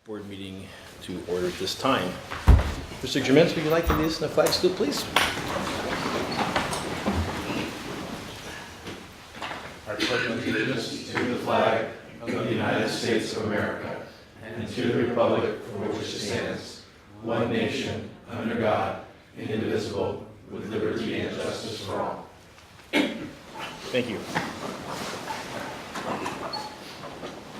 board meeting to order at this time. Mr. Germans, would you like to lead us in the flag salute, please? I pledge allegiance to the flag of the United States of America and to the republic for which it stands, one nation, under God, indivisible, with liberty and justice for all. Thank you.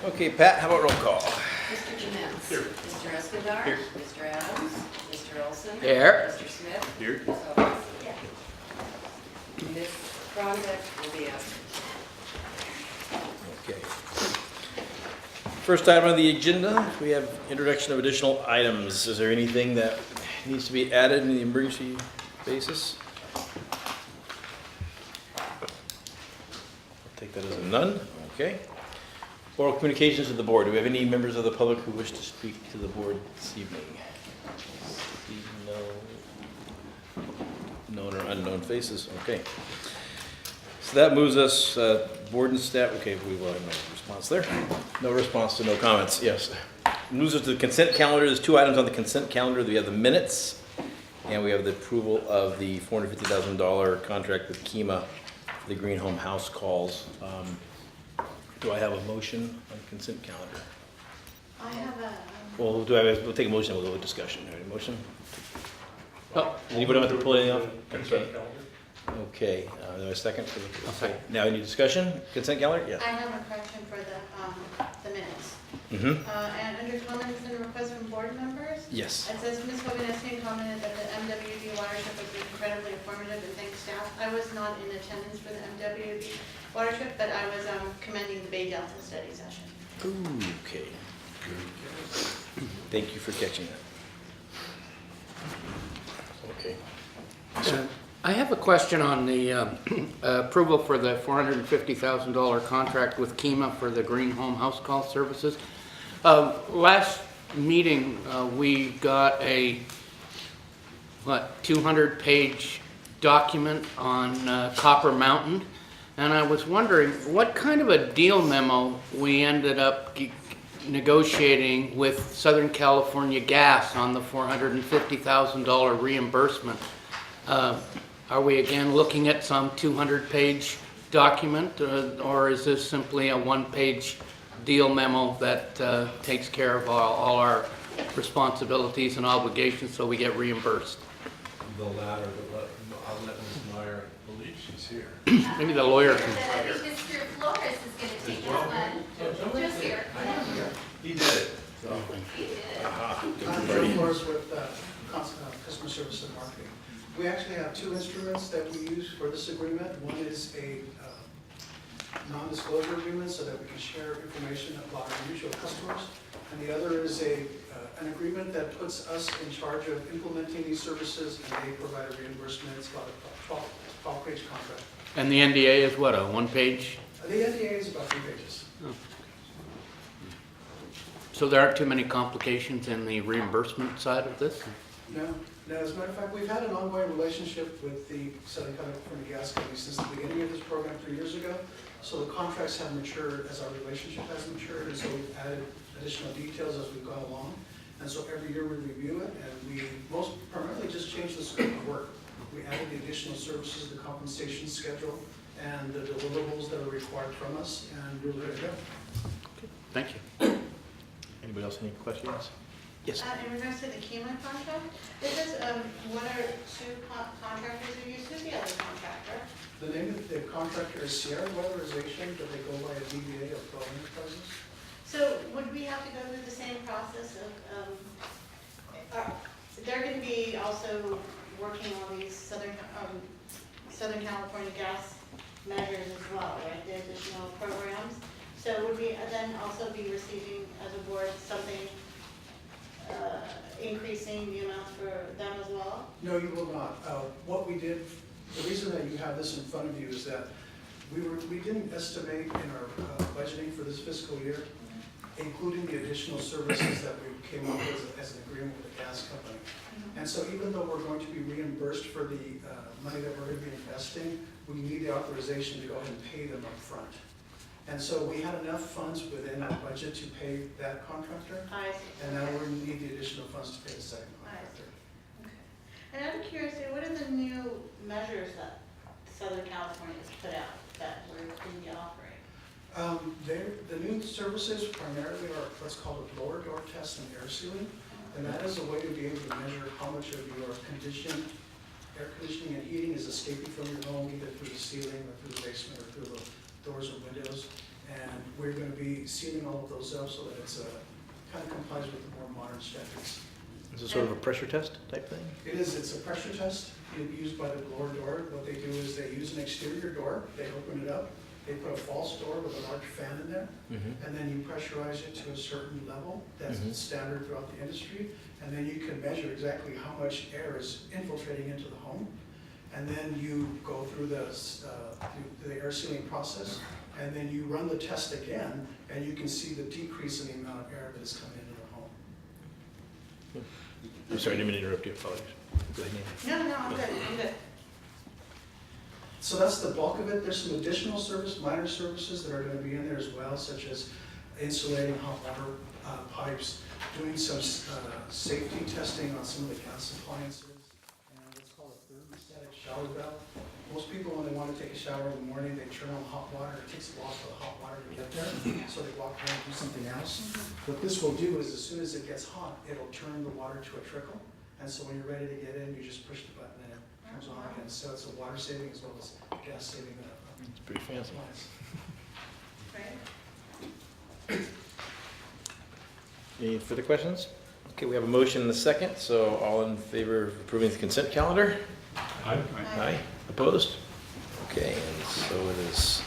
Okay, Pat, how about roll call? Mr. Jemens. Here. Mr. Escobar. Here. Mr. Adams. Mr. Olson. Here. Mr. Smith. Here. Ms. Owens. Ms. Cronbeck will be absent. Okay. First item on the agenda, we have introduction of additional items. Is there anything that needs to be added in the emergency basis? I'll take that as a none. Okay. Oral communications to the board. Do we have any members of the public who wish to speak to the board this evening? See no known or unknown faces. Okay. So that moves us, board and staff. Okay, we will have no response there. No response to no comments. Yes. Moves us to the consent calendar. There's two items on the consent calendar. We have the minutes, and we have the approval of the $450,000 contract with KEMA for the Green Home House calls. Do I have a motion on the consent calendar? I have a. Well, we'll take a motion, we'll go with discussion. All right, motion? Oh, anybody want to pull anything off? Okay. Okay, do I have a second? Now, any discussion? Consent calendar? Yeah. I have a correction for the minutes. Mm-hmm. And under comments and requests from board members, Yes. it says Ms. Hoganesian commented that the MWD watershed was incredibly informative and thanks staff. I was not in attendance for the MWD watershed, but I was commending the Bay Delta study session. Ooh, okay. Thank you for catching that. Okay. I have a question on the approval for the $450,000 contract with KEMA for the Green Home House Call Services. Last meeting, we got a 200-page document on Copper Mountain, and I was wondering what kind of a deal memo we ended up negotiating with Southern California Gas on the $450,000 reimbursement. Are we again looking at some 200-page document, or is this simply a one-page deal memo that takes care of all our responsibilities and obligations so we get reimbursed? The latter, but I'll let Ms. Meyer believe she's here. Maybe the lawyer can. I think Mr. Flores is going to take this one. Just here. He did it. He did. I'm Joe Flores with Customer Service and Marketing. We actually have two instruments that we use for this agreement. One is a non-disclosure agreement so that we can share information about our mutual customers. And the other is an agreement that puts us in charge of implementing these services, and they provide a reimbursement. It's about a 12-page contract. And the NDA is what, a one-page? The NDA is about 3 pages. So there aren't too many complications in the reimbursement side of this? No. As a matter of fact, we've had an ongoing relationship with the Southern California Gas Company since the beginning of this program 3 years ago. So the contracts have matured as our relationship has matured, and so we've added additional details as we've gone along. And so every year we review it, and we most primarily just change the scope of work. We added the additional services, the compensation schedule, and the deliverables that are required from us, and we're ready to go. Thank you. Anybody else, any questions? Yes. In regards to the KEMA contract, this is what are two contractors who use? Who's the other contractor? The name of the contractor is Sierra Weatherization, but they go by a DBA of 12 Enterprises. So would we have to go through the same process of, they're going to be also working on these Southern California gas measures as well, right? The additional programs. So would we then also be receiving as a board something increasing the amounts for them as well? No, you will not. What we did, the reason that you have this in front of you is that we didn't estimate in our budgeting for this fiscal year, including the additional services that we came up with as an agreement with the gas company. And so even though we're going to be reimbursed for the money that we're going to be investing, we need the authorization to go ahead and pay them up front. And so we had enough funds within our budget to pay that contractor, I see. and now we need the additional funds to pay the second I contractor. Okay. And I'm curious, what are the new measures that Southern California has put out that we're going to be offering? The new services primarily are what's called a blower door test and air sealing. And that is a way to be able to measure how much of your air conditioning and heating is escaping from your home, either through the ceiling or through the basement or through the doors or windows. And we're going to be sealing all of those up so that it's kind of complies with the more modern standards. Is it sort of a pressure test type thing? It's a pressure test used by the blower door. What they do is they use an exterior door, they open it up, they put a false door with a large fan in there, and then you pressurize it to a certain level that's standard throughout the industry, and then you can measure exactly how much air is infiltrating into the home, and then you go through the air sealing process, and then you run the test again, and you can see the decrease in the amount of air that is coming into the home. I'm sorry, I didn't mean to interrupt you. Apologies. Go ahead, Nancy. No, I'm good. So that's the bulk of it. There's some additional minor services that are going to be in there as well, such as insulating hot water pipes, doing some safety testing on some of the gas appliances, and what's called a thermostatic shower valve. Most people, when they want to take a shower in the morning, they turn on hot water. It takes a while for the hot water to get there, so they walk around and do something else. What this will do is as soon as it gets hot, it'll turn the water to a trickle, and so when you're ready to get in, you just push the button and it turns on again. So it's a water saving as well as gas saving. It's pretty fancy. Right? Any further questions? Okay, we have a motion and a second, so all in favor of approving the consent calendar? Aye. Opposed? Okay, and so it is.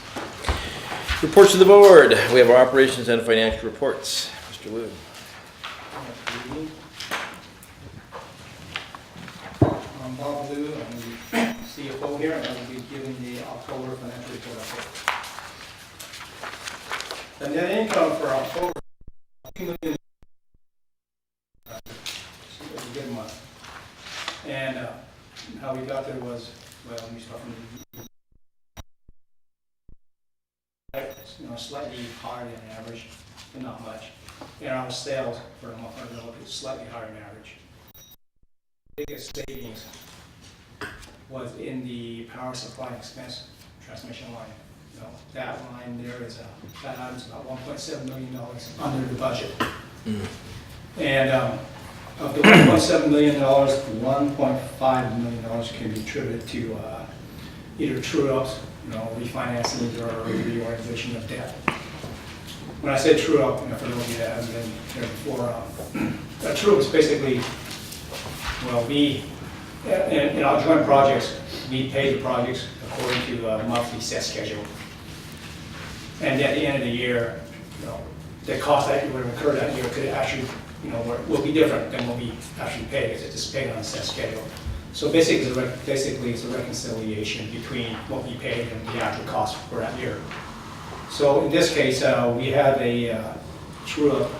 Reports to the board. We have our operations and financial reports. Mr. Wu. I'm Bob Liu, I'm the CFO here, and I will be giving the October financial report update. The net income for October, $2 million. It was a good month. And how we got there was, well, let me start from slightly higher than average, but not much. And our sales for the month are relatively slightly higher than average. Biggest savings was in the power supply expense transmission line. That line there is that item's about $1.7 million under the budget. And of the $1.7 million, $1.5 million can be attributed to either true-ups, refinancing or reorganization of debt. When I say true-up, for those of you that haven't been there before, a true-up is basically, well, in our joint projects, we pay the projects according to a monthly set schedule. And at the end of the year, the cost that you would have incurred that year could actually, will be different than what we actually pay, because it's just paid on a set schedule. So basically, it's a reconciliation between what we paid and the actual cost for that year. So in this case, we have a true-up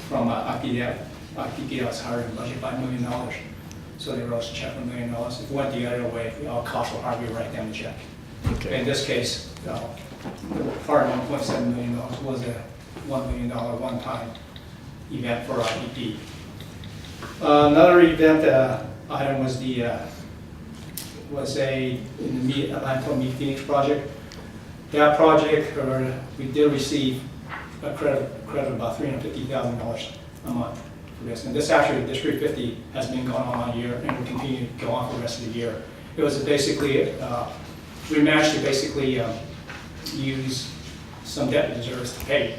from IPD that's higher than budget by $1 million. So they wrote us a check for $1 million. If it went the other way, our costs will hardly write down the check. Okay. In this case, part of $1.7 million was a $1 million one-time event for IPD. Another event item was in the Atlanta Meet Phoenix project. That project, we did receive a credit of about $350,000 a month for this. And this 350 has been going on all year and will continue to go on for the rest of the year. It was basically, we managed to basically use some debt reserves to pay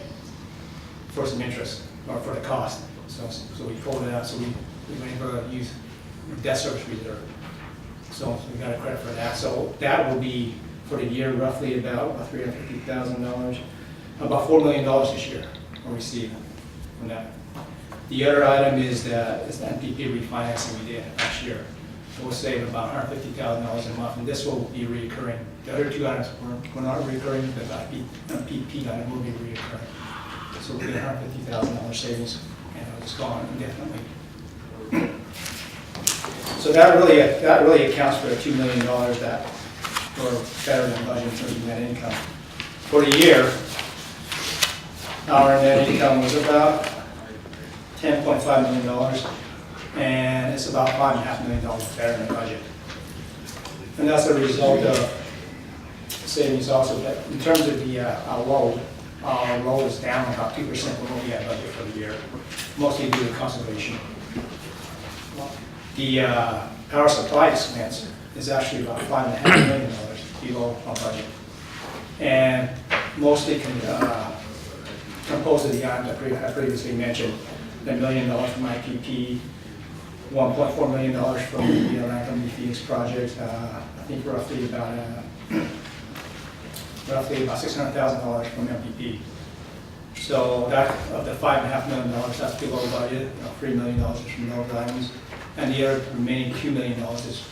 for some interest or for the cost. So we pulled it out, so we were able to use debt service reserve. So we got a credit for that. So that will be for the year roughly about $350,000, about $4 million this year we'll receive from that. The other item is the NPP refinancing we did last year. So we'll save about $150,000 a month, and this will be recurring. The other two items were not recurring, but the NPP item will be recurring. So we'll get $150,000 savings, and it'll just go on indefinitely. So that really accounts for the $2 million that were better than budget in terms of net income. For the year, our net income was about $10.5 million, and it's about $5.5 million better than the budget. And that's a result of savings also. But in terms of the our load is down about 2% from what we had budgeted for the year, mostly due to conservation. The power supply expense is actually about $5.5 million below our budget, and mostly composed of the items I previously mentioned: $1 million from IPP, $1.4 million from the Latham Phoenix project. I think roughly about $600,000 from MPP. So that of the $5.5 million, that's below budget. $3 million is from those items, and the other remaining $2 million is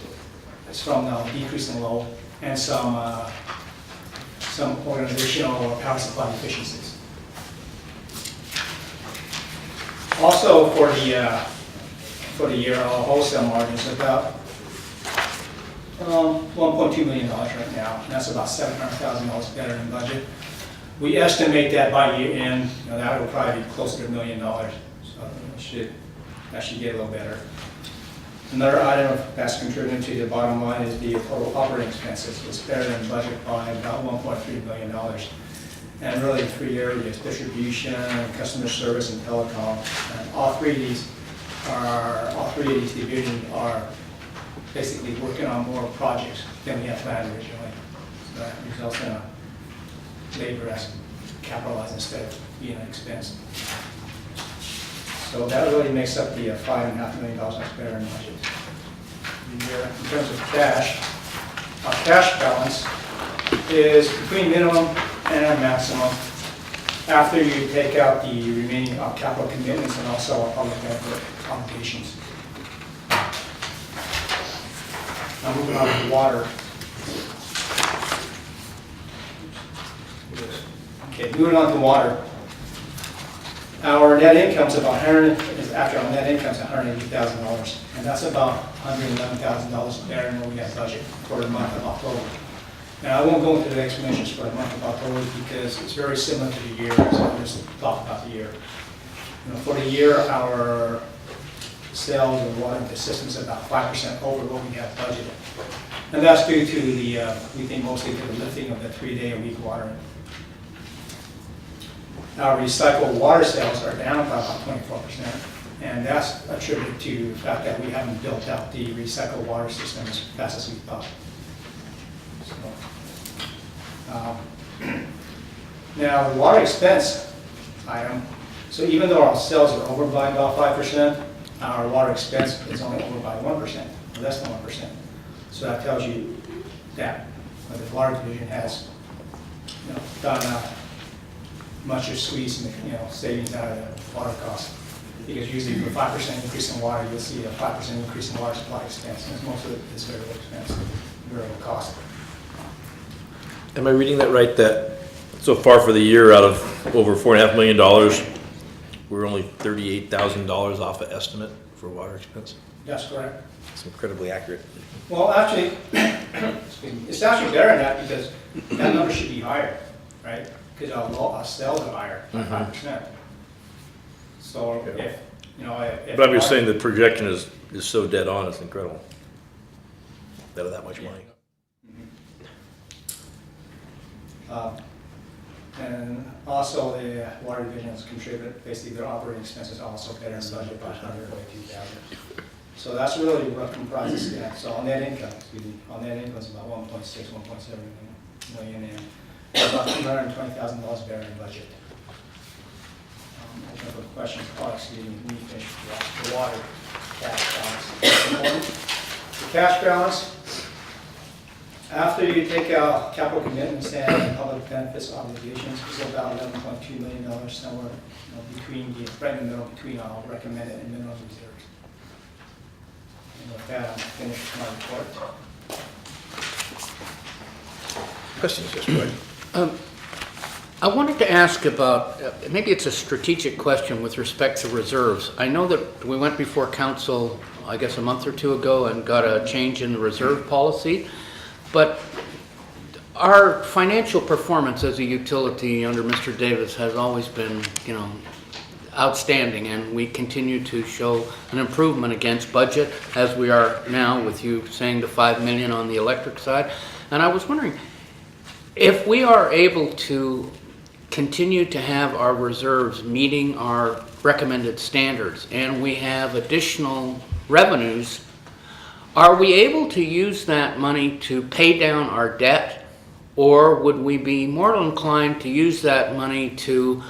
from the decrease in load and some organizational power supply efficiencies. Also for the year, our wholesale margin is about $1.2 million right now, and that's about $700,000 better than budget. We estimate that by year end, that will probably be closer to $1 million, so that should get a little better. Another item that's contributing to the bottom line is the total operating expenses. It's better than budget by about $1.3 million. And really three areas: distribution, customer service, and telecom. And all three of these divisions are basically working on more projects than we had planned originally. So that results in a labor as capitalized instead of being an expense. So that really makes up the $5.5 million that's better in budget. In terms of cash, our cash balance is between minimum and our maximum after you take out the remaining capital commitments and also our public benefit obligations. Now moving on to water. Okay, moving on to water. Our net income is about $180,000, and that's about $111,000 better than what we had budgeted for the month of October. And I won't go into the explanations for the month of October because it's very similar to the year, so I'll just talk about the year. For the year, our sales of water into systems is about 5% over what we had budgeted. And that's due to we think mostly to the lifting of the 3-day-a-week watering. Our recycled water sales are down by about 24%, and that's attributed to the fact that we haven't built out the recycled water system as fast as we thought. Now, the water expense item, so even though our sales are over by about 5%, our water expense is only over by 1%, or less than 1%. So that tells you that the water division has done much of squeezing savings out of the water cost. Because usually for a 5% increase in water, you'll see a 5% increase in water supply expense, and most of it is variable expense, variable cost. Am I reading that right, that so far for the year, out of over $4.5 million, we're only $38,000 off an estimate for water expense? That's correct. It's incredibly accurate. Well, actually, it's actually better than that because that number should be higher, right? Because our sales are higher by 5%. So if But I'm just saying the projection is so dead on, it's incredible. Out of that much money. And also the water division has contributed, basically their operating expenses are also better than budget by $122,000. So that's really what comprises that. So on net income, on net income is about 1.6, 1.7 million, and about $220,000 better than budget. Open up for questions. Oh, excuse me, let me finish the water cash balance. The cash balance, after you take out capital commitments and public benefits obligations, is about $11.2 million, somewhere between right in the middle between our recommended and minimum reserves. And with that, I'm finished with my report. Questions, yes, go ahead. I wanted to ask about, maybe it's a strategic question with respect to reserves. I know that we went before council, I guess a month or two ago, and got a change in the reserve policy, but our financial performance as a utility under Mr. Davis has always been, outstanding, and we continue to show an improvement against budget as we are now, with you saying the 5 million on the electric side. And I was wondering if we are able to continue to have our reserves meeting our recommended standards and we have additional revenues, are we able to use that money to pay down our debt, or would we be more inclined to use that money to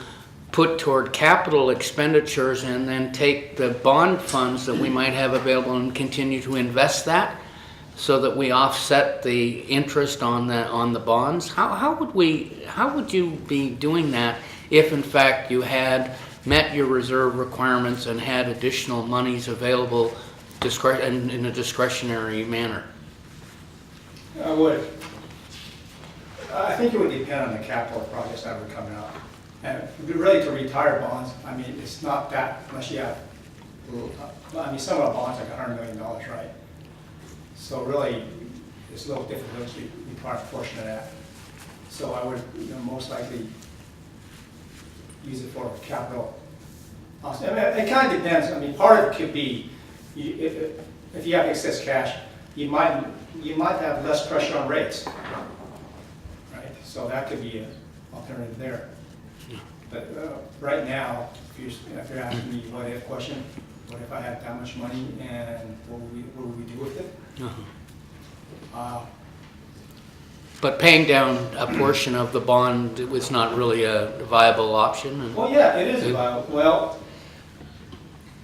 put toward capital expenditures and then take the bond funds that we might have available and continue to invest that so that we offset the interest on the bonds? How would you be doing that if in fact you had met your reserve requirements and had additional monies available in a discretionary manner? I think it would depend on the capital projects that would come out. And really to retire bonds, I mean, it's not that unless you have, some of the bonds like $100 million, right? So really, it's a little difficult to retire a portion of that. So I would most likely use it for capital. I mean, it kind of depends. I mean, part of it could be, if you have excess cash, you might have less pressure on rates, right? So that could be an alternative there. But right now, if you're asking me what if question, what if I had that much money and what would we do with it? But paying down a portion of the bond was not really a viable option? Well, yeah, it is viable. Well,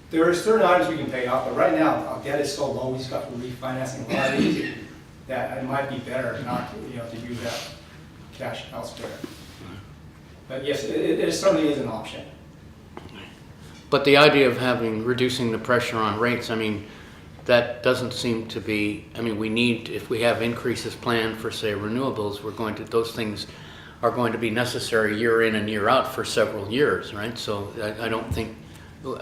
there are certain items we can pay off, but right now our debt is so low, we just got refinancing a lot of these that it might be better not to use that cash elsewhere. But yes, it certainly is an option. But the idea of reducing the pressure on rates, I mean, that doesn't seem to be, I mean, we need, if we have increases planned for, say, renewables, those things are going to be necessary year in and year out for several years, right? So I don't think,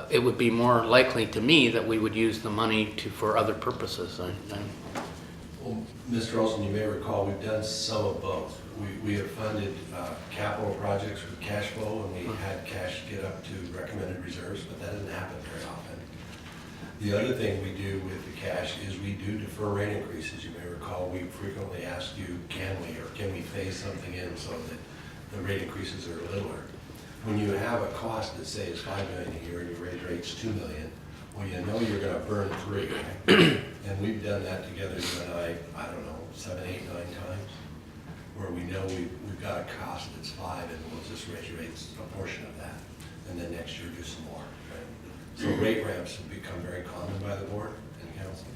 it would be more likely to me that we would use the money for other purposes. Well, Mr. Olson, you may recall we've done some of both. We have funded capital projects with cash flow, and we had cash get up to recommended reserves, but that doesn't happen very often. The other thing we do with the cash is we do defer rate increases. You may recall we frequently ask you, can we phase something in so that the rate increases are littler? When you have a cost that say is $5 million a year and you raise rates $2 million, well, you know you're going to burn 3, right? And we've done that together, you and I don't know, 7, 8, 9 times, where we know we've got a cost that's 5 and we'll just raise rates a portion of that, and then next year do some more. Right? So rate ramps have become very common by the board and council,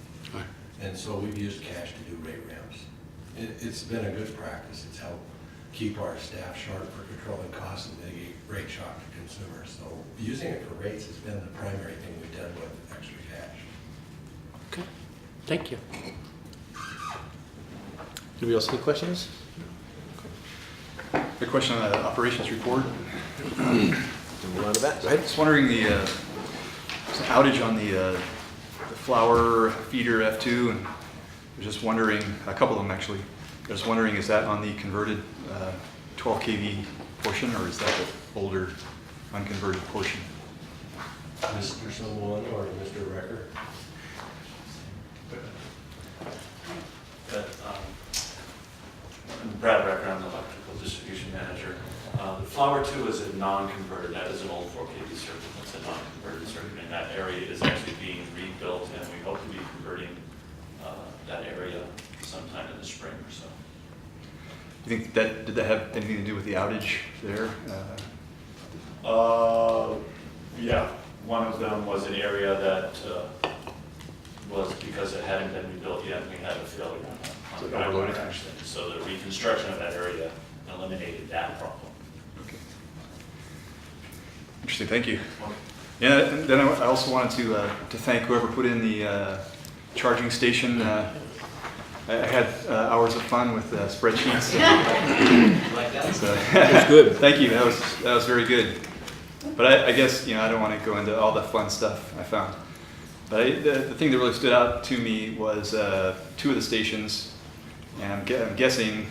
and so we've used cash to do rate ramps. It's been a good practice. It's helped keep our staff sharp for controlling costs and mitigate rate shock to consumers. So using it for rates has been the primary thing we've done with extra cash. Okay, thank you. Anybody else have questions? A question on the operations report. Move on to that, I was wondering there's an outage on the flower feeder F2, and I was just wondering, a couple of them actually, I was wondering, is that on the converted 12 kV portion, or is that the older unconverted portion? Mr. Someone or Mr. Recker? I'm Brad Recker, I'm the electrical distribution manager. The flower 2 is a non-converted, that is an old 4 kV circuit, that's a non-converted circuit, and that area is actually being rebuilt, and we hope to be converting that area sometime in the spring or so. You think did that have anything to do with the outage there? Yeah, one of them was an area that was, because it hadn't been rebuilt yet, we had a failure on the groundwater connection. So the reconstruction of that area eliminated that problem. Okay. Interesting, thank you. Yeah, and then I also wanted to thank whoever put in the charging station. I had hours of fun with spreadsheets. Like that? So, That's good. Thank you. That was very good. But I guess I don't want to go into all the fun stuff I found. But the thing that really stood out to me was 2 of the stations, and I'm guessing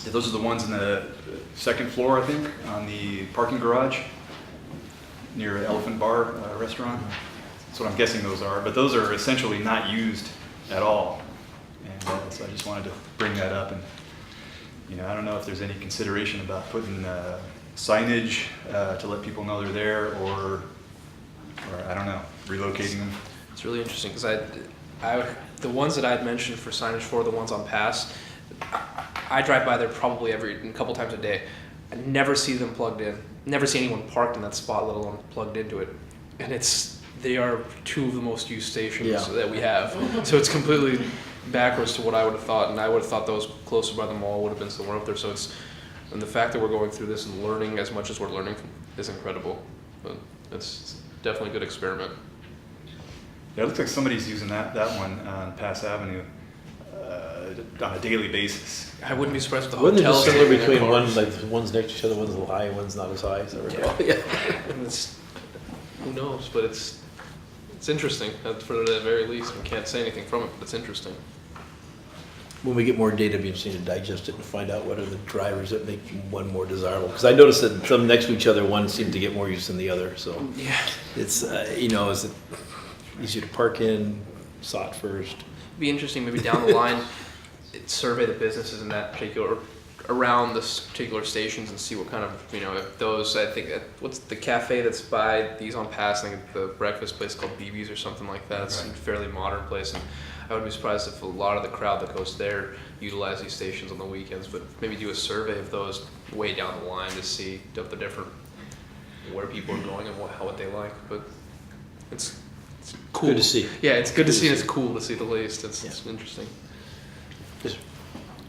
Those are the ones in the second floor, I think, on the parking garage near Elephant Bar restaurant. That's what I'm guessing those are, but those are essentially not used at all. And so I just wanted to bring that up. And I don't know if there's any consideration about putting signage to let people know they're there, or I don't know, relocating them. It's really interesting because the ones that I had mentioned for signage for, the ones on Pass, I drive by there probably a couple times a day. I never see them plugged in. Never see anyone parked in that spot, let alone plugged into it. And they are two of the most used stations that we have. So it's completely backwards to what I would have thought, and I would have thought those closer by the mall would have been somewhere up there. So and the fact that we're going through this and learning as much as we're learning is incredible. But it's definitely a good experiment. Yeah, it looks like somebody's using that one on Pass Avenue on a daily basis. I wouldn't be surprised if the Wasn't it hotels just similar taking their between cars. one, like one's next to each other, one's a little high, one's not as high, so yeah. And who knows, but it's interesting, for the very least. We can't say anything from it, but it's interesting. When we get more data, it'd be interesting to digest it and find out what are the drivers that make one more desirable. Because I noticed that some next to each other, one seemed to get more use than the other. So Yeah. it's, is it easier to park in, sought first? It'd be interesting maybe down the line, survey the businesses in that particular, around this particular stations and see what kind of, if those, I think, what's the cafe that's by these on Pass, I think the breakfast place called BB's or something like that. It's a fairly modern place, and I would be surprised if a lot of the crowd that goes there utilize these stations on the weekends, but maybe do a survey of those way down the line to see of the different, where people are going and what they like. But it's cool. Good to see. Yeah, it's good to see, and it's cool to see the least. It's interesting.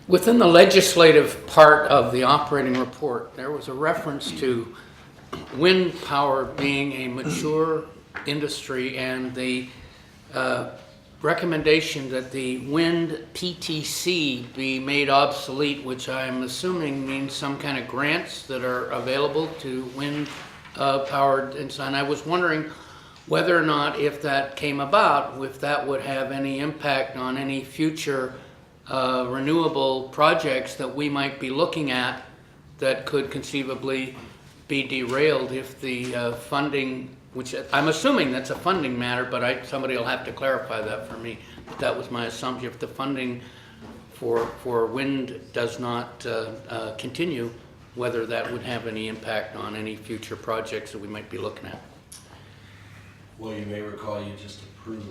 Within the legislative part of the operating report, there was a reference to wind power being a mature industry and the recommendation that the wind PTC be made obsolete, which I'm assuming means some kind of grants that are available to wind powered and so on. I was wondering whether or not, if that came about, if that would have any impact on any future renewable projects that we might be looking at that could conceivably be derailed if the funding, which I'm assuming that's a funding matter, but somebody will have to clarify that for me. But that was my assumption. If the funding for wind does not continue, whether that would have any impact on any future projects that we might be looking at. Well, you may recall you just approved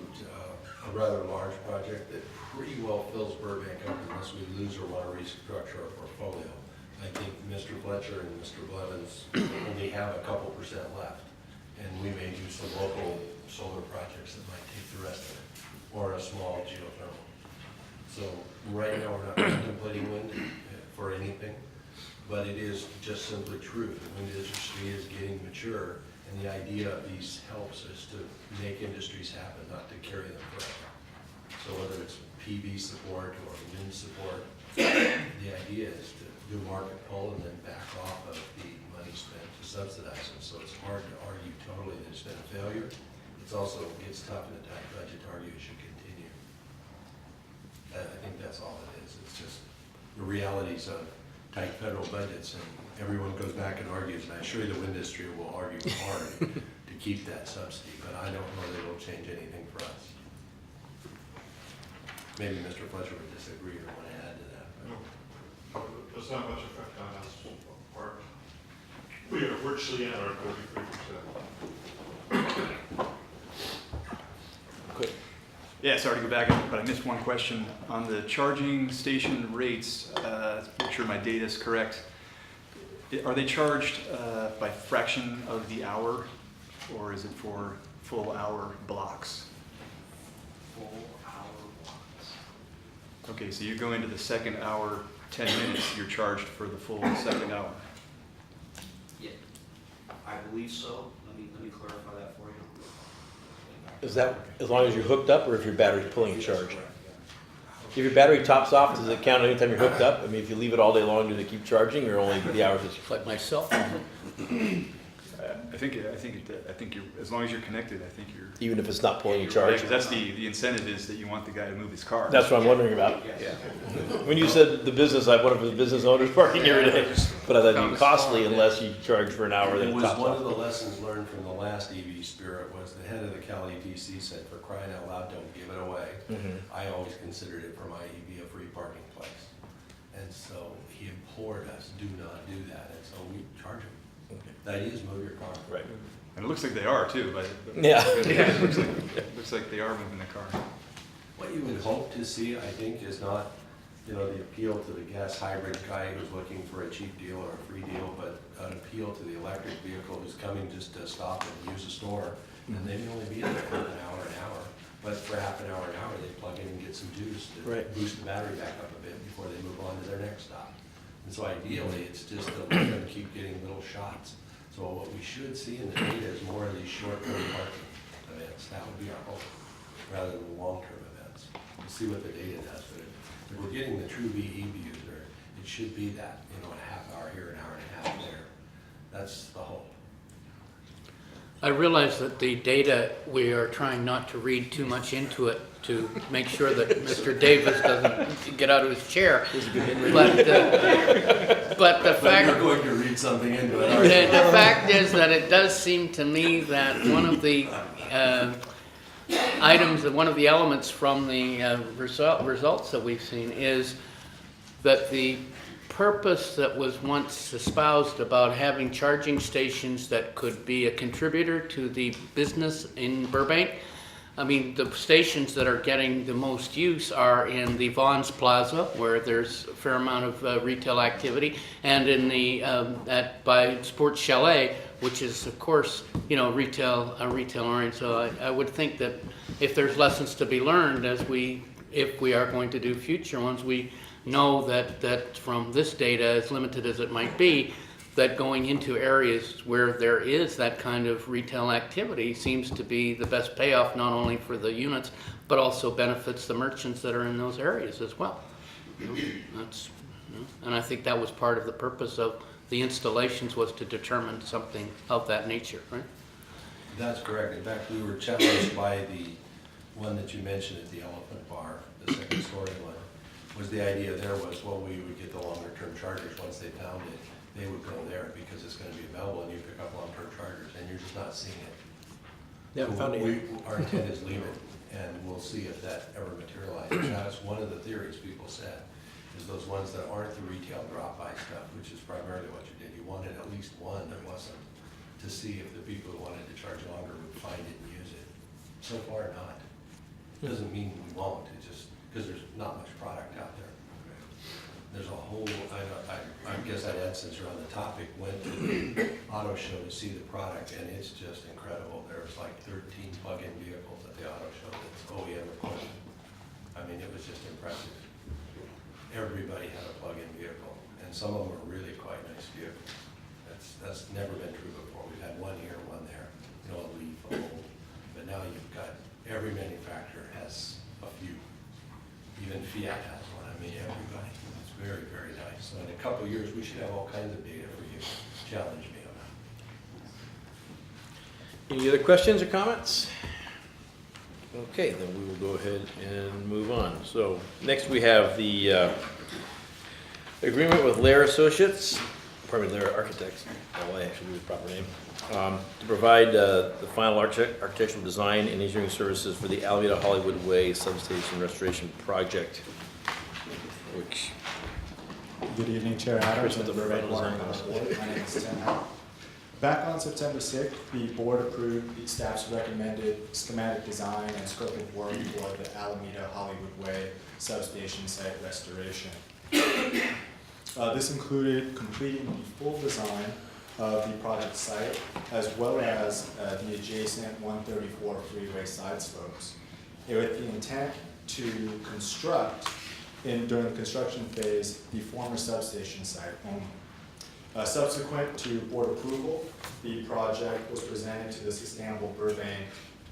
a rather large project that pretty well fills Burbank up unless we lose or want to restructure our portfolio. I think Mr. Fletcher and Mr. Blevins only have a couple % left, and we may do some local solar projects that might take the rest of it, or a small geothermal. So right now we're not contemplating wind for anything, but it is just simply true. The wind industry is getting mature, and the idea of these helps is to make industries happen, not to carry them forever. So whether it's PV support or wind support, the idea is to do market pull and then back off of the money spent to subsidize them. So it's hard to argue totally that it's been a failure. It's also, it's tough in a tight budget to argue it should continue. I think that's all it is. It's just the realities of tight federal budgets, and everyone goes back and argues, and I assure you the wind industry will argue hard to keep that subsidy, but I don't know that it'll change anything for us. Maybe Mr. Fletcher would disagree or want to add to that. No, there's not much effect on us. We are virtually at our 43%. Good. Yeah, sorry to go back, but I missed one question. On the charging station rates, to make sure my data is correct, are they charged by fraction of the hour, or is it for full hour blocks? Full hour blocks. Okay, so you go into the second hour, 10 minutes, you're charged for the full second hour. Yeah, I believe so. Let me clarify that for you. Is that as long as you're hooked up, or if your battery's pulling a charge? If your battery tops off, does it count anytime you're hooked up? I mean, if you leave it all day long, do they keep charging, or only the hours that you... Like myself. I think you're, as long as you're connected, I think you're. Even if it's not pulling a Yeah, charge? 'cause that's the incentive is that you want the guy to move his car. That's what I'm wondering about. Yeah. When you said the business, I wondered if the business owner's parking every day, but I thought it'd be costly unless you charge for an hour, then It it was tops one of off. the lessons learned from the last EV Spirit was the head of the Cal EDC said, for crying out loud, don't give it away. I always considered it for my EV a free parking place. And so he implored us, do not do that, and so we charge him. The idea is move your car. Right. And it looks like they are too, but. Yeah. It looks like they are moving the car. What you would hope to see, I think, is not, the appeal to the gas hybrid guy who's looking for a cheap deal or a free deal, but an appeal to the electric vehicle who's coming just to stop and use a store, and they may only be there for an hour, but for half an hour, they plug in and get some juice to Right. boost the battery back up a bit before they move on to their next stop. And so ideally, it's just that we're gonna keep getting little shots. So what we should see in the data is more of these short-term parking events. That would be our hope, rather than long-term events. We'll see what the data does, but if we're getting the true VE user, it should be that, a half hour here, an hour and a half there. That's the hope. I realize that the data, we are trying not to read too much into it to make sure that Mr. Davis doesn't get out of his chair. But the fact. You're going to read something into it, aren't The you? fact is that it does seem to me that one of the items, one of the elements from the results that we've seen is that the purpose that was once espoused about having charging stations that could be a contributor to the business in Burbank. I mean, the stations that are getting the most use are in the Vaughn's Plaza, where there's a fair amount of retail activity, and in the by Sports Chalet, which is of course retail oriented. So I would think that if there's lessons to be learned if we are going to do future ones, we know that from this data, as limited as it might be, that going into areas where there is that kind of retail activity seems to be the best payoff, not only for the units, but also benefits the merchants that are in those areas as well. And I think that was part of the purpose of the installations, was to determine something of that nature, right? That's correct. In fact, we were challenged by the one that you mentioned at the Elephant Bar, the second story one, was the idea there was, well, we would get the longer term chargers once they found it. They would go there because it's going to be available and you pick up long-term chargers and you're just not seeing it. Yeah, So found it. our intent is leave it and we'll see if that ever materializes. That's one of the theories people said, is those ones that aren't the retail drop-by stuff, which is primarily what you did. You wanted at least one that wasn't, to see if the people who wanted to charge longer would find it and use it. So far, not. Doesn't mean we won't, it's just because there's not much product out there. There's a whole, I guess I'd add, since you're on the topic, went to the auto show to see the product, and it's just incredible. There was like 13 plug-in vehicles at the auto show that's OEM equipment. I mean, it was just impressive. Everybody had a plug-in vehicle, and some of them were really quite nice vehicles. That's never been true before. We've had one here, one there, a Leaf, a Volt, but now you've got, every manufacturer has a few. Even Fiat has one. I mean, everybody. It's very, very nice. So in a couple of years, we should have all kinds of data for you. Challenge me on that. Any other questions or comments? Okay, then we will go ahead and move on. So next we have the agreement with Lair Associates, Lair Architects, LA actually be the proper name, to provide the final architectural design and engineering services for the Alameda Hollywood Way substation restoration project, which. Good evening, Chair Adams and the Burbank Burbank Water Design and Power Board. My name is Tim Howe. Back on September 6th, the board approved the staff's recommended schematic design and scope of work for the Alameda Hollywood Way substation site restoration. This included completing the full design of the project site, as well as the adjacent 134 freeway side slopes, with the intent to construct, during the construction phase, the former substation site only. Subsequent to board approval, the project was presented to the Sustainable Burbank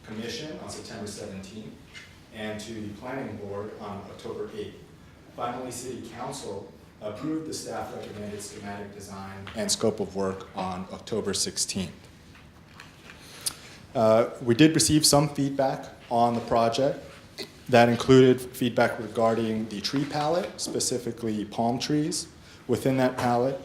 Commission on September 17th and to the Planning Board on October 8th. Finally, City Council approved the staff recommended schematic design and scope of work on October 16th. We did receive some feedback on the project. That included feedback regarding the tree palette, specifically palm trees within that palette,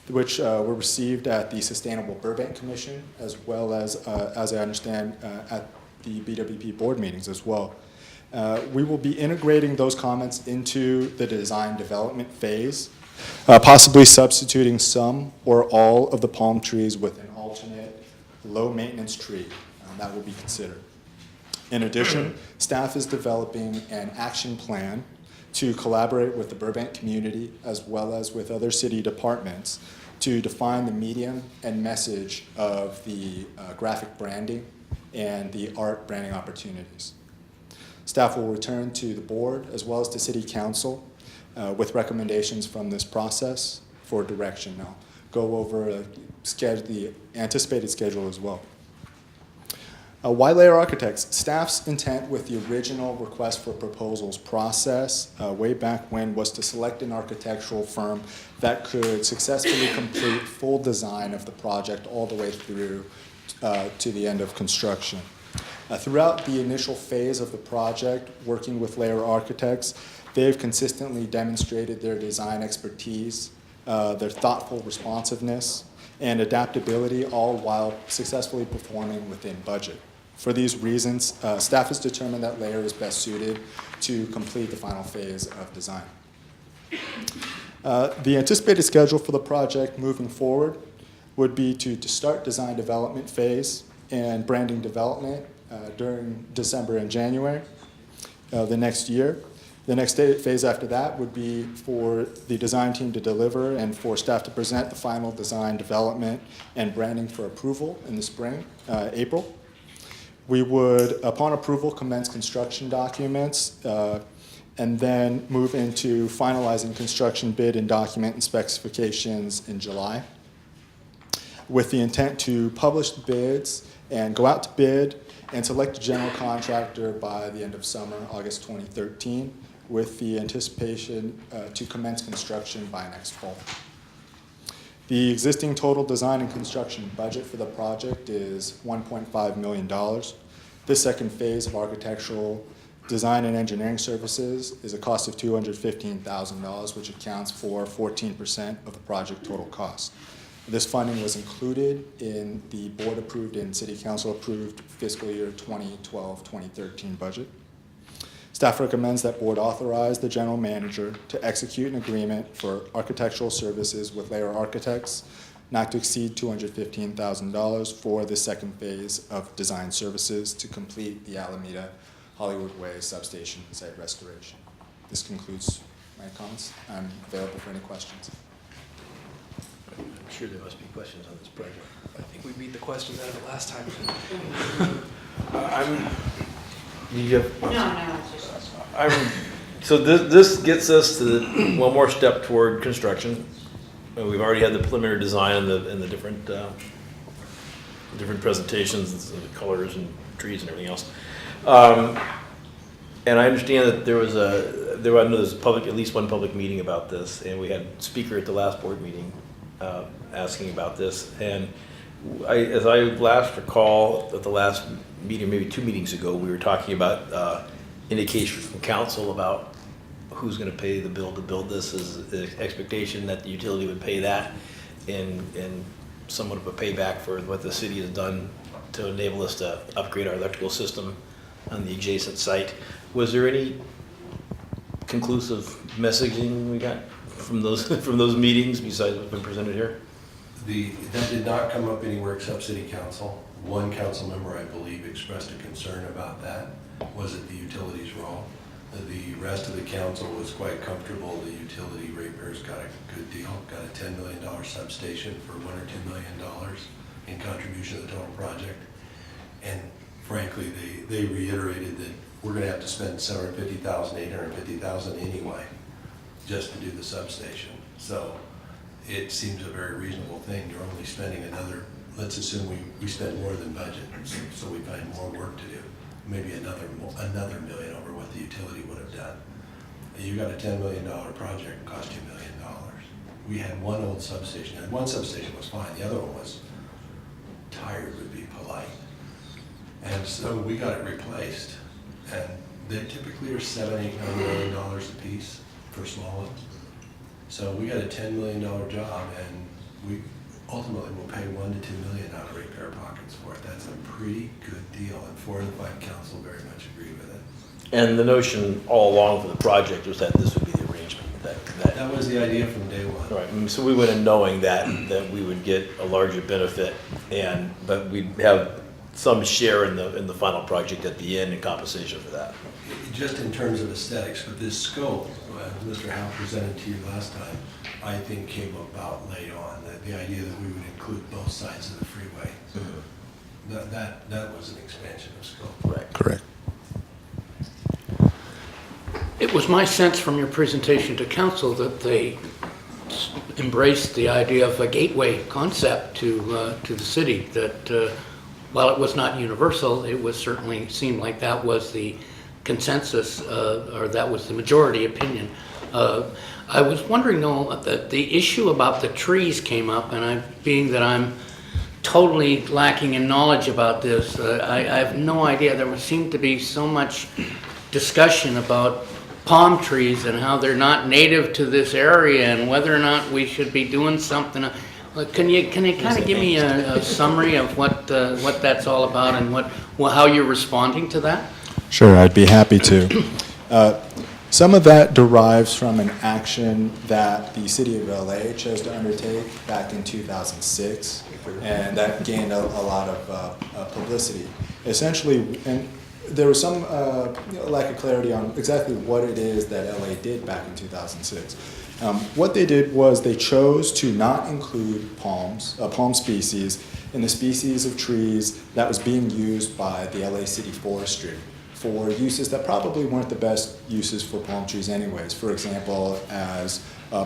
which were received at the Sustainable Burbank Commission, as well as I understand, at the BWP board meetings as well. We will be integrating those comments into the design development phase, possibly substituting some or all of the palm trees with an alternate low-maintenance tree. That will be considered. In addition, staff is developing an action plan to collaborate with the Burbank community as well as with other city departments to define the medium and message of the graphic branding and the art branding opportunities. Staff will return to the board as well as to City Council with recommendations from this process for direction. I'll go over the anticipated schedule as well. Why Layer Architects? Staff's intent with the original request for proposals process way back when was to select an architectural firm that could successfully complete full design of the project all the way through to the end of construction. Throughout the initial phase of the project, working with Layer Architects, they've consistently demonstrated their design expertise, their thoughtful responsiveness, and adaptability, all while successfully performing within budget. For these reasons, staff has determined that Layer is best suited to complete the final phase of design. The anticipated schedule for the project moving forward would be to start design development phase and branding development during December and January the next year. The next phase after that would be for the design team to deliver and for staff to present the final design development and branding for approval in the spring, April. We would, upon approval, commence construction documents and then move into finalizing construction bid and document and specifications in July, with the intent to publish the bids and go out to bid and select a general contractor by the end of summer, August 2013, with the anticipation to commence construction by next fall. The existing total design and construction budget for the project is $1.5 million. This second phase of architectural design and engineering services is a cost of $215,000, which accounts for 14% of the project total cost. This funding was included in the board-approved and city council-approved fiscal year 2012-2013 budget. Staff recommends that board authorize the general manager to execute an agreement for architectural services with Layer Architects, not to exceed $215,000 for the second phase of design services to complete the Alameda Hollywood Way substation site restoration. This concludes my comments. I'm available for any questions. I'm sure there must be questions on this project. I think we beat the questions out of it last time. So this gets us to one more step toward construction. We've already had the preliminary design and the different presentations, the colors and trees and everything else. And I understand that there was at least one public meeting about this, and we had a speaker at the last board meeting asking about this. And as I last recall, at the last meeting, maybe 2 meetings ago, we were talking about indications from council about who's going to pay the bill to build this. Is the expectation that the utility would pay that and somewhat of a payback for what the city has done to enable us to upgrade our electrical system on the adjacent site. Was there any conclusive messaging we got from those meetings besides what's been presented here? That did not come up anywhere except City Council. One council member, I believe, expressed a concern about that. Was it the utilities wrong? The rest of the council was quite comfortable. The utility ratepayers got a good deal, got a $10 million substation for $1 or $2 million in contribution to the total project. And frankly, they reiterated that we're going to have to spend $750,000, $850,000 anyway, just to do the substation. So it seems a very reasonable thing. You're only spending another, let's assume we spend more than budget, so we find more work to do. Maybe another million over what the utility would have done. And you got a $10 million project and cost you $1 million. We had one old substation, and one substation was fine. The other one was tired, would be polite. And so we got it replaced. And they typically are $7-8 million a piece for small ones. So we got a $10 million job, and we ultimately will pay $1 to $2 million out of repair pockets for it. That's a pretty good deal, and 4 of the 5 council very much agree with it. And the notion all along for the project was that this would be the arrangement. That was the idea from day one. Right, so we went in knowing that we would get a larger benefit, but we'd have some share in the final project at the end in compensation for that. Just in terms of aesthetics, but this scope, Mr. Howe presented to you last time, I think came about late on. The idea that we would include both sides of the freeway. Mm-hmm. That was an expansion of scope. Right. Correct. It was my sense from your presentation to council that they embraced the idea of a gateway concept to the city, that while it was not universal, it was certainly seemed like that was the consensus, or that was the majority opinion. I was wondering though, that the issue about the trees came up, and being that I'm totally lacking in knowledge about this, I have no idea. There seemed to be so much discussion about palm trees and how they're not native to this area, and whether or not we should be doing something. Can you kind of give me a summary of what that's all about, and how you're responding to that? Sure, I'd be happy to. Some of that derives from an action that the city of LA chose to undertake back in 2006, and that gained a lot of publicity. Essentially, and there was some lack of clarity on exactly what it is that LA did back in 2006. What they did was they chose to not include palm species in the species of trees that was being used by the LA City Forestry for uses that probably weren't the best uses for palm trees anyways. For example, as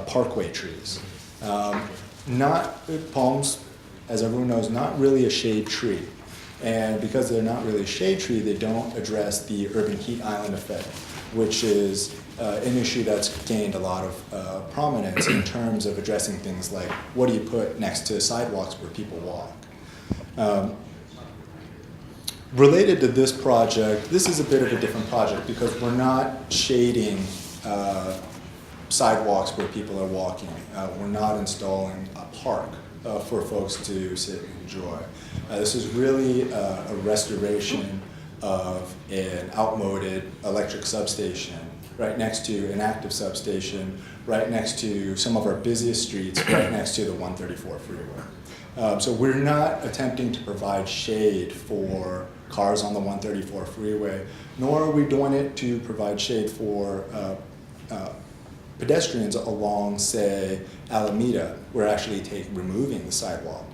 parkway trees. Palms, as everyone knows, not really a shade tree. And because they're not really a shade tree, they don't address the urban heat island effect, which is an issue that's gained a lot of prominence in terms of addressing things like, what do you put next to sidewalks where people walk? Related to this project, this is a bit of a different project because we're not shading sidewalks where people are walking. We're not installing a park for folks to sit and enjoy. This is really a restoration of an outmoded electric substation right next to an active substation, right next to some of our busiest streets, right next to the 134 freeway. So we're not attempting to provide shade for cars on the 134 freeway, nor are we doing it to provide shade for pedestrians along, say, Alameda. We're actually removing the sidewalk.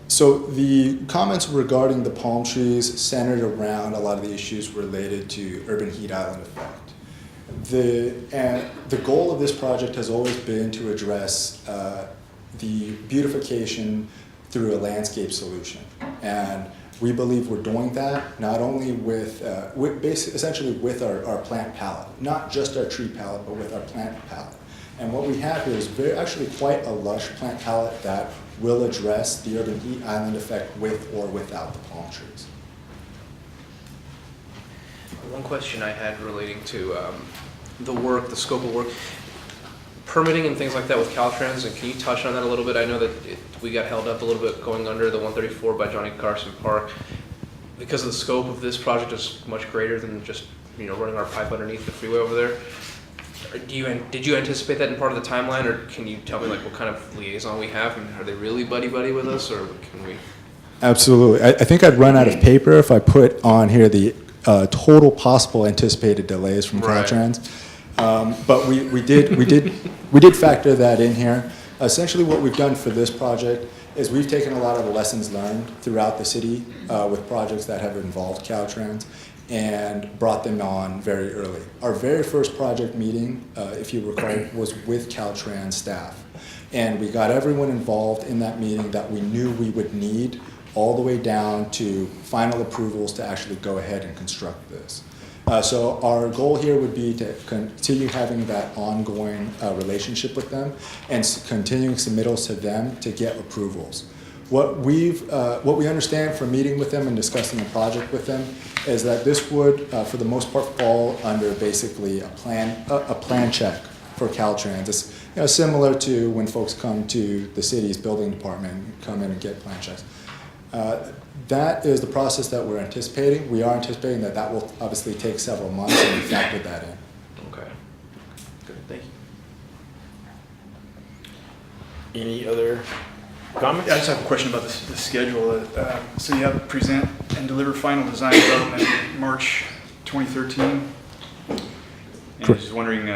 So the comments regarding the palm trees centered around a lot of the issues related to urban heat island effect. The goal of this project has always been to address the beautification through a landscape solution. And we believe we're doing that not only essentially with our plant palette, not just our tree palette, but with our plant palette. And what we have here is actually quite a lush plant palette that will address the urban heat island effect with or without the palm trees. One question I had relating to the scope of work, permitting and things like that with Caltrans, and can you touch on that a little bit? I know that we got held up a little bit going under the 134 by Johnny Carson Park because of the scope of this project is much greater than just running our pipe underneath the freeway over there. Did you anticipate that in part of the timeline, or can you tell me what kind of liaison we have? And are they really buddy-buddy with us, or can we? Absolutely. I think I'd run out of paper if I put on here the total possible anticipated delays from Caltrans. But we did factor that in here. Essentially what we've done for this project is we've taken a lot of the lessons learned throughout the city with projects that have involved Caltrans and brought them on very early. Our very first project meeting, if you recall, was with Caltrans staff. And we got everyone involved in that meeting that we knew we would need all the way down to final approvals to actually go ahead and construct this. So our goal here would be to continue having that ongoing relationship with them and continuing submittals to them to get approvals. what we understand from meeting with them and discussing the project with them is that this would, for the most part, fall under basically a plan check for Caltrans. It's similar to when folks come to the city's building department, come in and get plan checks. That is the process that we're anticipating. We are anticipating that that will obviously take several months, and we factored that in. Okay. Good, thank you. Any other comments? I just have a question about the schedule. So you have present and deliver final design development March 2013. And I was just wondering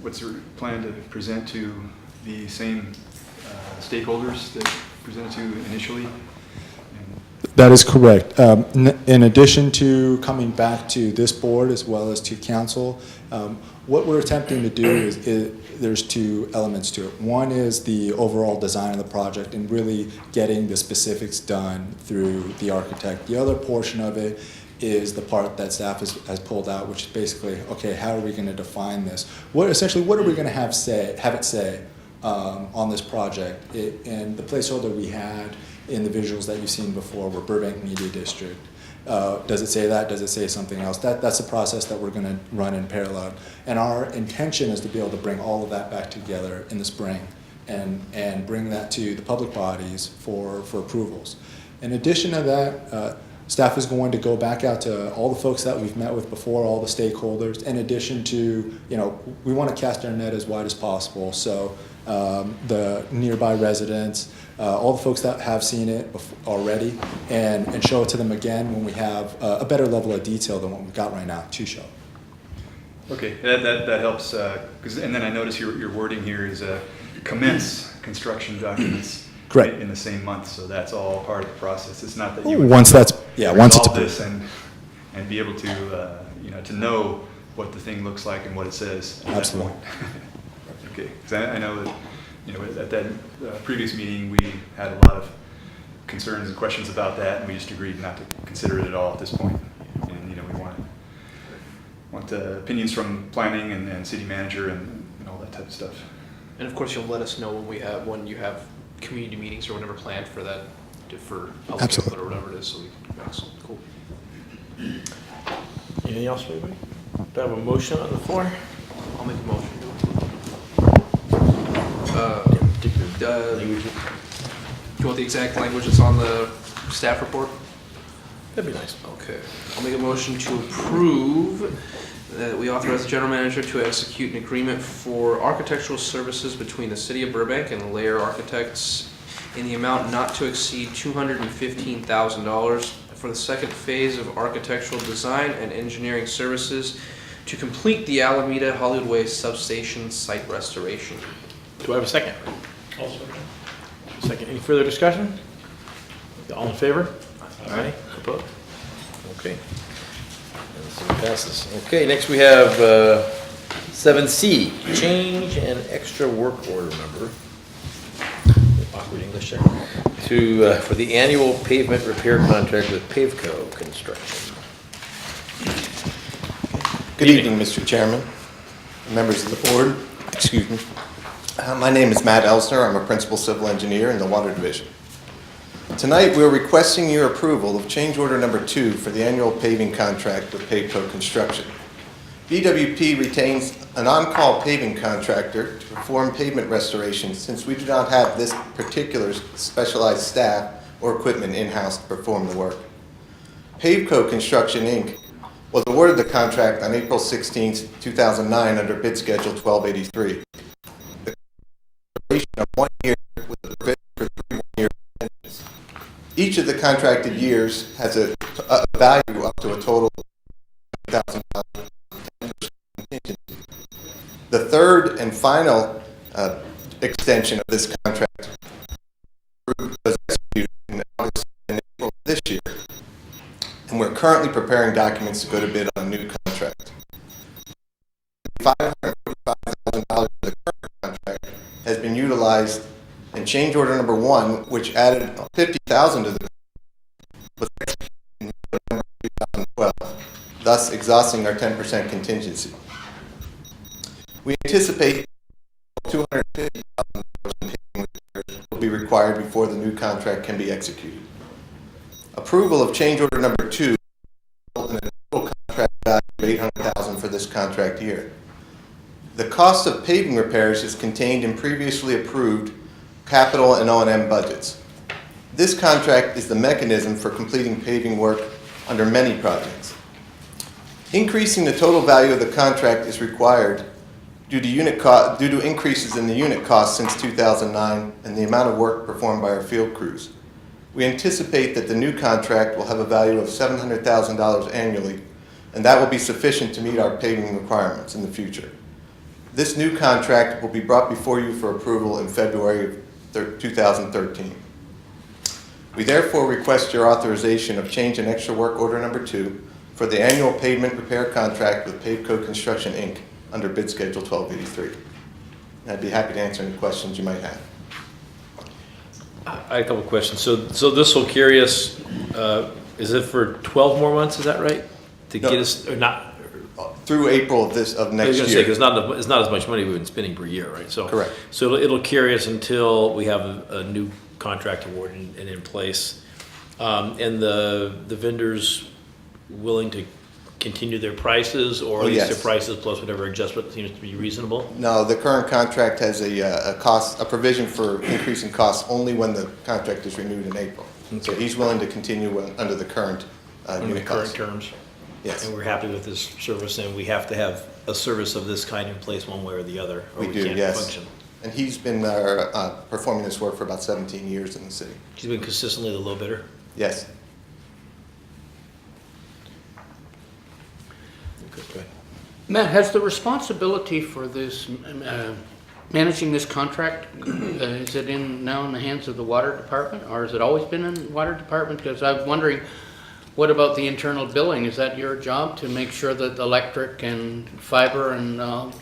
what's your plan to present to the same stakeholders that presented to initially? That is correct. In addition to coming back to this board as well as to council, what we're attempting to do is there's two elements to it. One is the overall design of the project and really getting the specifics done through the architect. The other portion of it is the part that staff has pulled out, which is basically, okay, how are we going to define this? What are we going to have it say on this project? And the placeholder we had in the visuals that you've seen before were Burbank Media District. Does it say that? Does it say something else? That's the process that we're going to run in parallel. And our intention is to be able to bring all of that back together in the spring and bring that to the public bodies for approvals. In addition to that, staff is going to go back out to all the folks that we've met with before, all the stakeholders, in addition to, we want to cast our net as wide as possible. So the nearby residents, all the folks that have seen it already, and show it to them again when we have a better level of detail than what we've got right now to show. Okay, that helps. And then I notice your wording here is commence construction documents. Correct. In the same month, so that's all part of the process. It's not that you once it's approved, this and be able to to know what the thing looks like and what it says. Absolutely. Okay, because I know that at that previous meeting we had a lot of concerns and questions about that, and we just agreed not to consider it at all at this point. And we want opinions from planning and city manager and all that type of stuff. And of course, you'll let us know when you have community meetings or whatever planned for that, for public Absolutely. input or whatever it is, so we can, excellent, cool. Anything else, anybody? Do I have a motion on the floor? I'll make a motion. Do you want the exact language that's on the staff report? That'd be nice. Okay. I'll make a motion to approve that we authorize the general manager to execute an agreement for architectural services between the city of Burbank and Layer Architects in the amount not to exceed $215,000 for the second phase of architectural design and engineering services to complete the Alameda Hollywood Way substation site restoration. Do I have a second? I'll second. Second. Any further discussion? All in favor? Aye. Opposed? Okay. And so it passes. Okay, next we have 7C, change and extra work order number. Awkward English there. For the annual pavement repair contract with Pavco Construction. Good evening, Mr. Chairman, members of the board. Excuse me. My name is Matt Elsner. I'm a principal civil engineer in the Water Division. Tonight, we're requesting your approval of change order number 2 for the annual paving contract with Pavco Construction. BWP retains an on-call paving contractor to perform pavement restoration since we do not have this particular specialized staff or equipment in-house to perform the work. Pavco Construction, Inc. was awarded the contract on April 16, 2009 under bid schedule 1283. The duration of 1 year with a provision for 3 1-year extensions. Each of the contracted years has a value up to a total of $1,000 contingency. The third and final extension of this contract was executed in August and April of this year, and we're currently preparing documents to go to bid on a new contract. $545,000 of the current contract has been utilized in change order number 1, which added $50,000 to the was executed in November 2012, thus exhausting our 10% contingency. We anticipate $250,000 in paving repairs will will be required before the new contract can be executed. Approval of change order number 2 will result in a total contract value of $800,000 for this contract year. The cost of paving repairs is contained in previously approved capital and O&M budgets. This contract is the mechanism for completing paving work under many projects. Increasing the total value of the contract is required due to increases in the unit cost since 2009 and the amount of work performed by our field crews. We anticipate that the new contract will have a value of $700,000 annually, and that will be sufficient to meet our paving requirements in the future. This new contract will be brought before you for approval in February of 2013. We therefore request your authorization of change in extra work order number 2 for the annual pavement repair contract with Pavco Construction, Inc. under bid schedule 1283. And I'd be happy to answer any questions you might have. I had a couple of questions. So this will carry us, is it for 12 more months, is that right? To No. get us, or not? Through April of next I was going to say, year. because it's not as much money we've been spending per year, right? So Correct. So it'll carry us until we have a new contract award and in place. And the vendors willing to continue their prices, or at least yes. their prices plus whatever adjustment seems to be reasonable? No, the current contract has a provision for increasing costs only when the contract is renewed in April. So he's willing to continue under the current Under the unit current cost. terms? Yes. And we're happy with this service, and we have to have a service of this kind in place one way or the other, or We we do, can't yes. function. And he's been performing this work for about 17 years in the city. He's been consistently the low bidder? Yes. Okay. Matt, has the responsibility for this, managing this contract, is it now in the hands of the water department, or has it always been in the water department? Because I'm wondering, what about the internal billing? Is that your job to make sure that electric and fiber and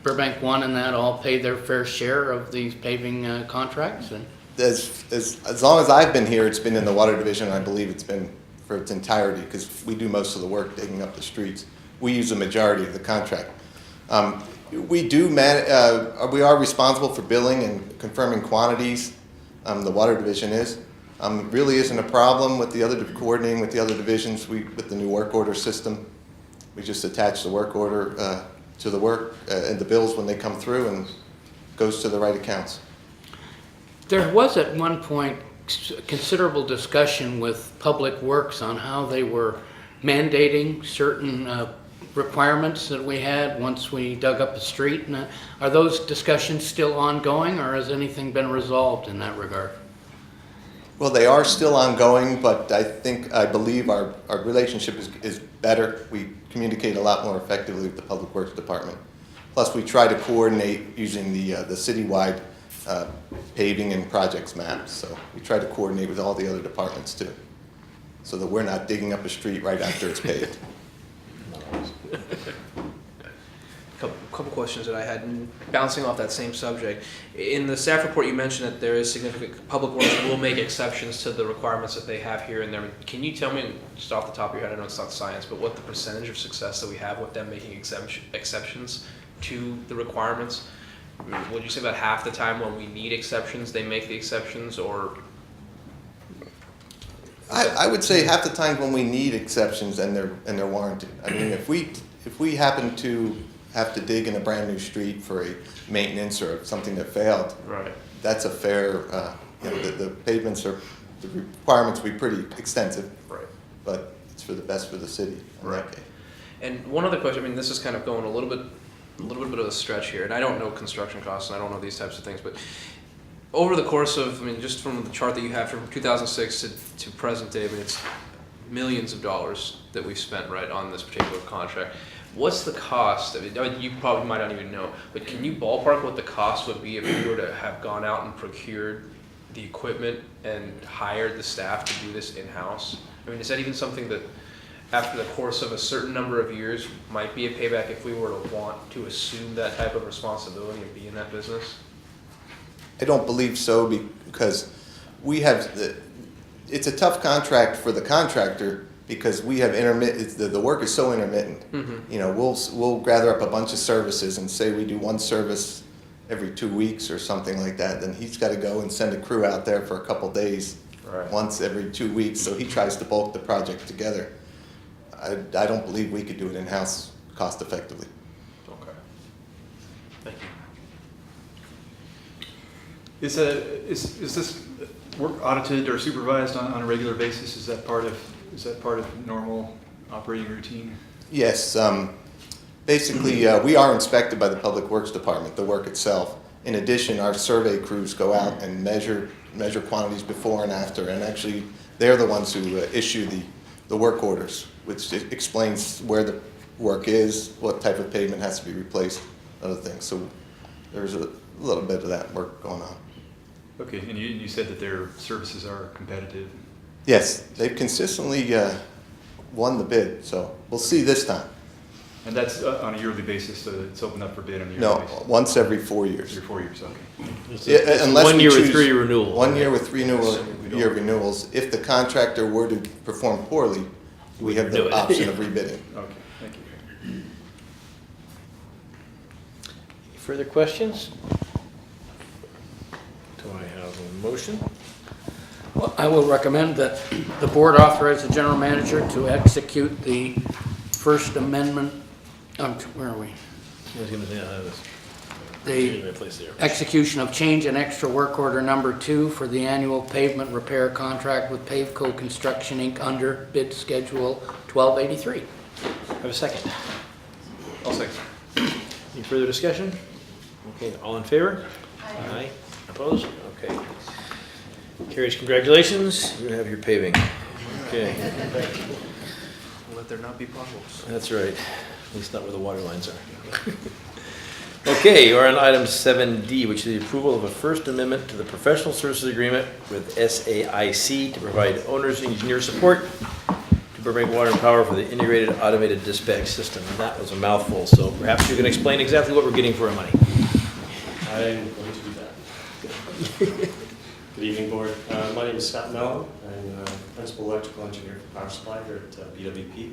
Burbank 1 and that all pay their fair share of these paving contracts? And As long as I've been here, it's been in the water division. I believe it's been for its entirety because we do most of the work digging up the streets. We use the majority of the contract. We are responsible for billing and confirming quantities. The water division is. It really isn't a problem with coordinating with the other divisions. With the new work order system, we just attach the work order to the work and the bills when they come through, and goes to the right accounts. there was at one point considerable discussion with Public Works on how they were mandating certain requirements that we had once we dug up a street. And are those discussions still ongoing, or has anything been resolved in that regard? Well, they are still ongoing, but I believe our relationship is better. We communicate a lot more effectively with the Public Works Department. Plus, we try to coordinate using the citywide paving and projects maps. So we try to coordinate with all the other departments too, so that we're not digging up a street right after it's paved. Couple questions that I had, and bouncing off that same subject. In the staff report, you mentioned that there is significant, Public Works will make exceptions to the requirements that they have here and there. Can you tell me, just off the top of your head, I know it's not science, but what the percentage of success that we have with them making exceptions to the requirements? Would you say about half the time when we need exceptions, they make the exceptions, or? I would say half the time when we need exceptions and they're warranted. I mean, if we happen to have to dig in a brand new street for a maintenance or something that failed, right, that's a fair. The pavements are, the requirements will be pretty extensive, right, but it's for the best for the city in that case. And one other question. I mean, this is kind of going a little bit of a stretch here, and I don't know construction costs, and I don't know these types of things, but over the course of, I mean, just from the chart that you have from 2006 to present day, I mean, it's millions of dollars that we've spent right on this particular contract. What's the cost? I mean, you probably might not even know, but can you ballpark what the cost would be if we were to have gone out and procured the equipment and hired the staff to do this in-house? I mean, is that even something that after the course of a certain number of years might be a payback if we were to want to assume that type of responsibility and be in that business? I don't believe so, because we have it's a tough contract for the contractor because we have the work is so intermittent. Mm-hmm. You know, we'll gather up a bunch of services and say we do one service every 2 weeks or something like that, then he's got to go and send a crew out there for a couple days, once every 2 weeks. So he tries to bulk the project together. I don't believe we could do it in-house cost effectively. Okay. Thank you. Is this work audited or supervised on a regular basis? Is that part of normal operating routine? Yes. Basically, we are inspected by the Public Works Department, the work itself. In addition, our survey crews go out and measure quantities before and after, and actually they're the ones who issue the work orders, which explains where the work is, what type of pavement has to be replaced, other things. So there's a little bit of that work going on. Okay, and you said that their services are competitive? Yes, they've consistently won the bid, so we'll see this time. And that's on a yearly basis, so it's opened up for bid on a yearly No, basis? once every 4 years. Every 4 years, okay. It's Unless 1 we year with choose- 3 renewals. 1 year with 3 year renewals. If the contractor were to perform poorly, we have do the it. option of rebidding. Okay, thank you. Any further questions? Do I have a motion? Well, I will recommend that the board authorize the general manager to execute the First Amendment, where are we? I was gonna say, The place there. execution of change and extra work order number 2 for the annual pavement repair contract with Pavco Construction, Inc. under bid schedule 1283. Have a second. I'll second. Any further discussion? Okay, all in favor? Aye. Opposed? Okay. Carries, congratulations. You have your paving. Okay, Let there not be potholes. that's right. At least not where the water lines are. Okay, we're on item 7D, which is the approval of a First Amendment to the Professional Services Agreement with SAIC to provide owner's engineer support to Burbank Water and Power for the integrated automated dispatch system. And that was a mouthful, so perhaps you can explain exactly what we're getting for our money. I'm going to do that. Good evening, Board. My name is Scott Mello. I'm Principal Electrical Engineer for Power Supply here at BWP.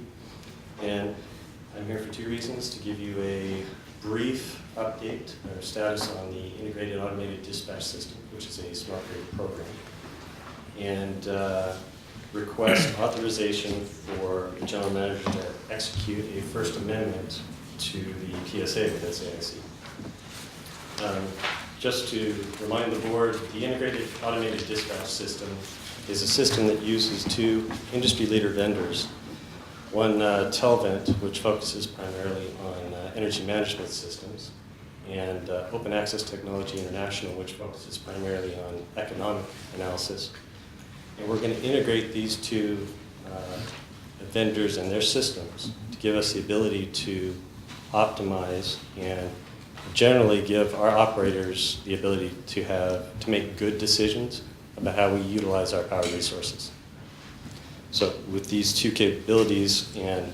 And I'm here for 2 reasons: to give you a brief update or status on the integrated automated dispatch system, which is a smart grid program, and request authorization for the General Manager to execute a First Amendment to the PSA with SAIC. Just to remind the board, the integrated automated dispatch system is a system that uses 2 industry leader vendors. One, Telvent, which focuses primarily on energy management systems, and Open Access Technology International, which focuses primarily on economic analysis. And we're going to integrate these 2 vendors and their systems to give us the ability to optimize and generally give our operators the ability to make good decisions about how we utilize our power resources. So with these 2 capabilities and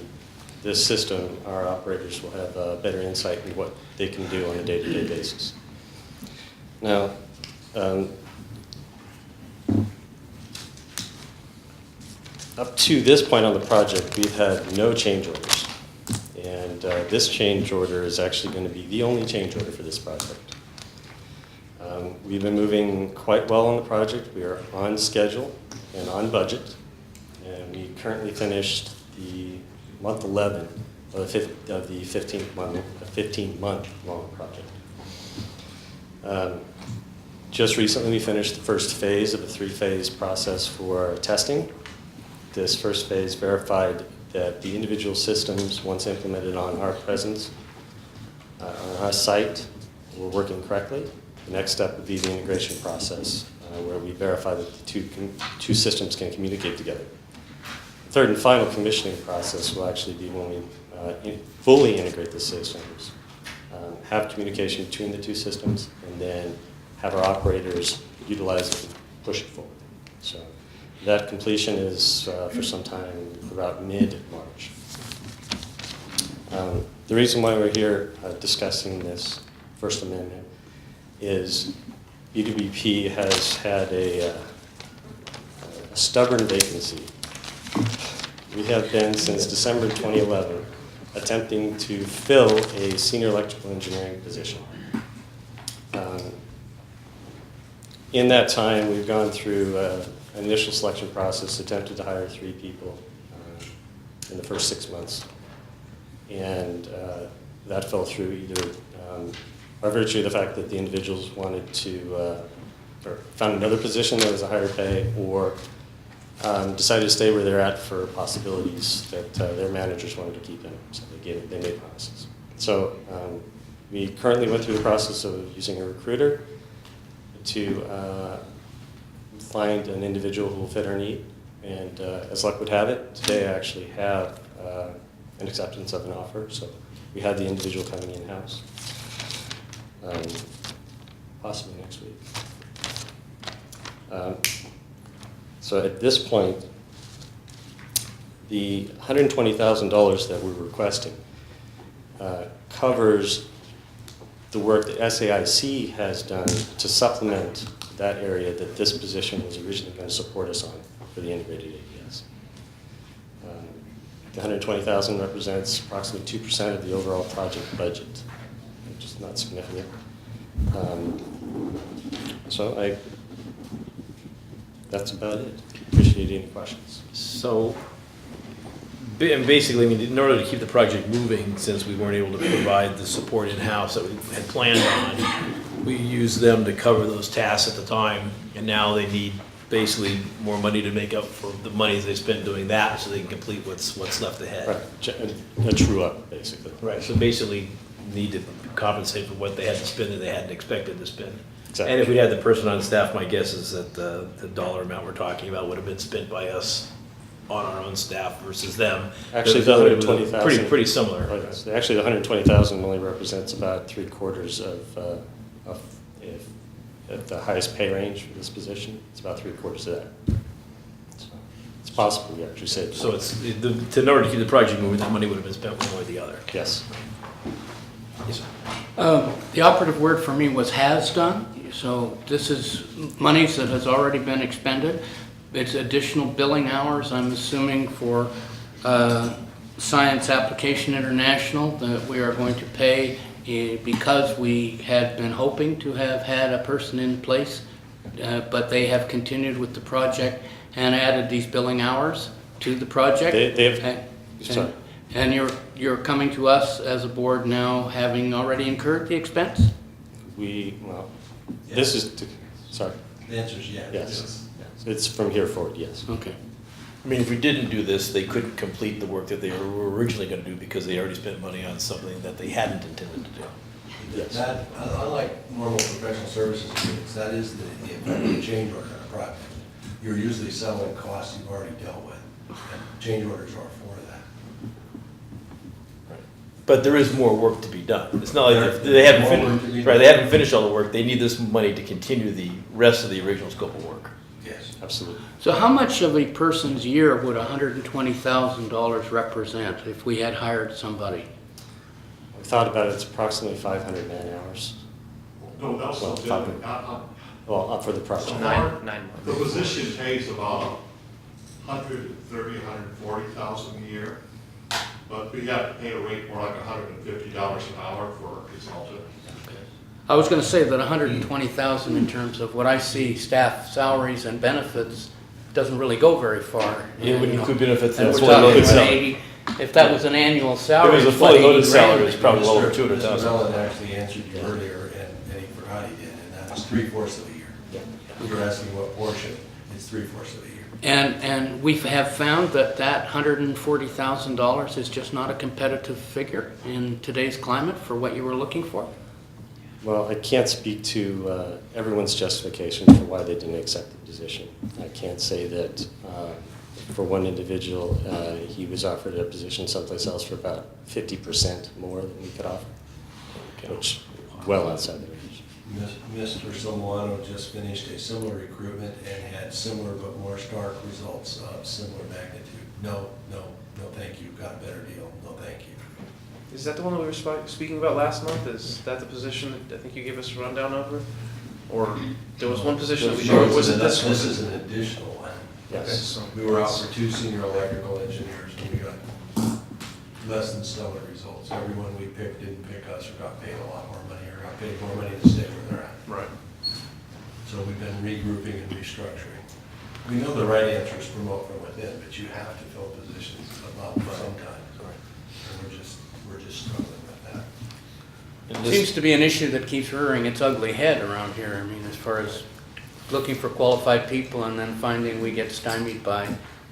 this system, our operators will have a better insight into what they can do on a day-to-day basis. Now, up to this point on the project, we've had no change orders. And this change order is actually going to be the only change order for this project. We've been moving quite well on the project. We are on schedule and on budget. And we currently finished the month 11 of the 15-month long project. Just recently we finished the first phase of a 3-phase process for testing. This first phase verified that the individual systems, once implemented on our presence, on our site, were working correctly. The next step would be the integration process, where we verify that the two systems can communicate together. The third and final commissioning process will actually be when we fully integrate the systems, have communication between the 2 systems, and then have our operators utilize it and push it forward. So that completion is for some time about mid-March. The reason why we're here discussing this First Amendment is BWP has had a stubborn vacancy. We have been, since December 2011, attempting to fill a senior electrical engineering position. In that time, we've gone through an initial selection process, attempted to hire 3 people in the first 6 months. And that fell through either by virtue of the fact that the individuals wanted to, or found another position that was a higher pay, or decided to stay where they're at for possibilities that their managers wanted to keep them. So they made promises. So we currently went through the process of using a recruiter to find an individual who will fit our need. And as luck would have it, today I actually have an acceptance of an offer. So we had the individual coming in-house, possibly next week. So at this point, the $120,000 that we're requesting covers the work that SAIC has done to supplement that area that this position was originally going to support us on for the integrated APS. The $120,000 represents approximately 2% of the overall project budget, which is not significant. So that's about it. Appreciate any questions. So, basically, I mean, in order to keep the project moving, since we weren't able to provide the support in-house that we had planned on, we used them to cover those tasks at the time, and now they need basically more money to make up for the money they spent doing that, so they can complete what's left ahead. Right, a true up, basically. Right, so basically need to compensate for what they had to spend that they hadn't expected to spend. Exactly. And if we had the person on staff, my guess is that the dollar amount we're talking about would have been spent by us on our own staff versus them. Actually, the $120,000 pretty similar. Right. Actually, the $120,000 only represents about 3/4 of at the highest pay range for this position. It's about 3/4 of that. So it's possible we actually saved. So it's in order to keep the project moving, that money would have been spent one way or the other. Yes. Yes, sir. The operative word for me was has done. So this is monies that has already been expended. It's additional billing hours, I'm assuming, for Science Application International that we are going to pay because we had been hoping to have had a person in place, but they have continued with the project and added these billing hours to the project. Sorry. And you're coming to us as a board now, having already incurred the expense? This is, sorry. The answer is yes. Yes. It's from here forward, yes. Okay. I mean, if we didn't do this, they couldn't complete the work that they were originally going to do because they already spent money on something that they hadn't intended to do. Yes. That, unlike normal professional services agreements, that is the effect of a change order on a project. You're usually settling costs you've already dealt with, and change orders are for that. But there is more work to be done. It's not like they haven't finished. Right, they haven't finished all the work. They need this money to continue the rest of the original scope of work. Yes. Absolutely. So how much of a person's year would $120,000 represent if we had hired somebody? We thought about it, it's approximately 500 man-hours. No, that's Well, the building. Well, up for the project. So Nine the months. position pays about $130,000, $140,000 a year, but we have to pay a rate more like $150 an hour for a consultant. I was going to say that $120,000 in terms of what I see staff salaries and benefits doesn't really go very far. It would include benefits And and we're fully talking loaded about salary. 80, if that was an annual If salary. it was a it's what, fully loaded 80 grand? salary, it's probably well over Mr. 200,000. Mellon actually answered you earlier, and he forgot he did, and that's 3/4 of a year. You're asking what portion, it's 3/4 of a year. And we have found that $140,000 is just not a competitive figure in today's climate for what you were looking for? Well, I can't speak to everyone's justification for why they didn't accept the position. I can't say that for one individual, he was offered a position someplace else for about 50% more than we could offer, which well outside the range. Mr. Silvano just finished a similar recruitment and had similar but more stark results of similar magnitude. No, thank you, got a better deal, no, thank you. Is that the one that we were speaking about last month? Is that the position that I think you gave us a rundown over? Or there was one position that we No, showed, was it this one? This is an additional one. Yes. We were out for 2 senior electrical engineers, and we got less than stellar results. Everyone we picked didn't pick us or got paid a lot more money or got paid more money to stay where they're at. Right. So we've been regrouping and restructuring. We know the right answer is promote from within, but you have to fill positions above sometimes. And we're just struggling with that. It seems to be an issue that keeps rearing its ugly head around here. I mean, as far as looking for qualified people and then finding we get stymied by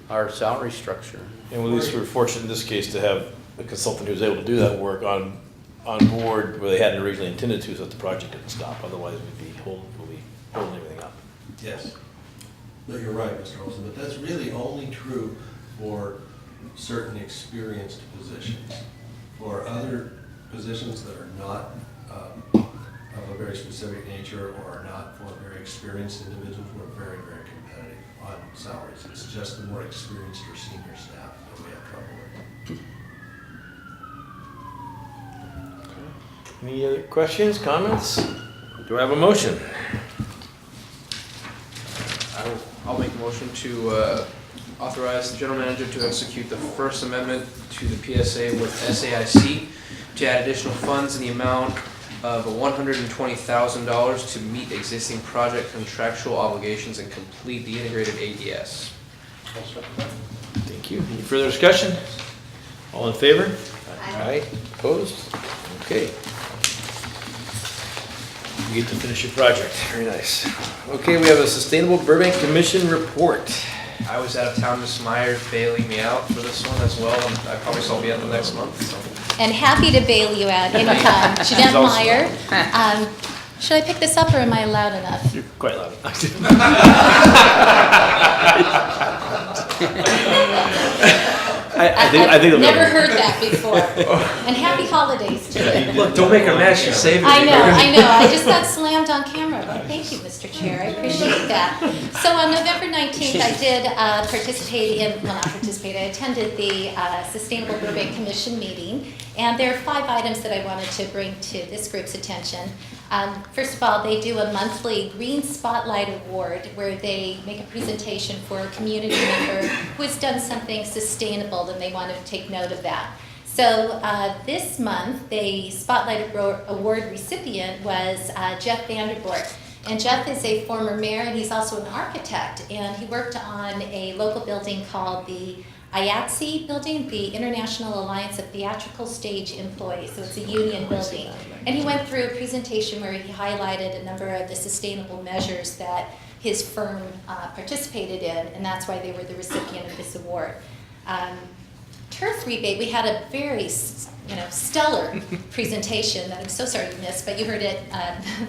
our salary structure. And at least we're fortunate in this case to have a consultant who was able to do that work on board where they hadn't originally intended to, so that the project didn't stop. Otherwise, we'll be holding everything up. Yes. No, you're right, Mr. Olson, but that's really only true for certain experienced positions. For other positions that are not of a very specific nature or are not for very experienced individuals, we're very, very competitive on salaries. It's just the more experienced or senior staff that we have trouble with. Any other questions, comments? Do I have a motion? I'll make a motion to authorize the general manager to execute the First Amendment to the PSA with SAIC to add additional funds in the amount of $120,000 to meet existing project contractual obligations and complete the integrated ADS. Thank you. Any further discussion? All in favor? Aye. Opposed? Okay. You get to finish your project. Very nice. Okay, we have a Sustainable Burbank Commission report. I was out of town, Ms. Meyer bailing me out for this one as well, and I promise I'll be out the next month. So. And happy to bail you out anytime. Jeanette Meyer. Should I pick this up or am I loud enough? You're quite loud. I think I've never heard that before. And happy holidays to you. Look, don't make her mad, she's saving me. I know. I just got slammed on camera, but thank you, Mr. Chair, I appreciate that. So on November 19th, I did I attended the Sustainable Burbank Commission meeting, and there are 5 items that I wanted to bring to this group's attention. First of all, they do a monthly Green Spotlight Award where they make a presentation for a community member who has done something sustainable and they want to take note of that. So this month, the Spotlight Award recipient was Jeff Vanderboort. And Jeff is a former mayor and he's also an architect, and he worked on a local building called the IATSE building, the International Alliance of Theatrical Stage Employees. So it's a union building. And he went through a presentation where he highlighted a number of the sustainable measures that his firm participated in, and that's why they were the recipient of this award. Turf rebate, we had a very stellar presentation that I'm so sorry you missed, but you heard it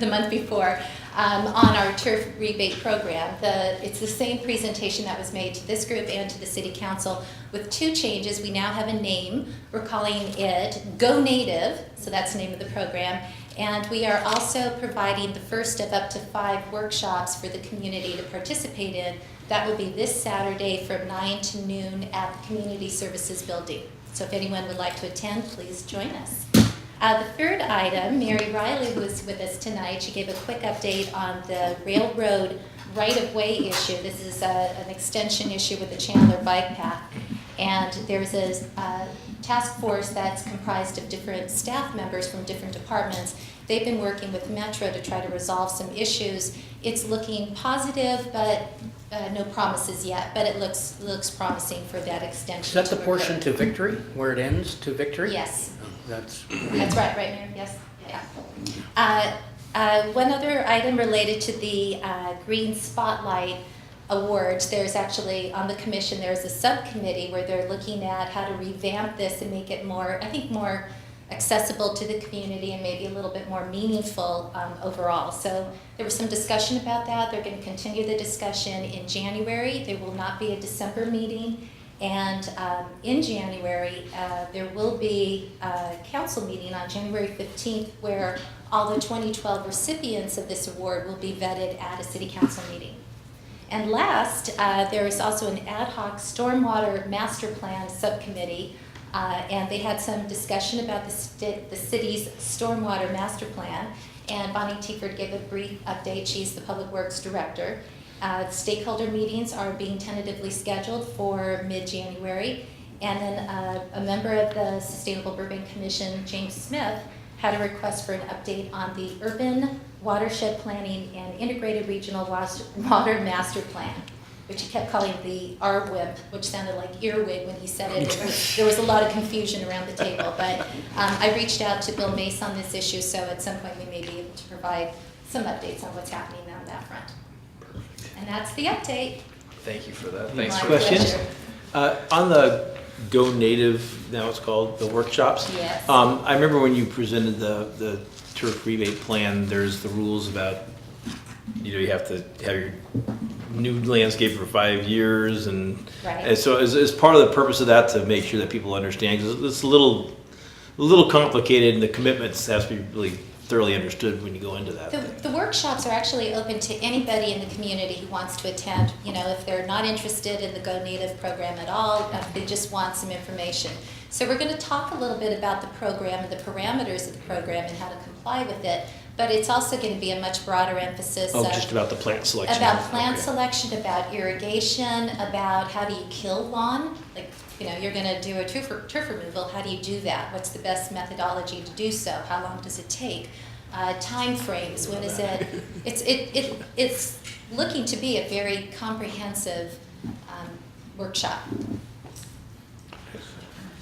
the month before on our turf rebate program. It's the same presentation that was made to this group and to the City Council with 2 changes. We now have a name. We're calling it Go Native, so that's the name of the program. And we are also providing the first of up to 5 workshops for the community to participate in. That will be this Saturday from 9 to noon at the Community Services Building. So if anyone would like to attend, please join us. The third item, Mary Riley, who is with us tonight, she gave a quick update on the railroad right-of-way issue. This is an extension issue with the Chandler Bike Path. And there's a task force that's comprised of different staff members from different departments. They've been working with Metro to try to resolve some issues. It's looking positive, but no promises yet, but it looks promising for that extension. Is that the portion to Victory, where it ends to Victory? Yes. That's right, Mayor? Yes. Yeah. One other item related to the Green Spotlight Awards. There's actually, on the commission, there's a subcommittee where they're looking at how to revamp this and make it more, I think, more accessible to the community and maybe a little bit more meaningful overall. So there was some discussion about that. They're going to continue the discussion in January. There will not be a December meeting. And in January, there will be a council meeting on January 15th where all the 2012 recipients of this award will be vetted at a city council meeting. And last, there is also an ad hoc stormwater master plan subcommittee, and they had some discussion about the city's stormwater master plan, and Bonnie Tieford gave a brief update. She's the Public Works Director. Stakeholder meetings are being tentatively scheduled for mid-January, And then a member of the Sustainable Burbank Commission, James Smith, had a request for an update on the Urban Watershed Planning and Integrated Regional Water Master Plan, which he kept calling the RWIP, which sounded like earwig when he said it. There was a lot of confusion around the table, but I reached out to Bill Mace on this issue, so at some point we may be able to provide some updates on what's happening on that front. And that's the update. Thank you for that. My Thanks for Questions? pleasure. On the Go Native, now it's called, the workshops. Yes. I remember when you presented the turf rebate plan, there's the rules about, you have to have your new landscape for 5 years, and Right. so is part of the purpose of that to make sure that people understand, because it's a little complicated, and the commitments have to be really thoroughly understood when you go into that. The workshops are actually open to anybody in the community who wants to attend. If they're not interested in the Go Native program at all, if they just want some information. So we're going to talk a little bit about the program and the parameters of the program and how to comply with it, but it's also going to be a much broader emphasis of Just about the plant selection. about plant Okay. selection, about irrigation, about how do you kill lawn. Like, you're going to do a turf removal. How do you do that? What's the best methodology to do so? How long does it take? Time frames. When is it? It's looking to be a very comprehensive workshop.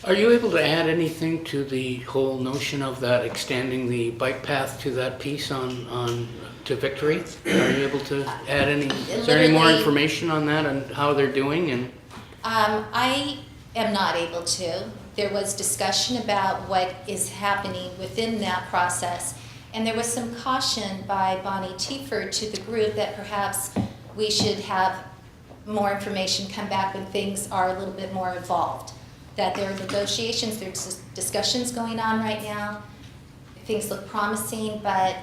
Are you able to add anything to the whole notion of that, extending the bike path to that piece to Victory? Are you able to add any, is there any more Literally- information on that and how they're doing? And I am not able to. There was discussion about what is happening within that process, and there was some caution by Bonnie Tieford to the group that perhaps we should have more information come back when things are a little bit more evolved. That there are negotiations, there's discussions going on right now. Things look promising, but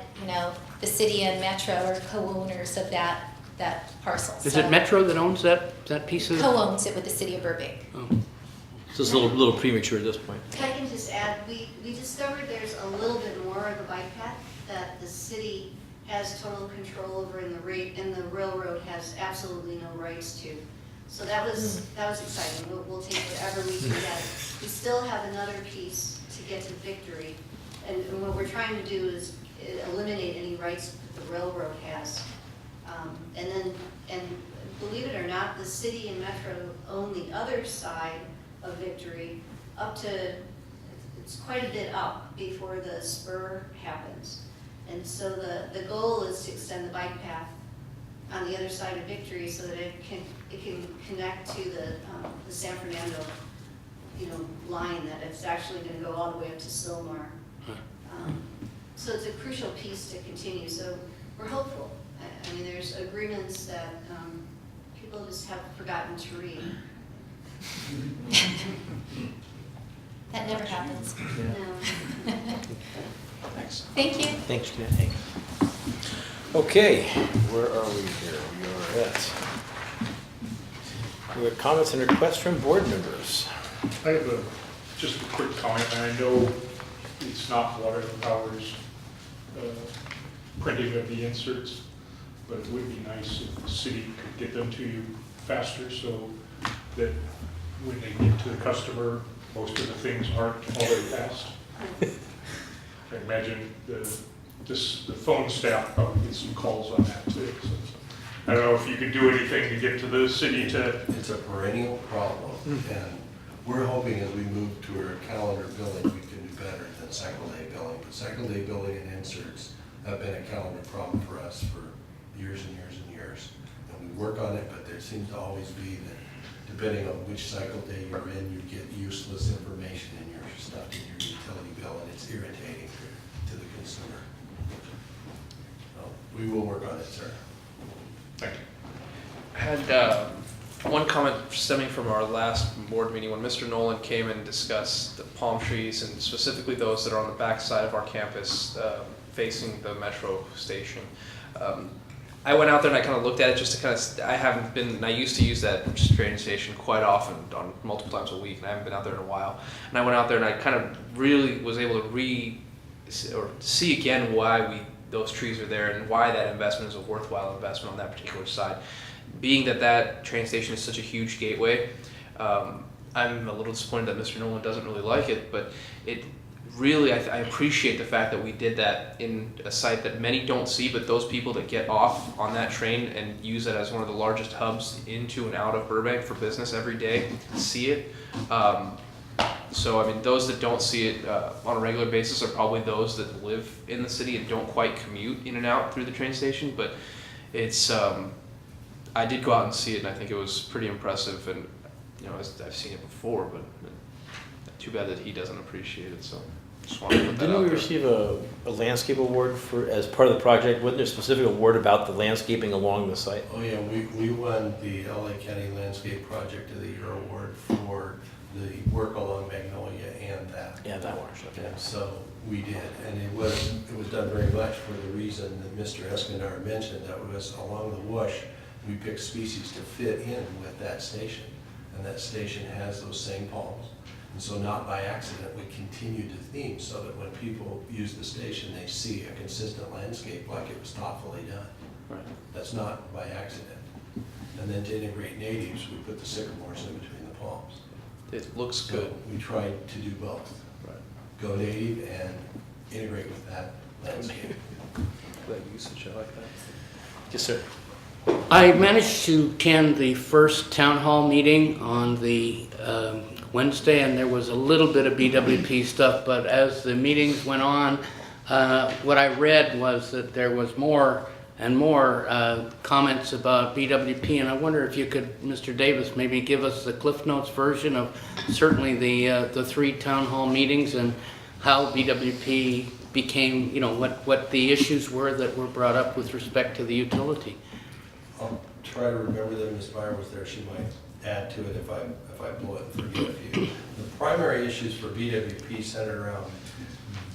the city and Metro are co-owners of that parcel. is it Metro that owns that piece of? Co-owns it with the city of Burbank. So it's a little premature at this point. I can just add, we discovered there's a little bit more of the bike path that the city has total control over and the railroad has absolutely no rights to. So that was exciting. We'll take whatever we can get. We still have another piece to get to Victory, and what we're trying to do is eliminate any rights that the railroad has. And believe it or not, the city and Metro own the other side of Victory up to, it's quite a bit up before the spur happens. And so the goal is to extend the bike path on the other side of Victory so that it can connect to the San Fernando, line, that it's actually going to go all the way up to Sylmar. So it's a crucial piece to continue. So we're hopeful. I mean, there's agreements that people just have forgotten to read. That never happens. No. Thanks. Thank you. Thanks, Jen. Okay, where are we here? We have comments and requests from board members. I have just a quick comment, and I know it's not Water Power's printing of the inserts, but it would be nice if the city could get them to you faster so that when they get to the customer, most of the things aren't already passed. I imagine the phone staff probably gets some calls on that too. So I don't know if you could do anything to get to the city to. It's a perennial problem, and we're hoping as we move to our calendar billing, we can do better than cycle day billing. But cycle day billing and inserts have been a calendar problem for us for years and years and years. And we work on it, but there seems to always be that depending on which cycle day you're in, you get useless information in your stuff in your utility bill, and it's irritating to the consumer. So we will work on it, sir. Thank you. I had one comment stemming from our last board meeting when Mr. Nolan came and discussed the palm trees and specifically those that are on the back side of our campus facing the metro station. I went out there and I kind of looked at it just to kind of, I used to use that train station quite often, on multiple times a week, and I haven't been out there in a while. And I went out there and I kind of really was able to see again why those trees are there and why that investment is a worthwhile investment on that particular side. Being that train station is such a huge gateway, I'm a little disappointed that Mr. Nolan doesn't really like it, but it really, I appreciate the fact that we did that in a site that many don't see, but those people that get off on that train and use it as one of the largest hubs into and out of Burbank for business every day see it. So, I mean, those that don't see it on a regular basis are probably those that live in the city and don't quite commute in and out through the train station, but it's, I did go out and see it, and I think it was pretty impressive, and, you know, I've seen it before, but too bad that he doesn't appreciate it, so just wanted to put that out Didn't we there. receive a landscape award for, as part of the project? Wasn't there a specific award about the landscaping along the site? Oh yeah, we won the LA County Landscape Project of the Year award for the work along Magnolia and that. Yeah, that watershed. And so we did, and it was done very much for the reason that Mr. Escondar mentioned, that was along the Whoosh, we picked species to fit in with that station. And that station has those same palms. And so not by accident, we continued the theme so that when people use the station, they see a consistent landscape like it was thoughtfully done. Right. That's not by accident. And then to integrate natives, we put the sycamores in between the palms. It looks So good. we tried to do both. Right. Go native and integrate with that landscape. That usage, I like that. Yes, sir. I managed to attend the first town hall meeting on the Wednesday, and there was a little bit of BWP stuff, but as the meetings went on, what I read was that there was more and more comments about BWP, and I wonder if you could, Mr. Davis, maybe give us the Cliff Notes version of certainly the 3 town hall meetings and how BWP became, you know, what the issues were that were brought up with respect to the utility. I'll try to remember that Ms. Meyer was there. She might add to it if I blow it and forget a few. The primary issues for BWP centered around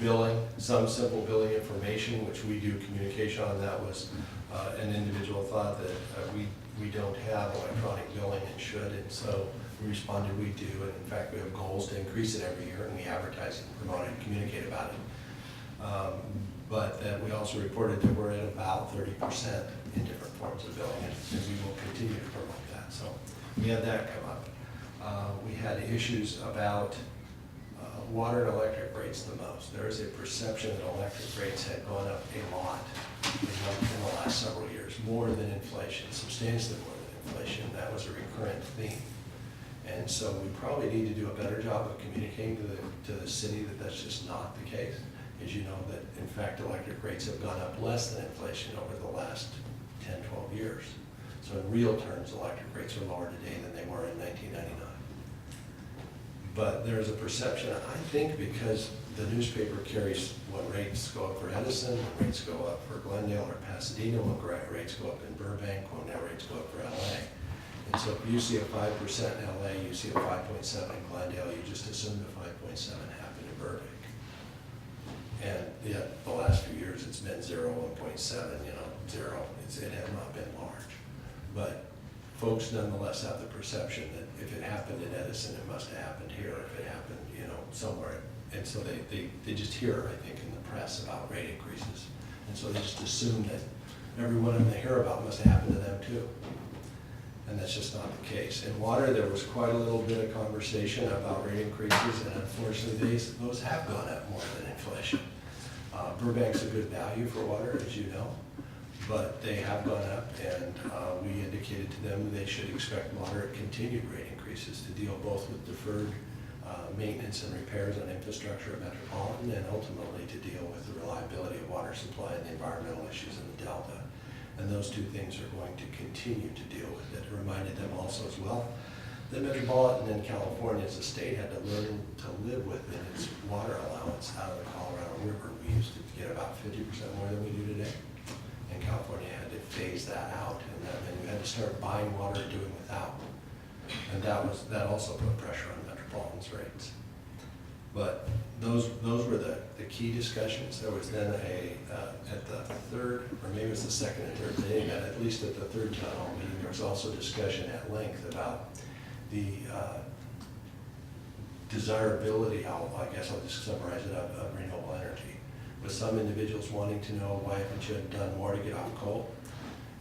billing, some simple billing information, which we do communication on. That was an individual thought that we don't have electronic billing and should, and so we responded we do, and in fact we have goals to increase it every year, and we advertise and promote it and communicate about it. But we also reported that we're at about 30% in different forms of billing, and we will continue to promote that. So we had that come up. We had issues about water and electric rates the most. There is a perception that electric rates had gone up a lot in the last several years, more than inflation, substantially more than inflation. That was a recurrent theme. And so we probably need to do a better job of communicating to the city that that's just not the case. As you know, that in fact electric rates have gone up less than inflation over the last 10, 12 years. So in real terms, electric rates are lower today than they were in 1999. But there's a perception, I think, because the newspaper carries when rates go up for Edison, when rates go up for Glendale or Pasadena, when rates go up in Burbank, when now rates go up for LA. And so if you see a 5% in LA, you see a 5.7 in Glendale, you just assume the 5.7 happened in Burbank. And yet, the last few years, it's been 0, 1.7, you know, 0. It has not been large. But folks nonetheless have the perception that if it happened in Edison, it must have happened here, or if it happened, you know, somewhere. And so they just hear, I think, in the press about rate increases. And so they just assume that every one of them they hear about must have happened to them too. And that's just not the case. In water, there was quite a little bit of conversation about rate increases, and unfortunately, those have gone up more than inflation. Burbank's a good value for water, as you know, but they have gone up, and we indicated to them they should expect moderate continued rate increases to deal both with deferred maintenance and repairs on infrastructure at Metropolitan, and ultimately to deal with the reliability of water supply and the environmental issues in the Delta. And those two things are going to continue to deal with it. It reminded them also as well that Metropolitan and California as a state had to learn to live within its water allowance out of the Colorado River. We used to get about 50% more than we do today. And California had to phase that out, and that meant we had to start buying water and doing without. And that also put pressure on Metropolitan's rates. But those were the key discussions. There was then at the third, or maybe it was the second and third day, at least at the third town hall meeting, there was also discussion at length about the desirability, I guess I'll just summarize it, of renewable energy. With some individuals wanting to know why haven't you done more to get off coal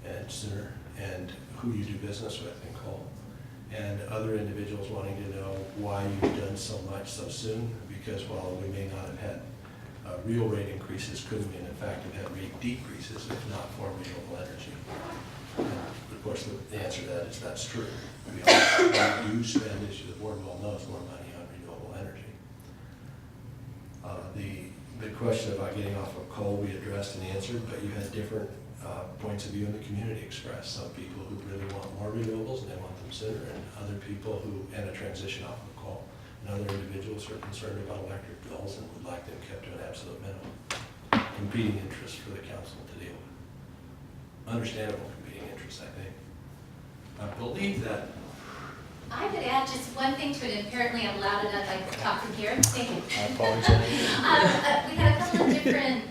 and sooner, and who you do business with in coal. and other individuals wanting to know why you've done so much so soon, because while we may not have had real rate increases, couldn't we in fact have had rate decreases if not for renewable energy? And of course, the answer to that is that's true. We do spend, as the board well knows, more money on renewable energy. The question about getting off of coal we addressed and answered, but you had different points of view in the community expressed. Some people who really want more renewables and they want them sooner, and other people who, and a transition off of coal, and other individuals who are concerned about electric bills and would like them kept to an absolute minimum. Competing interests for the council to deal with. Understandable competing interests, I think. I believe that. I would add just one thing to it. Apparently I'm loud enough, I can talk from here. Thank you. I apologize. We had a couple of different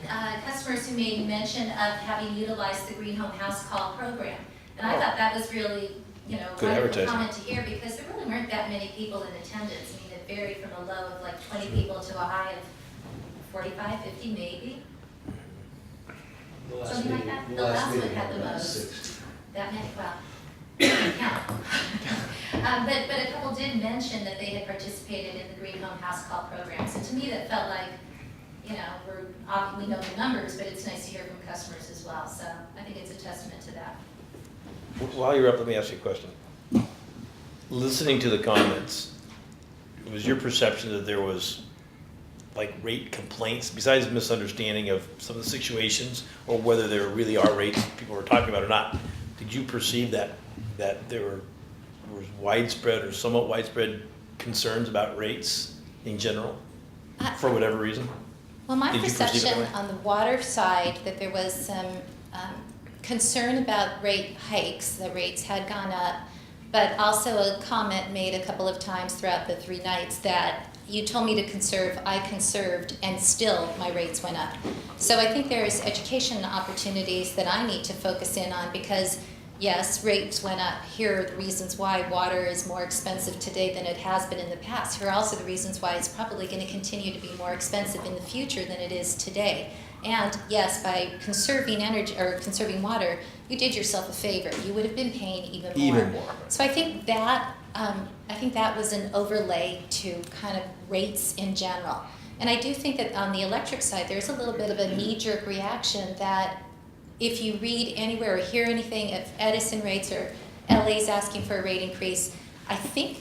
customers who made mention of having utilized the Green Home House Call program. And I thought that was really, you know, Good wonderful advertising. comment to hear, because there really weren't that many people in attendance. I mean, it varied from a low of like 20 people to a high of 45, 50 maybe. Something like that. The last one had the most. That many, well, yeah. But a couple did mention that they had participated in the Green Home House Call program. So to me, that felt like, you know, we know the numbers, but it's nice to hear from customers as well. So I think it's a testament to that. While you're up, let me ask you a question. Listening to the comments, was your perception that there was like rate complaints, besides misunderstanding of some of the situations, or whether there really are rates people were talking about or not? Did you perceive that there was widespread or somewhat widespread concerns about rates in general, for whatever reason? Well, my Did you perceive it perception that way? on the water side, that there was some concern about rate hikes. The rates had gone up, but also a comment made a couple of times throughout the 3 nights that you told me to conserve, I conserved, and still my rates went up. So I think there's education opportunities that I need to focus in on, because yes, rates went up. Here are the reasons why water is more expensive today than it has been in the past. Here are also the reasons why it's probably going to continue to be more expensive in the future than it is today. And yes, by conserving energy or conserving water, you did yourself a favor. You would have been paying even more. Even more. So I think that was an overlay to kind of rates in general. And I do think that on the electric side, there's a little bit of a knee-jerk reaction that if you read anywhere or hear anything, if Edison rates or LA's asking for a rate increase, I think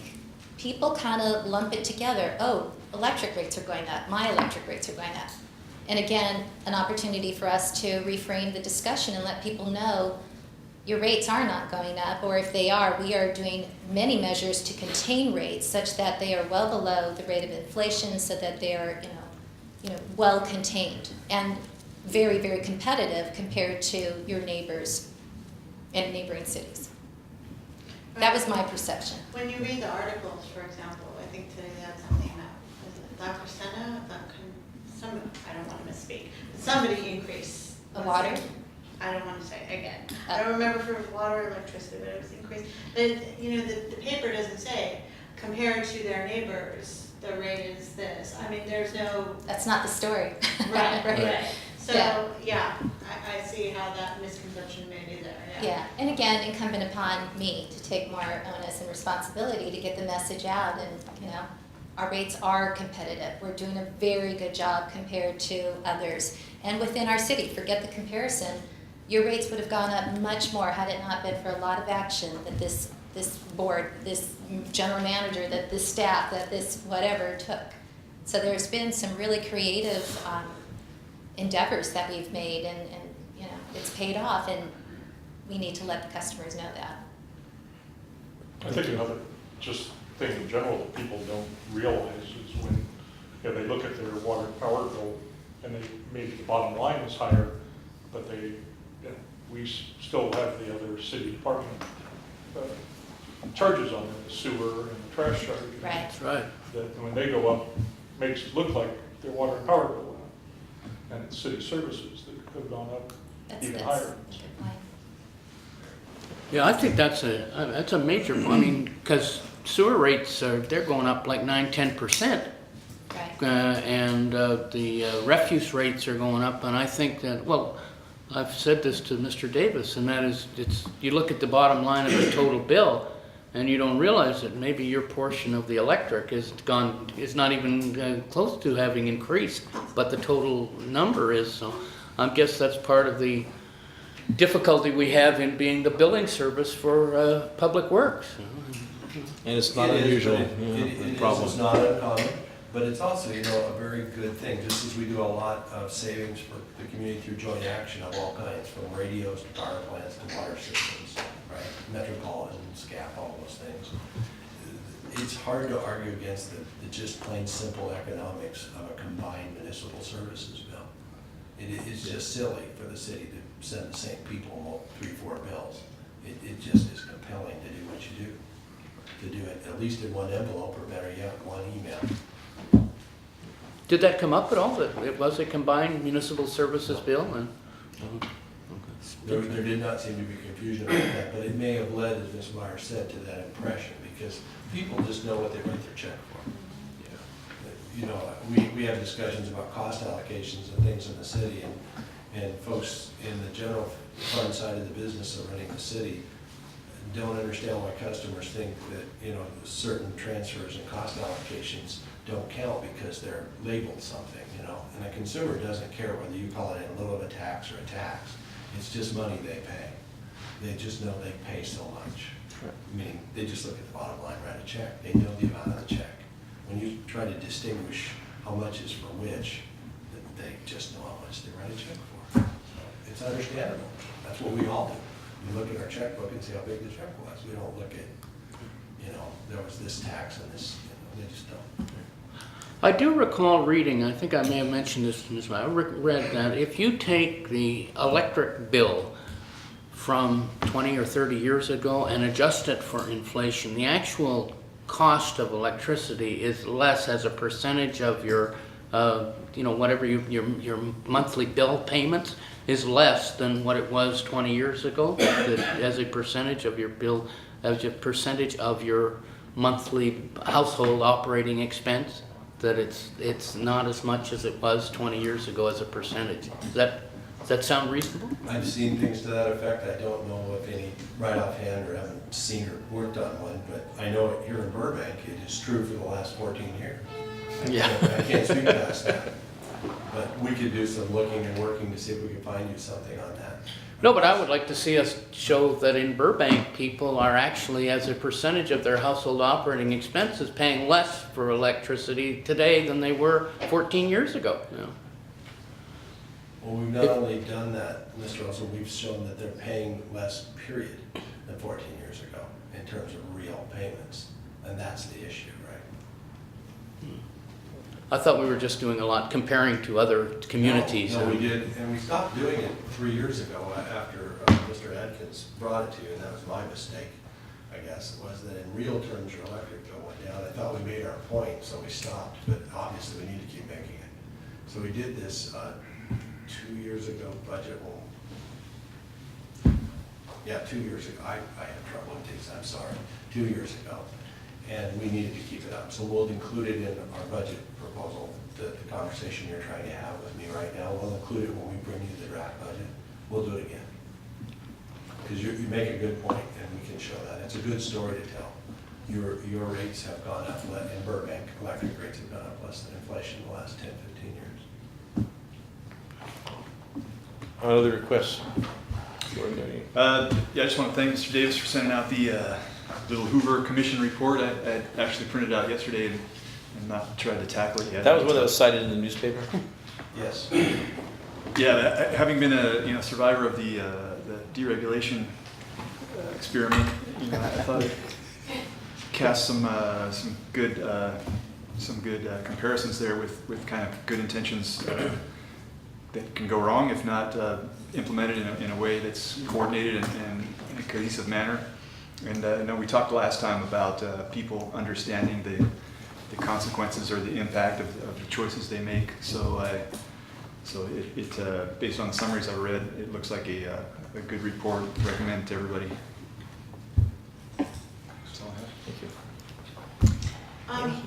people kind of lump it together. Oh, electric rates are going up. My electric rates are going up. And again, an opportunity for us to reframe the discussion and let people know your rates are not going up, or if they are, we are doing many measures to contain rates such that they are well below the rate of inflation, so that they are, well contained and very, very competitive compared to your neighbors and neighboring cities. That was my perception. When you read the articles, for example, I think today they had something about, was it Dr. Senna, I don't want to misspeak, but somebody increased. The water? I don't want to say again. I don't remember if it was water or electricity, but it was increased. But, the paper doesn't say, compared to their neighbors, the rate is this. I mean, there's no. That's not the story. Right. So, Yeah. I see how that misconception may be there, Yeah, and again, incumbent upon me to take more onus and responsibility to get the message out, and, our rates are competitive. We're doing a very good job compared to others. And within our city, forget the comparison, your rates would have gone up much more had it not been for a lot of action that this board, this general manager, that this staff, that this whatever took. So there's been some really creative endeavors that we've made, and it's paid off, and we need to let the customers know that. I think another thing in general that people don't realize is when they look at their water and power bill, and maybe the bottom line is higher, but we still have the other city department charges on it, the sewer and the trash charge. Right. That's right. That when they go up, makes it look like their water and power bill went up. And it's city services that have gone up even higher. That's a good point. Yeah, I think that's a major, because sewer rates they're going up like 9-10%. Right. And the refuse rates are going up, and I think that, I've said this to Mr. Davis, and that is, you look at the bottom line of the total bill, and you don't realize that maybe your portion of the electric is not even close to having increased, but the total number is. So I guess that's part of the difficulty we have in being the billing service for public works. And it's not It is, unusual, but it problem. is not uncommon, but it's also, a very good thing, just as we do a lot of savings for the community through joint action of all kinds, from radios to power plants to water systems, right? Metropolitan, SCAP, all those things. It's hard to argue against the just plain simple economics of a combined municipal services bill. It is just silly for the city to send the same people 3-4 bills. It just is compelling to do what you do. To do it at least in one envelope, or better yet, one email. Did that come up at all, that it was a combined municipal services bill? And There did not seem to be confusion about that, but it may have led, as Ms. Meyer said, to that impression, because people just know what they write their check for. We have discussions about cost allocations and things in the city, and folks in the general fund side of the business of running the city don't understand why customers think that, certain transfers and cost allocations don't count because they're labeled something, and a consumer doesn't care whether you call it in lieu of a tax or a tax. It's just money they pay. They just know they pay so much. Meaning, they just look at the bottom line, write a check. They know the amount of the check. When you try to distinguish how much is for which, they just know how much they write a check for. It's understandable. That's what we all do. We look at our checkbook and see how big the check was. We don't look at, there was this tax and this, they just don't. I do recall reading, I think I may have mentioned this in this, I read that if you take the electric bill from 20 or 30 years ago and adjust it for inflation, the actual cost of electricity is less as a percentage of your, whatever your monthly bill payments is less than what it was 20 years ago, as a percentage of your bill, as a percentage of your monthly household operating expense, that it's not as much as it was 20 years ago as a percentage. Does that sound reasonable? I've seen things to that effect. I don't know of any right offhand, or haven't seen or worked on one, but I know here in Burbank, it is true for the last 14 years. I can't speak past that. But we could do some looking and working to see if we can find you something on that. No, but I would like to see us show that in Burbank, people are actually, as a percentage of their household operating expenses, paying less for electricity today than they were 14 years ago. Well, we've not only done that, Mr. Russell, we've shown that they're paying less, period, than 14 years ago in terms of real payments. And that's the issue, right? I thought we were just doing a lot comparing to other communities. No, we did, and we stopped doing it 3 years ago after Mr. Adkins brought it to you, and that was my mistake, I guess, was that in real terms your electric bill went down. I thought we made our point, so we stopped, but obviously we need to keep making it. So we did this 2 years ago budget. Yeah, 2 years ago. I have trouble with these, I'm sorry. 2 years ago. And we needed to keep it up. So we'll include it in our budget proposal, the conversation you're trying to have with me right now. We'll include it when we bring you the draft budget. We'll do it again. Because you make a good point, and we can show that. It's a good story to tell. Your rates have gone up in Burbank. Electric rates have gone up less than inflation in the last 10, 15 years. Other requests? I just want to thank Mr. Davis for sending out the little Hoover Commission report. I actually printed it out yesterday and not tried to tackle it yet. That was one that was cited in the newspaper? Yes. Yeah, having been a survivor of the deregulation experiment, I thought it cast some good comparisons there with kind of good intentions that can go wrong if not implemented in a way that's coordinated and in a cohesive manner. And I know we talked last time about people understanding the consequences or the impact of the choices they make. So based on the summaries I read, it looks like a good report. Recommend it to everybody. That's all I have. Thank you.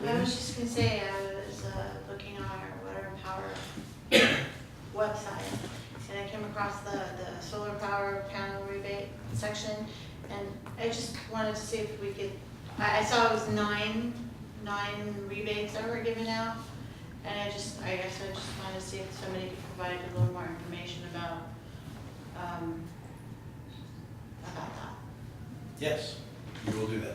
I was just going to say, I was looking on our Water and Power website, and I came across the solar power panel rebate section, and I just wanted to see if we could, I saw it was nine rebates that were given out, and I guess I just wanted to see if somebody could provide a little more information about that. Yes, we will do that.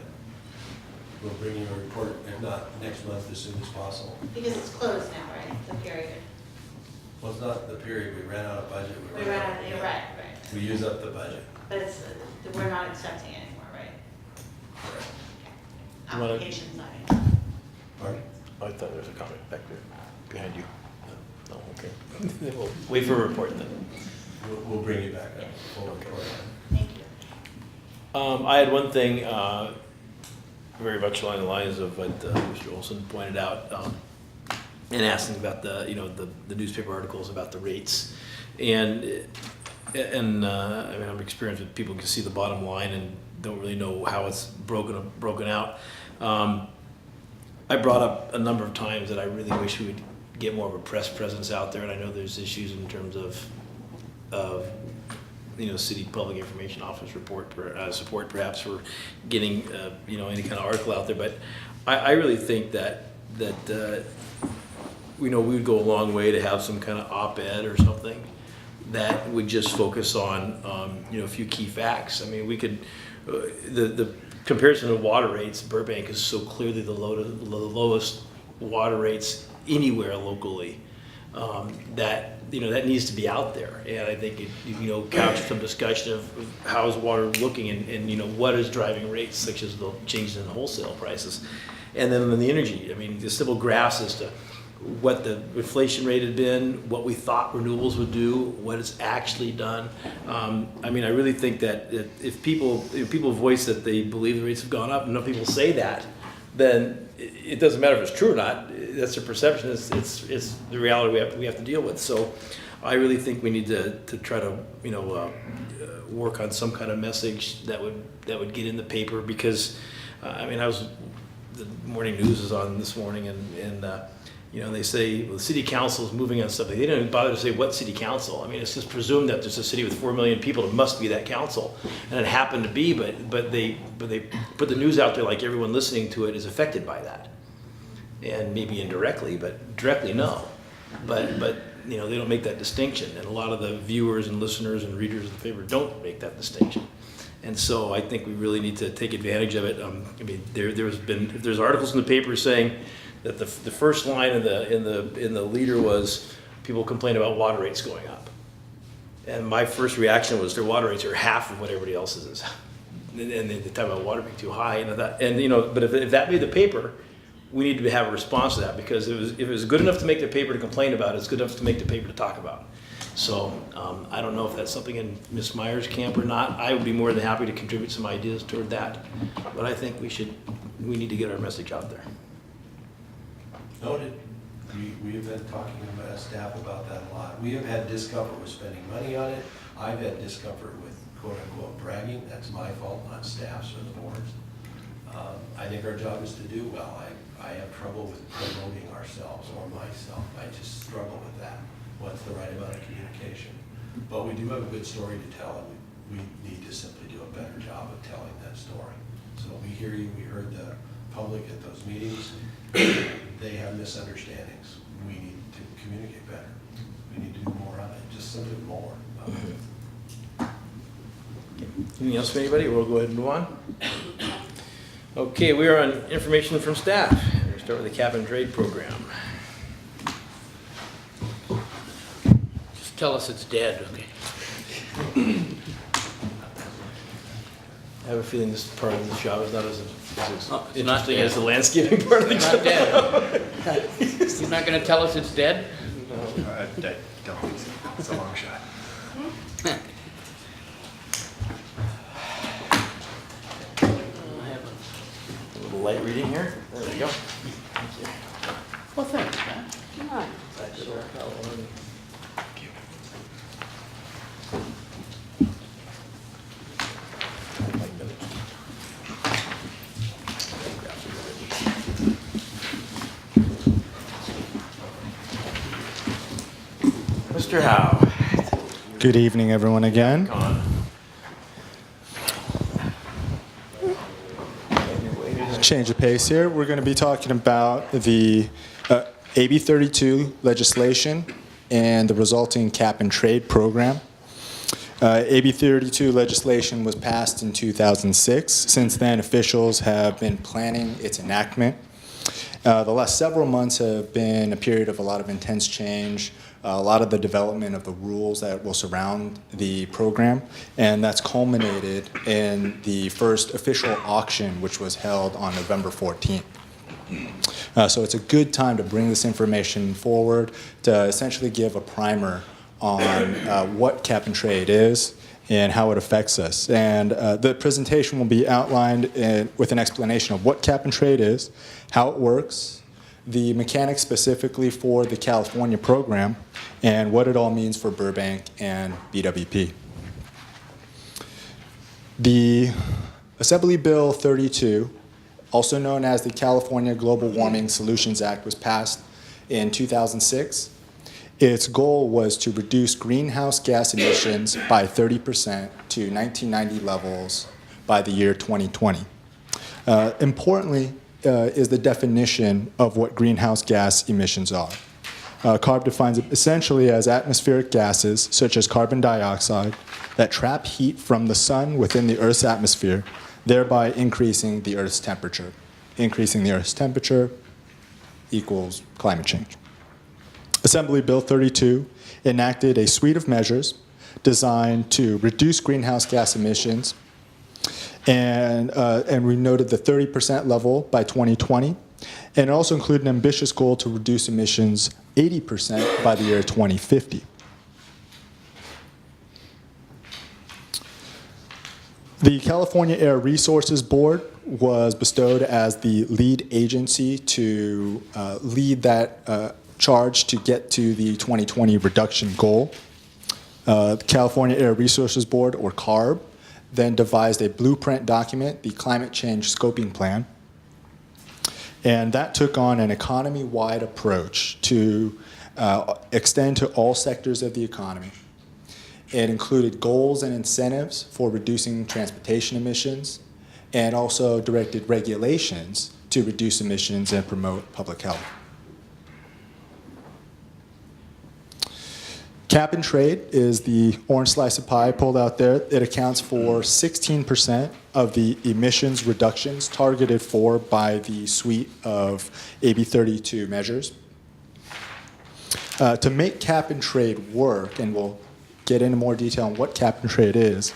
We'll bring you a report, if not next month, as soon as possible. Because it's closed now, right, the period? Well, it's not the period, we ran out of budget. We ran out, you're right. We use up the budget. But it's, we're not accepting anymore, right? Correct. You wanna- Applications, I mean. Pardon? I thought there was a comment back there, behind you. No, okay. We'll wait for a report then. We'll bring you back up. Full report. Thank you. I had one thing, very much along the lines of what Mr. Olson pointed out, and asking about the newspaper articles about the rates. And I mean, I'm experienced with people who can see the bottom line and don't really know how it's broken out. I brought up a number of times that I really wish we would get more of a press presence out there, and I know there's issues in terms of city public information office support perhaps for getting any kind of article out there. But I really think that we would go a long way to have some kind of op-ed or something that would just focus on a few key facts. I mean, we could the comparison of water rates. Burbank is so clearly the lowest water rates anywhere locally. That that needs to be out there, and I think it couch some discussion of how is water looking, and what is driving rates, such as the changes in wholesale prices, and then in the energy. I mean, the simple graphs as to what the inflation rate had been, what we thought renewables would do, what it's actually done. I mean, I really think that if people voice that they believe the rates have gone up, and enough people say that, then it doesn't matter if it's true or not. That's their perception. It's the reality we have to deal with. So I really think we need to try to work on some kind of message that would get in the paper, because I mean, the morning news is on this morning, and they say, well, the city council is moving on something. They don't even bother to say what city council. I mean, it's just presumed that there's a city with 4 million people, it must be that council. And it happened to be, but they put the news out there like everyone listening to it is affected by that. And maybe indirectly, but directly no. But they don't make that distinction. And a lot of the viewers and listeners and readers of the paper don't make that distinction. And so I think we really need to take advantage of it. I mean, there's articles in the paper saying that the first line in the leader was people complain about water rates going up, and my first reaction was their water rates are half of what everybody else's is, and they talk about water being too high and that, but if that made the paper, we need to have a response to that, because if it was good enough to make the paper to complain about, it's good enough to make the paper to talk about. So I don't know if that's something in Ms. Meyer's camp or not. I would be more than happy to contribute some ideas toward that, but I think we need to get our message out there. Noted. We have been talking about staff about that a lot. We have had discomfort with spending money on it. I've had discomfort with quote-unquote bragging. That's my fault, not staff's or the board's. I think our job is to do well. I have trouble with promoting ourselves or myself. I just struggle with that. What's the right amount of communication? But we do have a good story to tell, and we need to simply do a better job of telling that story. So we hear you. We heard the public at those meetings. They have misunderstandings. We need to communicate better. We need to do more of it, just simply more of it. Anything else from anybody? We'll go ahead and move on. Okay, we are on information from staff. We'll start with the cap and trade program. Just tell us it's dead, okay? I have a feeling this part of the job is not as interesting not dead. as the landscaping part of the It's job. not dead. You're not going to tell us it's dead? I don't think so. It's a long shot. A little light reading here. There we go. Thank you. Well, thanks, man. Come on. Mr. Howe. Good evening, everyone, again. Change of pace here. We're going to be talking about the AB 32 legislation and the resulting cap and trade program. AB 32 legislation was passed in 2006. Since then, officials have been planning its enactment. The last several months have been a period of a lot of intense change, a lot of the development of the rules that will surround the program, and that's culminated in the first official auction, which was held on November 14th. So it's a good time to bring this information forward to essentially give a primer on what cap and trade is and how it affects us. And the presentation will be outlined with an explanation of what cap and trade is, how it works, the mechanics specifically for the California program, and what it all means for Burbank and BWP. The Assembly Bill 32, also known as the California Global Warming Solutions Act, was passed in 2006. Its goal was to reduce greenhouse gas emissions by 30% to 1990 levels by the year 2020. Importantly, is the definition of what greenhouse gas emissions are. CARB defines it essentially as atmospheric gases, such as carbon dioxide, that trap heat from the sun within the Earth's atmosphere, thereby increasing the Earth's temperature. Increasing the Earth's temperature equals climate change. Assembly Bill 32 enacted a suite of measures designed to reduce greenhouse gas emissions, and we noted the 30% level by 2020, and it also included an ambitious goal to reduce emissions 80% by the year 2050. The California Air Resources Board was bestowed as the lead agency to lead that charge to get to the 2020 reduction goal. The California Air Resources Board, or CARB, then devised a blueprint document, the Climate Change Scoping Plan, and that took on an economy-wide approach to extend to all sectors of the economy. It included goals and incentives for reducing transportation emissions, and also directed regulations to reduce emissions and promote public health. Cap and trade is the orange slice of pie pulled out there. It accounts for 16% of the emissions reductions targeted for by the suite of AB 32 measures. To make cap and trade work, and we'll get into more detail on what cap and trade is,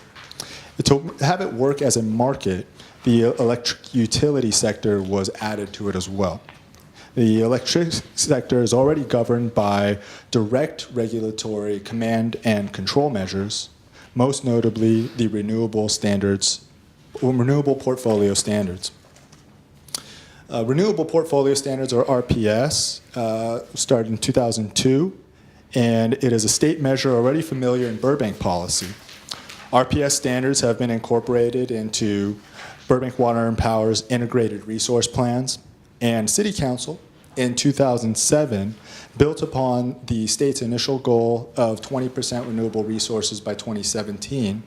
to have it work as a market, the electric utility sector was added to it as well. The electric sector is already governed by direct regulatory command and control measures, most notably the renewable portfolio standards. Renewable portfolio standards, or RPS, started in 2002, and it is a state measure already familiar in Burbank policy. RPS standards have been incorporated into Burbank Water and Power's integrated resource plans, and City Council in 2007 built upon the state's initial goal of 20% renewable resources by 2017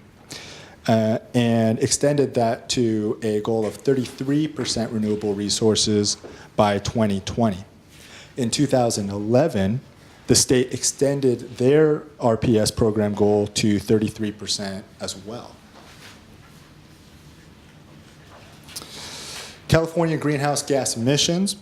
and extended that to a goal of 33% renewable resources by 2020. In 2011, the state extended their RPS program goal to 33% as well. California greenhouse gas emissions.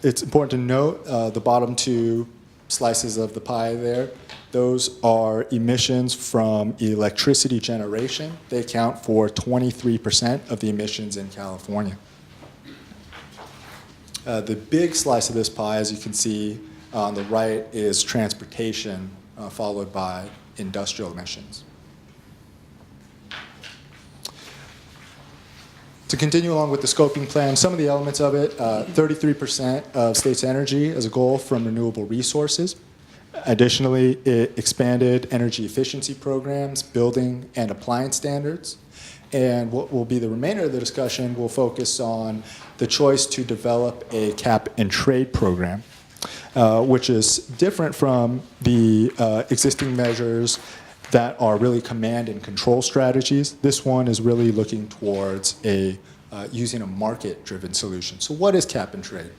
It's important to note the bottom two slices of the pie there. Those are emissions from electricity generation. They account for 23% of the emissions in California. The big slice of this pie, as you can see on the right, is transportation, followed by industrial emissions. To continue along with the scoping plan, some of the elements of it, 33% of state's energy as a goal from renewable resources. Additionally, it expanded energy efficiency programs, building and appliance standards. And what will be the remainder of the discussion will focus on the choice to develop a cap and trade program, which is different from the existing measures that are really command and control strategies. This one is really looking towards using a market-driven solution. So what is cap and trade?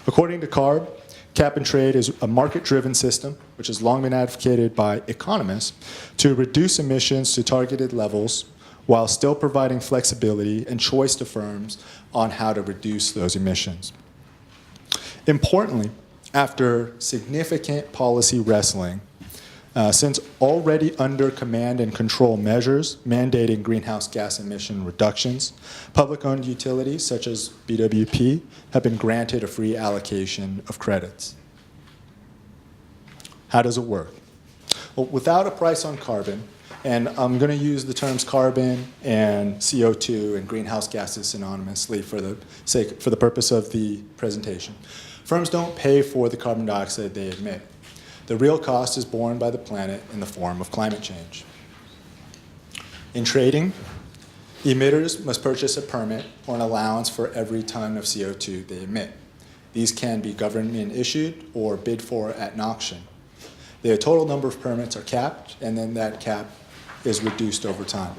According to CARB, cap and trade is a market-driven system, which has long been advocated by economists, to reduce emissions to targeted levels while still providing flexibility and choice to firms on how to reduce those emissions. Importantly, after significant policy wrestling, since already under command and control measures mandating greenhouse gas emission reductions, public-owned utilities such as BWP have been granted a free allocation of credits. How does it work? Well, without a price on carbon, and I'm going to use the terms carbon and CO2 and greenhouse gases synonymously for the purpose of the presentation, firms don't pay for the carbon dioxide they emit. The real cost is borne by the planet in the form of climate change. In trading, emitters must purchase a permit or an allowance for every ton of CO2 they emit. These can be government issued or bid for at an auction. The total number of permits are capped, and then that cap is reduced over time.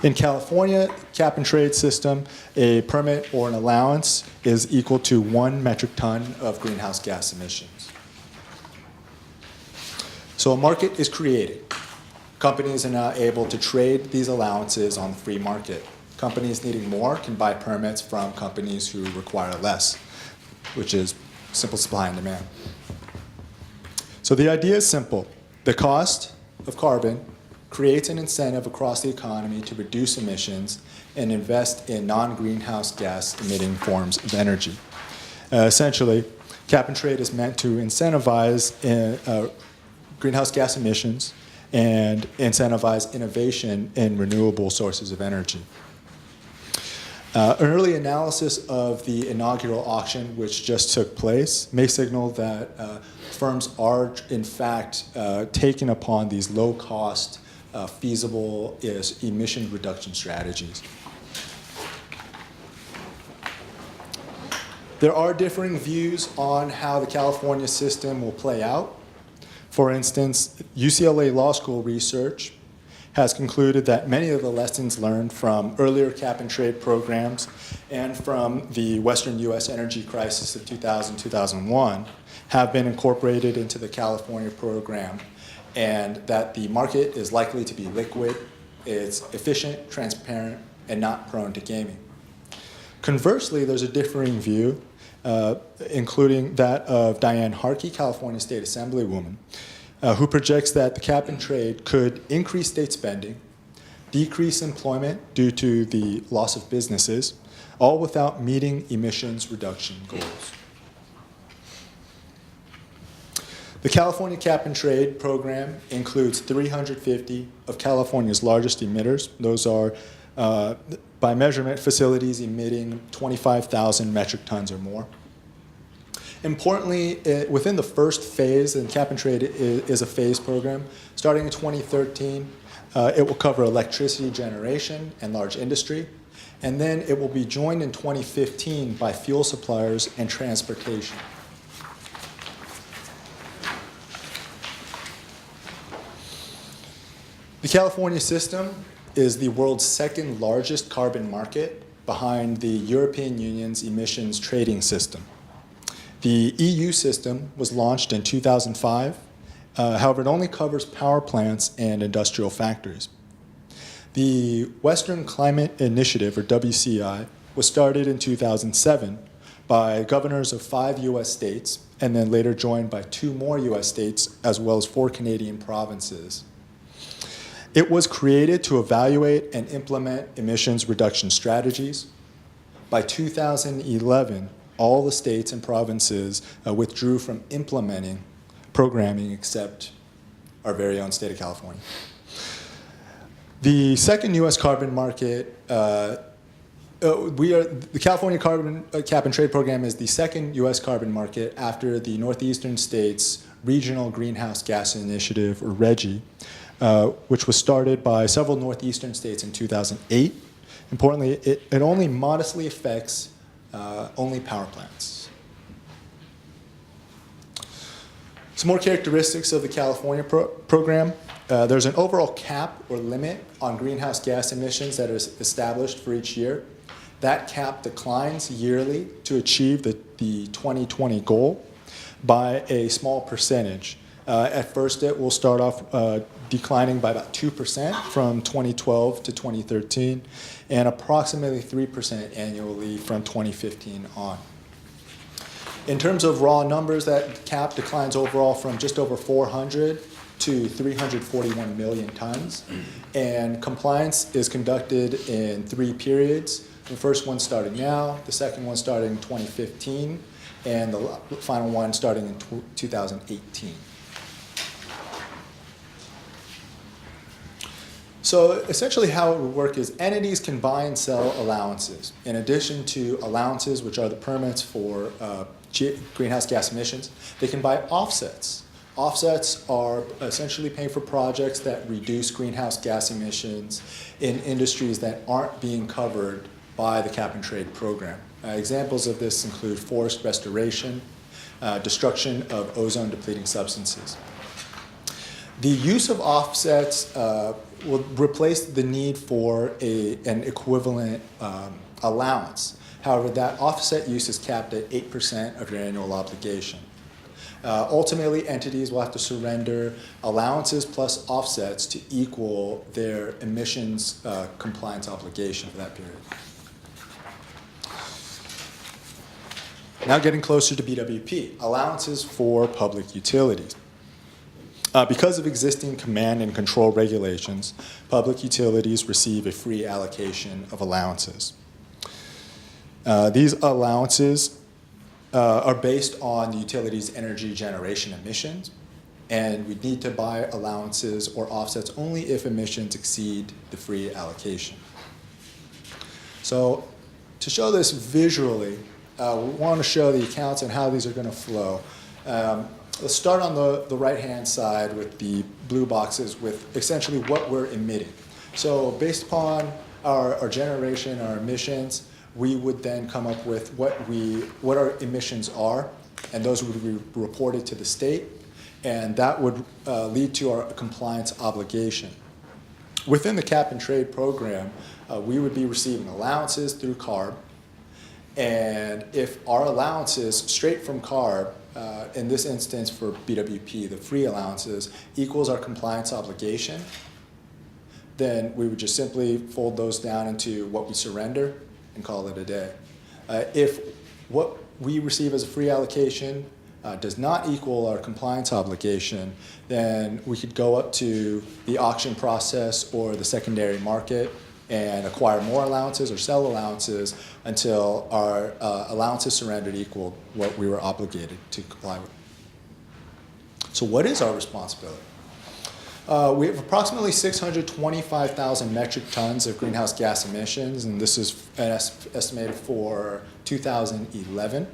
In California, cap and trade system, a permit or an allowance is equal to 1 metric ton of greenhouse gas emissions. So a market is created. Companies are now able to trade these allowances on the free market. Companies needing more can buy permits from companies who require less, which is simple supply and demand. So the idea is simple. The cost of carbon creates an incentive across the economy to reduce emissions and invest in non-greenhouse gas emitting forms of energy. Essentially, cap and trade is meant to incentivize greenhouse gas emissions and incentivize innovation in renewable sources of energy. An early analysis of the inaugural auction, which just took place, may signal that firms are, in fact, taking upon these low-cost, feasible emission reduction strategies. There are differing views on how the California system will play out. For instance, UCLA Law School research has concluded that many of the lessons learned from earlier cap and trade programs and from the Western U.S. energy crisis of 2000-2001 have been incorporated into the California program, and that the market is likely to be liquid, it's efficient, transparent, and not prone to gaming. Conversely, there's a differing view, including that of Diane Harkey, California State Assemblywoman, who projects that the cap and trade could increase state spending, decrease employment due to the loss of businesses, all without meeting emissions reduction goals. The California Cap and Trade program includes 350 of California's largest emitters. Those are, by measurement, facilities emitting 25,000 metric tons or more. Importantly, within the first phase, and cap and trade is a phase program, starting in 2013, it will cover electricity generation and large industry, and then it will be joined in 2015 by fuel suppliers and transportation. The California system is the world's second largest carbon market behind the European Union's emissions trading system. The EU system was launched in 2005. However, it only covers power plants and industrial factories. The Western Climate Initiative, or WCI, was started in 2007 by governors of 5 U.S. states, and then later joined by 2 more U.S. states, as well as 4 Canadian provinces. It was created to evaluate and implement emissions reduction strategies. By 2011, all the states and provinces withdrew from implementing programming except our very own state of California. The second U.S. carbon market, the California Carbon Cap and Trade Program is the second U.S. carbon market after the Northeastern States Regional Greenhouse Gas Initiative, or RGGI, which was started by several Northeastern states in 2008. Importantly, it only modestly affects only power plants. Some more characteristics of the California program. There's an overall cap or limit on greenhouse gas emissions that is established for each year. That cap declines yearly to achieve the 2020 goal by a small percentage. At first, it will start off declining by about 2% from 2012 to 2013, and approximately 3% annually from 2015 on. In terms of raw numbers, that cap declines overall from just over 400 to 341 million tons, and compliance is conducted in 3 periods. The first one starting now, the second one starting in 2015, and the final one starting in 2018. So essentially how it would work is entities can buy and sell allowances. In addition to allowances, which are the permits for greenhouse gas emissions, they can buy offsets. Offsets are essentially paying for projects that reduce greenhouse gas emissions in industries that aren't being covered by the cap and trade program. Examples of this include forest restoration, destruction of ozone depleting substances. The use of offsets will replace the need for an equivalent allowance. However, that offset use is capped at 8% of your annual obligation. Ultimately, entities will have to surrender allowances plus offsets to equal their emissions compliance obligation for that period. Now getting closer to BWP, allowances for public utilities. Because of existing command and control regulations, public utilities receive a free allocation of allowances. These allowances are based on the utility's energy generation emissions, and we need to buy allowances or offsets only if emissions exceed the free allocation. So to show this visually, we want to show the accounts and how these are going to flow. Let's start on the right-hand side with the blue boxes with essentially what we're emitting. So based upon our generation, our emissions, we would then come up with what our emissions are, and those would be reported to the state, and that would lead to our compliance obligation. Within the cap and trade program, we would be receiving allowances through CARB, and if our allowances straight from CARB, in this instance for BWP, the free allowances, equals our compliance obligation, then we would just simply fold those down into what we surrender and call it a day. If what we receive as a free allocation does not equal our compliance obligation, then we could go up to the auction process or the secondary market and acquire more allowances or sell allowances until our allowances surrendered equal what we were obligated to comply with. So what is our responsibility? We have approximately 625,000 metric tons of greenhouse gas emissions, and this is estimated for 2011.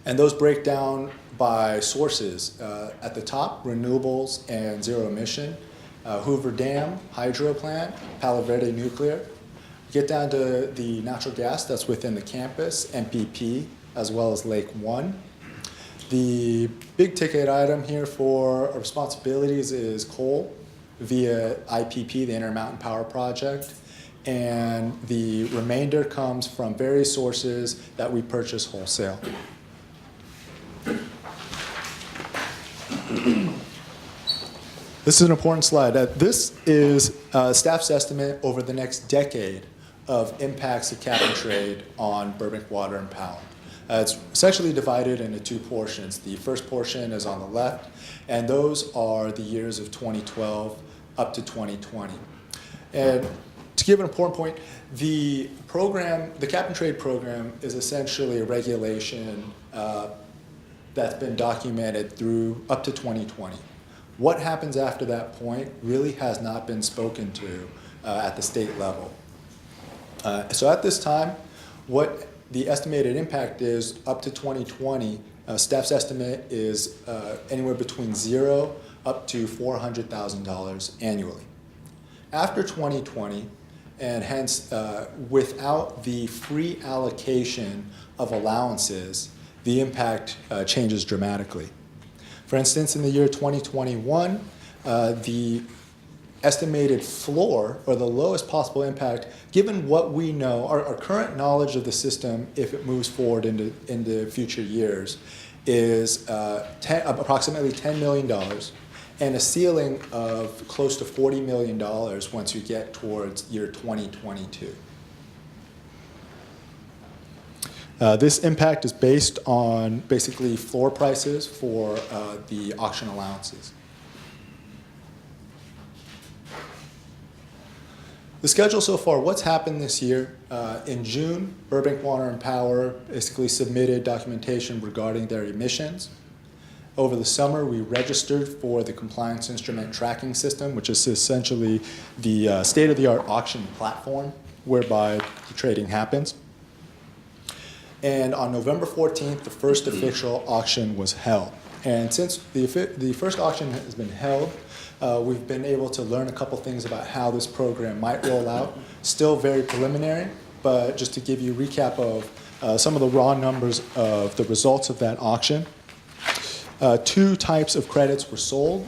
And those break down by sources. At the top, renewables and zero emission. Hoover Dam, hydro plant, Palo Verde nuclear. Get down to the natural gas that's within the campus, MPP, as well as Lake One. The big ticket item here for our responsibilities is coal via IPP, the Intermountain Power Project, and the remainder comes from various sources that we purchase wholesale. This is an important slide. This is staff's estimate over the next decade of impacts of cap and trade on Burbank Water and Power. It's essentially divided into 2 portions. The first portion is on the left, and those are the years of 2012 up to 2020. And to give an important point, the program, the cap and trade program, is essentially a regulation that's been documented through up to 2020. What happens after that point really has not been spoken to at the state level. So at this time, what the estimated impact is up to 2020, staff's estimate is anywhere between $0 up to $400,000 annually. After 2020, and hence without the free allocation of allowances, the impact changes dramatically. For instance, in the year 2021, the estimated floor, or the lowest possible impact, given what we know, our current knowledge of the system, if it moves forward into future years, is approximately $10 million, and a ceiling of close to $40 million once you get towards year 2022. This impact is based on basically floor prices for the auction allowances. The schedule so far, what's happened this year? In June, Burbank Water and Power basically submitted documentation regarding their emissions. Over the summer, we registered for the Compliance Instrument Tracking System, which is essentially the state-of-the-art auction platform whereby the trading happens. And on November 14th, the first official auction was held. And since the first auction has been held, we've been able to learn a couple things about how this program might roll out. Still very preliminary, but just to give you a recap of some of the raw numbers of the results of that auction. 2 types of credits were sold,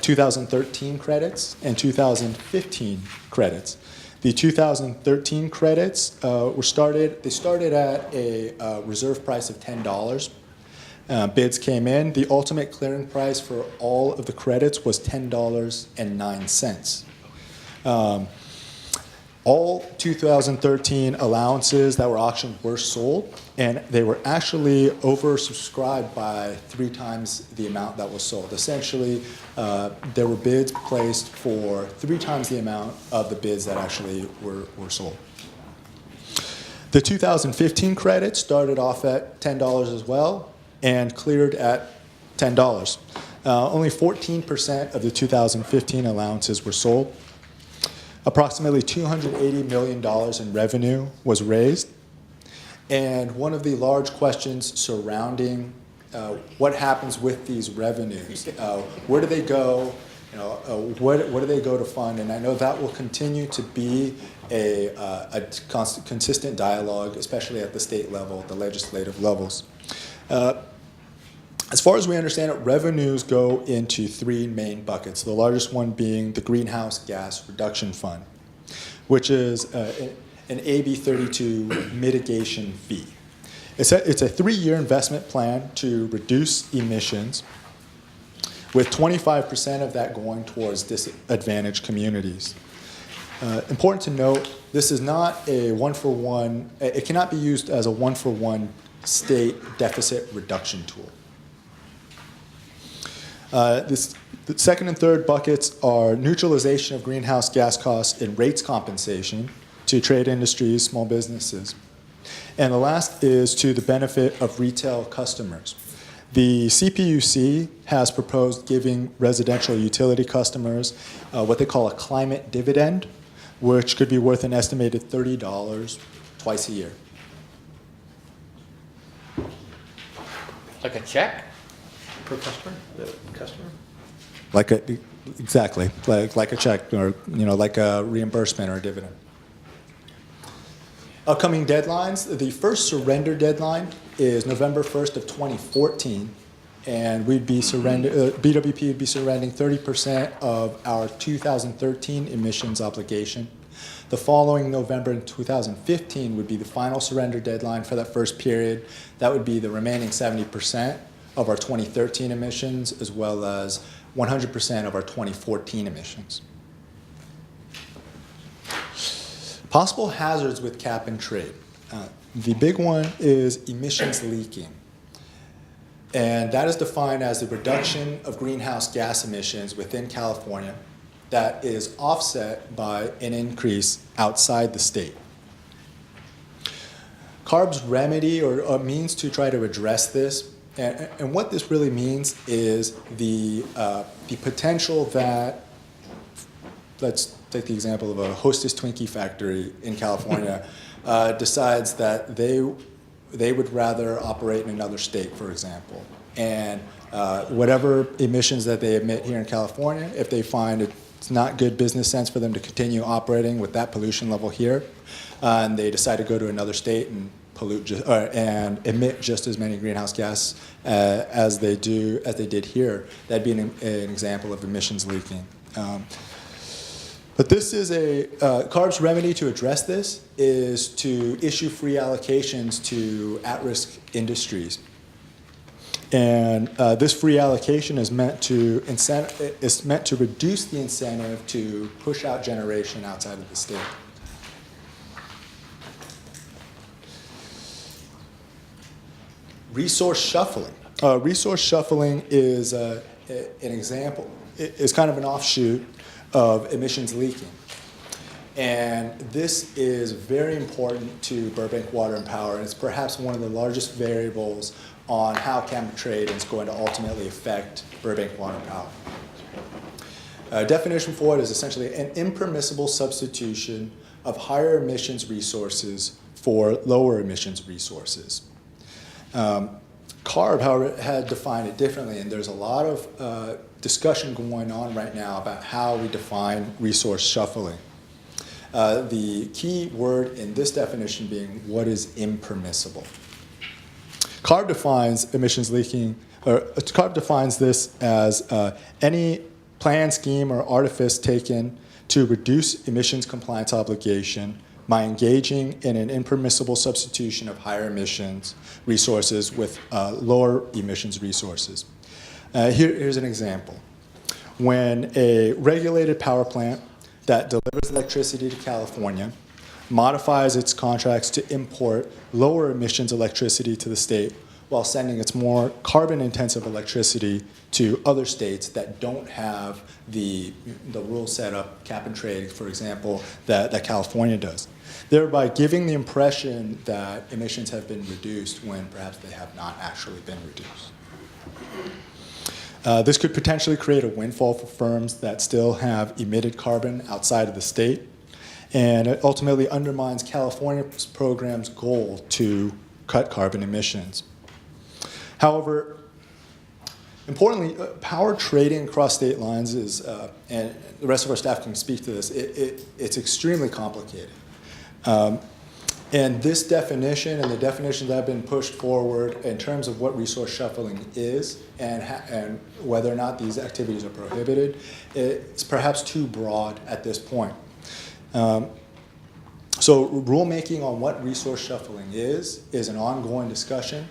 2013 credits and 2015 credits. The 2013 credits started at a reserve price of $10. Bids came in. The ultimate clearing price for all of the credits was $10.09. All 2013 allowances that were auctioned were sold, and they were actually oversubscribed by 3 times the amount that was sold. Essentially, there were bids placed for 3 times the amount of the bids that actually were sold. The 2015 credits started off at $10 as well and cleared at $10. Only 14% of the 2015 allowances were sold. Approximately $280 million in revenue was raised. And one of the large questions surrounding what happens with these revenues, where do they go, what do they go to fund? And I know that will continue to be a consistent dialogue, especially at the state level, the legislative levels. As far as we understand it, revenues go into 3 main buckets, the largest one being the Greenhouse Gas Reduction Fund, which is an AB 32 mitigation fee. It's a 3-year investment plan to reduce emissions, with 25% of that going towards disadvantaged communities. Important to note, this is not a one-for-one, it cannot be used as a one-for-one state deficit reduction tool. The second and third buckets are neutralization of greenhouse gas costs and rates compensation to trade industries, small businesses. And the last is to the benefit of retail customers. The CPUC has proposed giving residential utility customers what they call a climate dividend, which could be worth an estimated $30 twice a year. Like a check? Per customer? The customer? Exactly, like a check, or like a reimbursement or a dividend. Upcoming deadlines, the first surrender deadline is November 1st of 2014, and BWP would be surrendering 30% of our 2013 emissions obligation. The following November in 2015 would be the final surrender deadline for that first period. That would be the remaining 70% of our 2013 emissions, as well as 100% of our 2014 emissions. Possible hazards with cap and trade. The big one is emissions leaking. And that is defined as the reduction of greenhouse gas emissions within California that is offset by an increase outside the state. CARB's remedy or means to try to address this, and what this really means is the potential that, let's take the example of a Hostess Twinkie factory in California, decides that they would rather operate in another state, for example. And whatever emissions that they emit here in California, if they find it's not good business sense for them to continue operating with that pollution level here, and they decide to go to another state and and emit just as many greenhouse gas as they did here. That'd be an example of emissions leaking. But this is CARB's remedy to address this is to issue free allocations to at-risk industries. And this free allocation is meant to reduce the incentive to push out generation outside of the state. Resource shuffling. Resource shuffling is an example, is kind of an offshoot of emissions leaking. And this is very important to Burbank Water and Power, and it's perhaps one of the largest variables on how cap and trade is going to ultimately affect Burbank Water and Power. Definition for it is essentially an impermissible substitution of higher emissions resources for lower emissions resources. CARB, however, had defined it differently, and there's a lot of discussion going on right now about how we define resource shuffling. The key word in this definition being what is impermissible. CARB defines emissions leaking, or CARB defines this as any plan, scheme, or artifice taken to reduce emissions compliance obligation by engaging in an impermissible substitution of higher emissions resources with lower emissions resources. Here's an example. When a regulated power plant that delivers electricity to California modifies its contracts to import lower emissions electricity to the state while sending its more carbon-intensive electricity to other states that don't have the rule set up, cap and trade, for example, that California does, thereby giving the impression that emissions have been reduced when perhaps they have not actually been reduced. This could potentially create a windfall for firms that still have emitted carbon outside of the state, and it ultimately undermines California's program's goal to cut carbon emissions. However, importantly, power trading across state lines is, and the rest of our staff can speak to this, it's extremely complicated. And this definition and the definitions that have been pushed forward in terms of what resource shuffling is and whether or not these activities are prohibited, it's perhaps too broad at this point. So rulemaking on what resource shuffling is an ongoing discussion.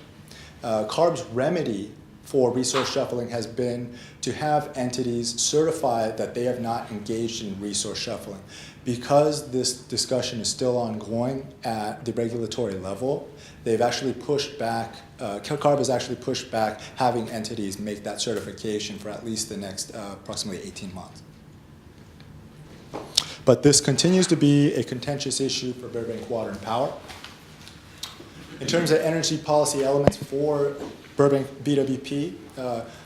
CARB's remedy for resource shuffling has been to have entities certify that they have not engaged in resource shuffling. Because this discussion is still ongoing at the regulatory level, they've actually pushed back, CARB has actually pushed back having entities make that certification for at least the next approximately 18 months. But this continues to be a contentious issue for Burbank Water and Power. In terms of energy policy elements for Burbank BWP,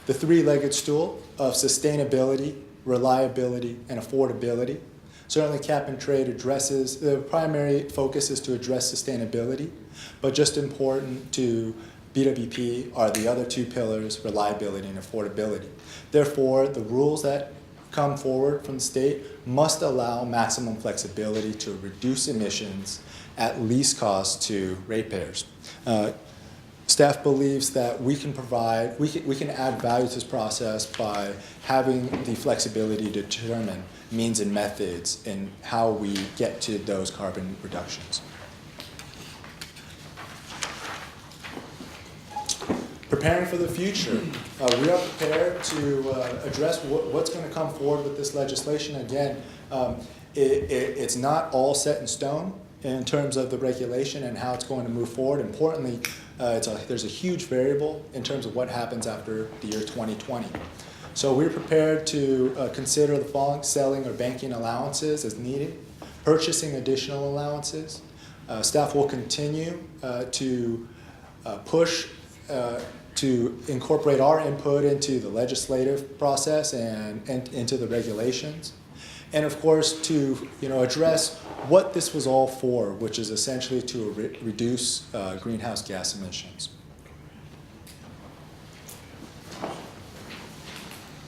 the three-legged stool of sustainability, reliability, and affordability. Certainly cap and trade addresses, the primary focus is to address sustainability, but just important to BWP are the other two pillars, reliability and affordability. Therefore, the rules that come forward from the state must allow maximum flexibility to reduce emissions at least cost to ratepayers. Staff believes that we can add value to this process by having the flexibility to determine means and methods in how we get to those carbon reductions. Preparing for the future. We are prepared to address what's going to come forward with this legislation. Again, it's not all set in stone in terms of the regulation and how it's going to move forward. Importantly, there's a huge variable in terms of what happens after the year 2020. So we're prepared to consider the following: selling or banking allowances as needed, purchasing additional allowances. Staff will continue to push to incorporate our input into the legislative process and into the regulations. And of course, to address what this was all for, which is essentially to reduce greenhouse gas emissions.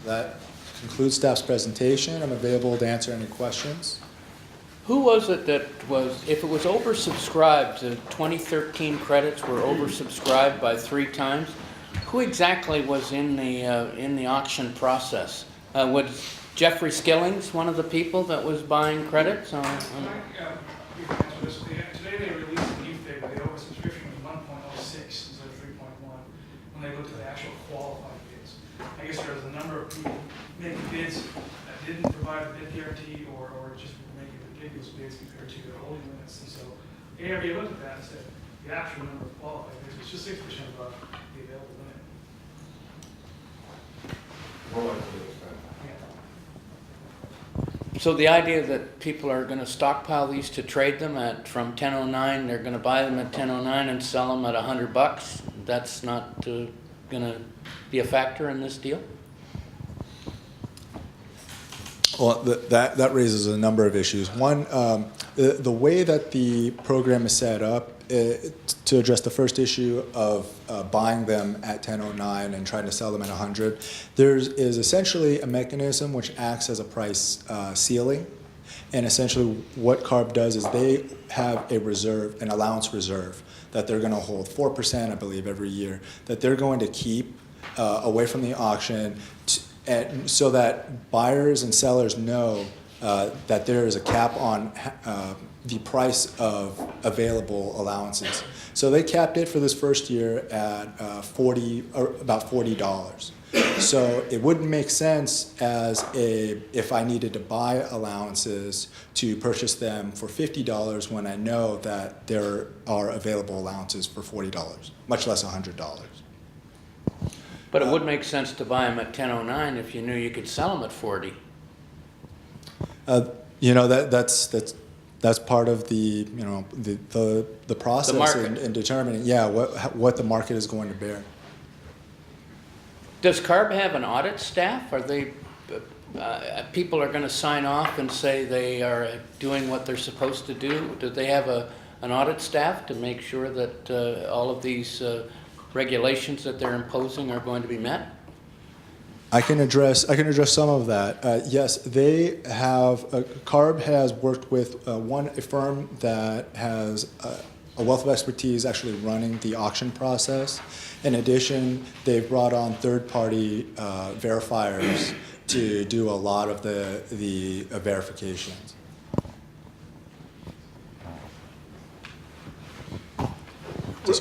That concludes staff's presentation. I'm available to answer any questions. Who was it that was, if it was oversubscribed, the 2013 credits were oversubscribed by 3 times, who exactly was in the auction process? Was Jeffrey Skillings one of the people that was buying credits? Today they released a new figure, the oversubscription was 1.06 instead of 3.1, when they looked at the actual qualified bids. I guess there was a number of people making bids that didn't provide a bid guarantee or just making ridiculous bids compared to their holding limits. And so ARB looked at that and said the actual number of qualified bids was just 6% above the available limit. So the idea that people are going to stockpile these to trade them from 1009, they're going to buy them at 1009 and sell them at $100, that's not going to be a factor in this deal? Well, that raises a number of issues. One, the way that the program is set up, to address the first issue of buying them at 1009 and trying to sell them at 100, there is essentially a mechanism which acts as a price ceiling. And essentially what CARB does is they have a reserve, an allowance reserve, that they're going to hold 4%, I believe, every year, that they're going to keep away from the auction, and so that buyers and sellers know that there is a cap on the price of available allowances. So they capped it for this first year at about $40. So it wouldn't make sense if I needed to buy allowances to purchase them for $50 when I know that there are available allowances for $40, much less $100. But it would make sense to buy them at 1009 if you knew you could sell them at 40. That's part of the the process in determining what the market is going to bear. Does CARB have an audit staff? Are they people are going to sign off and say they are doing what they're supposed to do? Do they have an audit staff to make sure that all of these regulations that they're imposing are going to be met? I can address some of that. Yes, they have. CARB has worked with a firm that has a wealth of expertise actually running the auction process. In addition, they've brought on third-party verifiers to do a lot of the verifications.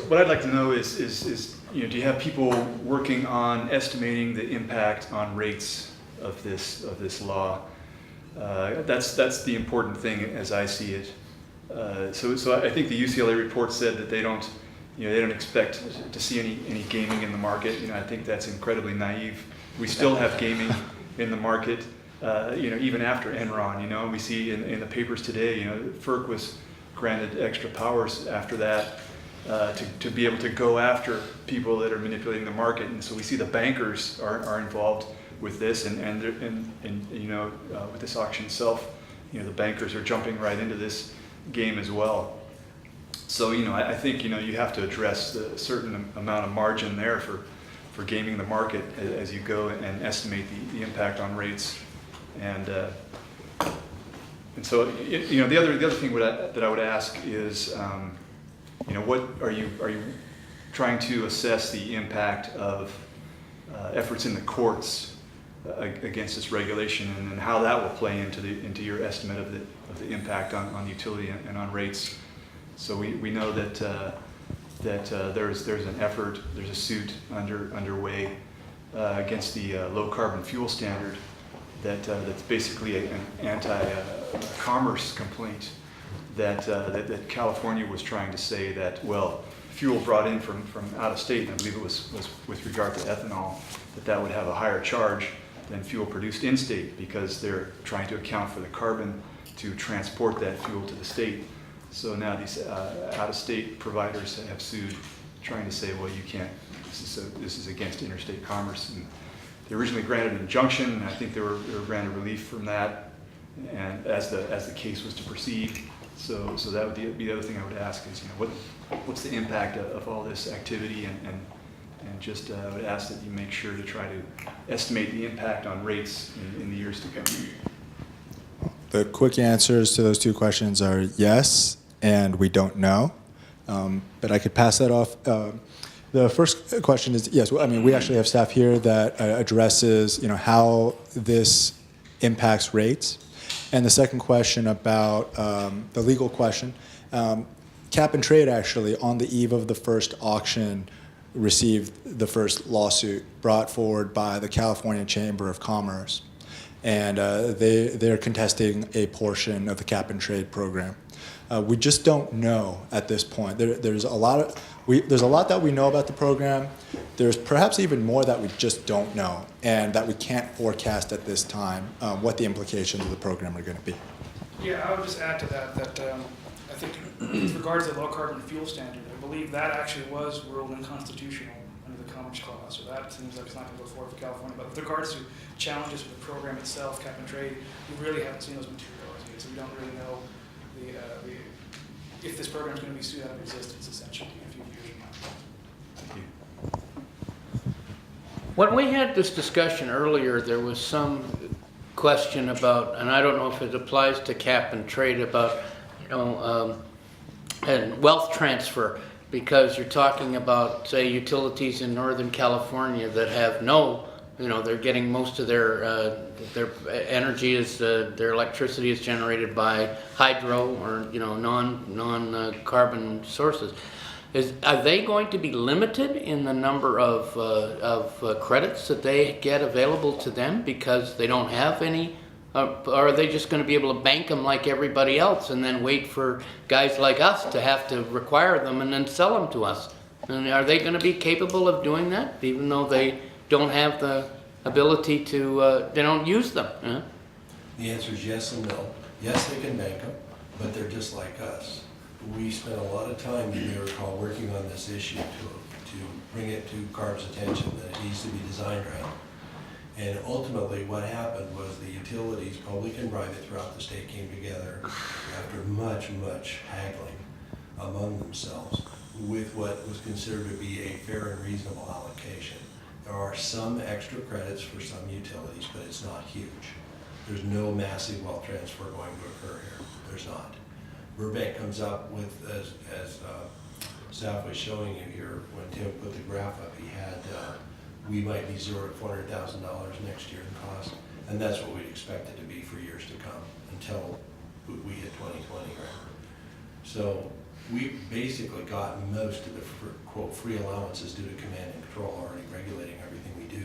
What I'd like to know is do you have people working on estimating the impact on rates of this law? That's the important thing as I see it. So I think the UCLA report said that they don't expect to see any gaming in the market. I think that's incredibly naive. We still have gaming in the market, even after Enron. We see in the papers today, FERC was granted extra powers after that. To be able to go after people that are manipulating the market, and so we see the bankers are involved with this, and with this auction itself, the bankers are jumping right into this game as well. So I think you have to address a certain amount of margin there for gaming the market as you go and estimate the impact on rates, and so the other thing that I would ask is. What are you trying to assess the impact of efforts in the courts against this regulation, and how that will play into your estimate of the impact on utility and on rates? So we know that there's an effort, there's a suit underway against the low carbon fuel standard that's basically an anti-commerce complaint. That California was trying to say that, fuel brought in from out of state, and I believe it was with regard to ethanol, that would have a higher charge than fuel produced in state, because they're trying to account for the carbon to transport that fuel to the state. So now these out of state providers have sued, trying to say, you can't, this is against interstate commerce. And they originally granted an injunction, and I think they were granted relief from that, and as the case was to proceed. So that would be the other thing I would ask is, what's the impact of all this activity, and just I would ask that you make sure to try to estimate the impact on rates in the years to come. The quick answers to those two questions are yes, and we don't know. But I could pass that off. The first question is yes. I mean, we actually have staff here that addresses, how this impacts rates. And the second question about the legal question, Cap and Trade actually, on the eve of the first auction, received the first lawsuit brought forward by the California Chamber of Commerce. And they're contesting a portion of the Cap and Trade program. We just don't know at this point. There's a lot that we know about the program. There's perhaps even more that we just don't know and that we can't forecast at this time what the implications of the program are going to be. Yeah, I would just add to that I think with regards to the low carbon fuel standard, I believe that actually was ruled unconstitutional under the Commerce Clause. So that seems like it's not going to go forward for California. But with regards to challenges with the program itself, Cap and Trade, we really haven't seen those materials yet. So we don't really know if this program is going to be sued out of existence, essentially, in a few years from now. Thank you. When we had this discussion earlier, there was some question about, and I don't know if it applies to Cap and Trade, about and wealth transfer, because you're talking about, say, utilities in Northern California that have no, they're getting most of their energy their electricity is generated by hydro or non-carbon sources. Are they going to be limited in the number of credits that they get available to them because they don't have any? Or are they just going to be able to bank them like everybody else and then wait for guys like us to have to require them and then sell them to us? And are they going to be capable of doing that, even though they don't have the ability to, they don't use them? Huh? The answer is yes and no. Yes, they can bank them, but they're just like us. We spent a lot of time, you may recall, working on this issue to bring it to CARB's attention that it needs to be designed right. And ultimately what happened was the utilities, public and private throughout the state, came together after much, much haggling among themselves with what was considered to be a fair and reasonable allocation. There are some extra credits for some utilities, but it's not huge. There's no massive wealth transfer going to occur here. There's not. Burbank comes up with, as staff was showing you here, when Tim put the graph up, he had, we might be $0 to $400,000 next year in cost, and that's what we'd expect it to be for years to come until we hit 2020, right? So we basically got most of the, quote, free allowances due to command and control already regulating everything we do,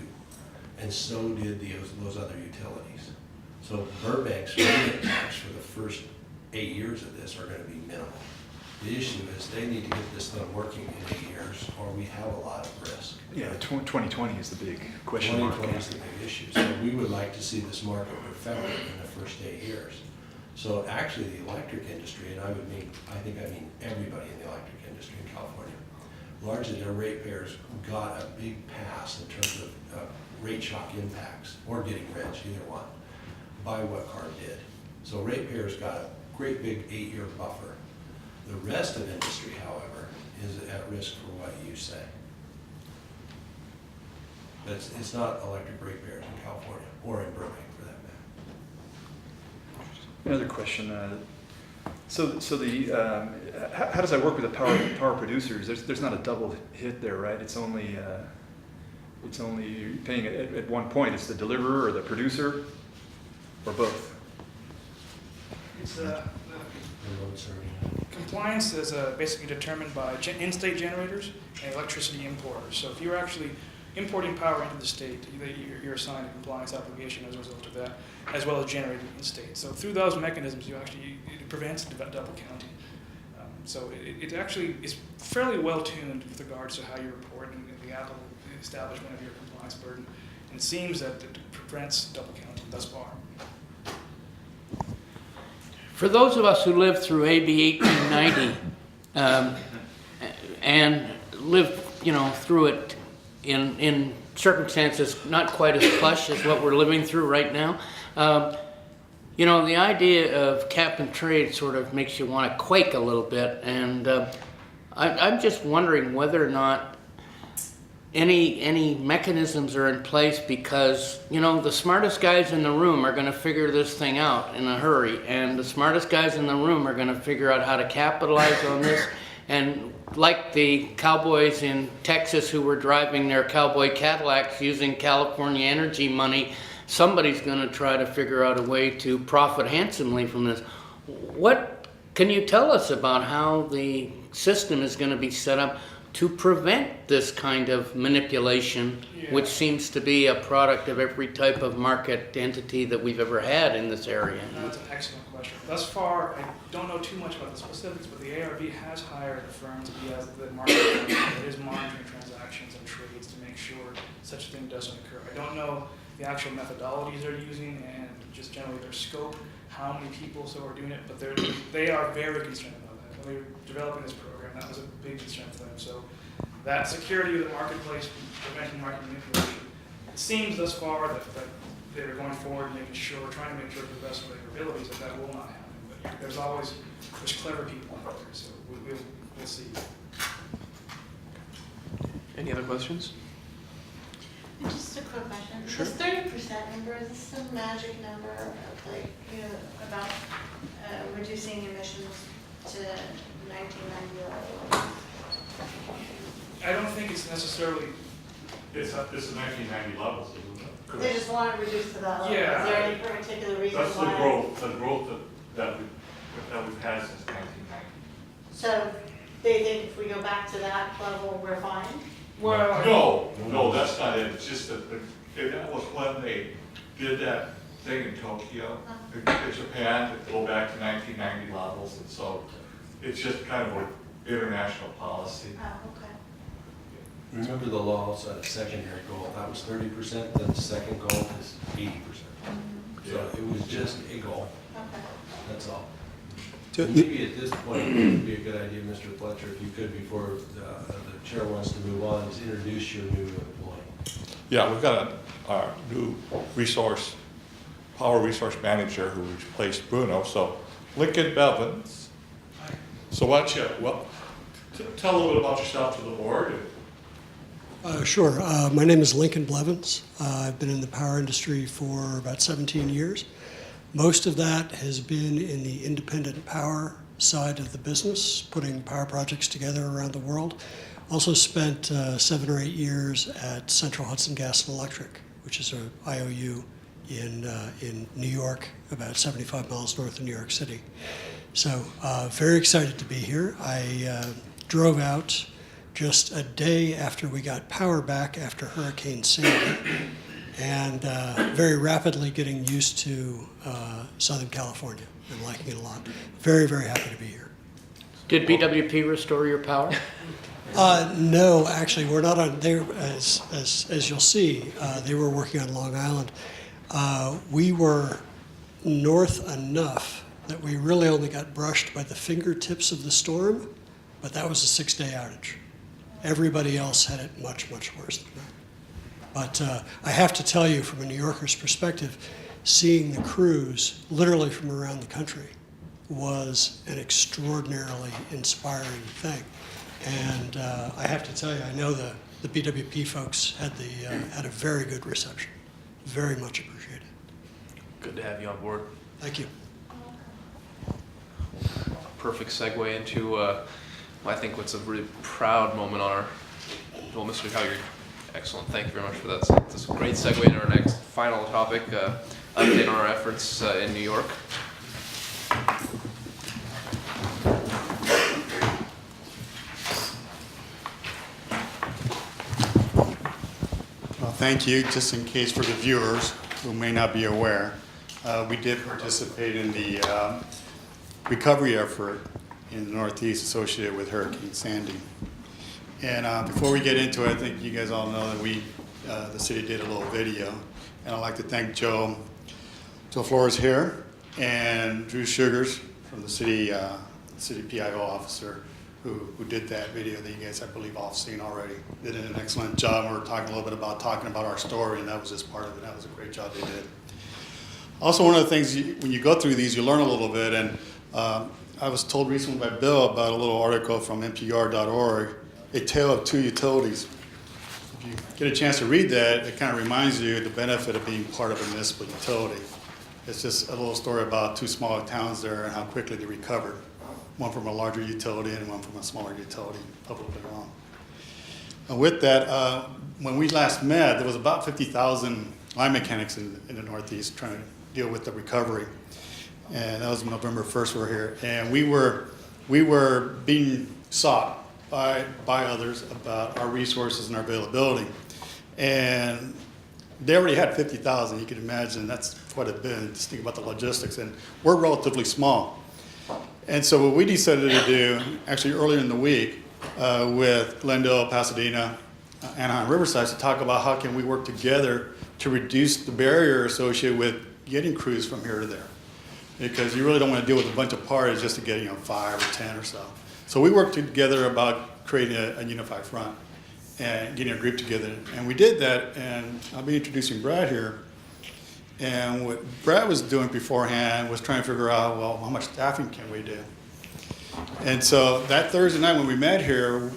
and so did those other utilities. So Burbank's rate impacts for the first 8 years of this are going to be minimal. The issue is they need to get this thing working in 8 years, or we have a lot of risk. Yeah, 2020 is the big question mark. 2020 is the big issue. So we would like to see this market perfected in the first 8 years. So actually the electric industry, and I mean everybody in the electric industry in California, largely their ratepayers got a big pass in terms of rate shock impacts, or getting rich, either one, by what CARB did. So ratepayers got a great big 8-year buffer. The rest of industry, however, is at risk for what you say. But it's not electric ratepayers in California, or in Burbank for that matter. Another question. So the how does that work with the power producers? There's not a double hit there, right? It's only you're paying at one point. It's the deliverer or the producer, or both. It's compliance is basically determined by in-state generators and electricity importers. So if you're actually importing power into the state, you're assigned a compliance obligation as a result of that, as well as generating in-state. So through those mechanisms, it prevents double counting. So it actually is fairly well tuned with regards to how you report and the establishment of your compliance burden. And it seems that it prevents double counting thus far. For those of us who lived through AB 1890 and lived, through it in circumstances not quite as plush as what we're living through right now, the idea of Cap and Trade sort of makes you want to quake a little bit. And I'm just wondering whether or not any mechanisms are in place, because, you know, the smartest guys in the room are gonna figure this thing out in a hurry, and the smartest guys in the room are gonna figure out how to capitalize on this. And like the cowboys in Texas who were driving their cowboy Cadillacs using California energy money, somebody's gonna try to figure out a way to profit handsomely from this. What can you tell us about how the system is gonna be set up to prevent this kind of manipulation, which seems to be a product of every type of market entity that we've ever had in this area? That's an excellent question. Thus far, I don't know too much about the specifics, but the ARB has hired a firm to be as the market that is monitoring transactions and trades to make sure such a thing doesn't occur. I don't know the actual methodologies they're using and just generally their scope, how many people are doing it, but they are very concerned about that. When they were developing this program, that was a big concern for them. So that security of the marketplace, preventing market manipulation, it seems thus far that they're going forward, making sure, trying to make sure to the best of their abilities that will not happen. But there's clever people out there, so we'll see. Any other questions? Just a quick question. Sure. This 30% number, is this some magic number, like, you know, about reducing emissions to 1990 levels? I don't think it's necessarily. It's 1990 levels, isn't it? They just want to reduce to that level. Yeah. Is there any particular reason That's why? the growth that we've had since 1990. So they think if we go back to that level, we're fine? Well, no, that's not it. It's just that that was when they did that thing in Tokyo, in Japan, to go back to 1990 levels, and so it's just kind of an international policy. Oh, okay. Remember, the law also had a secondary goal. That was 30%, then the second goal is 80%. So it was just a goal. Okay. That's all. And maybe at this point, it would be a good idea, Mr. Fletcher, if you could, before the chair wants to move on, is introduce your new employee. Yeah, we've got a new power resource manager who replaced Bruno. So Lincoln Bevins. So why don't you, tell a little bit about yourself to the board. Sure. My name is Lincoln Blevins. I've been in the power industry for about 17 years. Most of that has been in the independent power side of the business, putting power projects together around the world. Also spent 7 or 8 years at Central Hudson Gas and Electric, which is an IOU in New York, about 75 miles north of New York City. So very excited to be here. I drove out just a day after we got power back after Hurricane Sandy, and very rapidly getting used to Southern California and liking it a lot. Very, very happy to be here. Did BWP restore your power? No, actually, we're not on there. As you'll see, they were working on Long Island. We were north enough that we really only got brushed by the fingertips of the storm, but that was a 6-day outage. Everybody else had it much, much worse than that. But I have to tell you, from a New Yorker's perspective, seeing the crews literally from around the country was an extraordinarily inspiring thing. And I have to tell you, I know the BWP folks had a very good reception. Very much appreciated. Good to have you on board. Thank you. Perfect segue into, I think, what's a really proud moment on our, well, Mr. Calgary, excellent. Thank you very much for that. That's a great segue into our next final topic, update on our efforts in New York. Well, thank you. Just in case for the viewers who may not be aware, we did participate in the recovery effort in the Northeast associated with Hurricane Sandy. And before we get into it, I think you guys all know that the city did a little video. And I'd like to thank Joe Flores here and Drew Sugars from the city PIO officer who did that video that you guys, I believe, all seen already. They did an excellent job. We were talking a little bit about talking about our story, and that was just part of it. That was a great job they did. Also, one of the things, when you go through these, you learn a little bit. And I was told recently by Bill about a little article from NPR.org, A Tale of Two Utilities. if you get a chance to read that, it kind of reminds you the benefit of being part of a municipal utility. It's just a little story about two smaller towns there and how quickly they recovered. One from a larger utility and one from a smaller utility, publicly owned. And with that, when we last met, there was about 50,000 line mechanics in the Northeast trying to deal with the recovery. And that was November 1st we were here. And we were being sought by others about our resources and our availability. And they already had 50,000. You can imagine that's quite a bit. Just think about the logistics. And we're relatively small. And so what we decided to do, actually earlier in the week, with Glendale, Pasadena, Anaheim, Riverside, to talk about how can we work together to reduce the barrier associated with getting crews from here to there. Because you really don't want to deal with a bunch of parties just to get 5 or 10 or so. So we worked together about creating a unified front and getting a group together. And we did that, and I'll be introducing Brad here. And what Brad was doing beforehand was trying to figure out, well, how much staffing can we do? And so that Thursday night when we met here,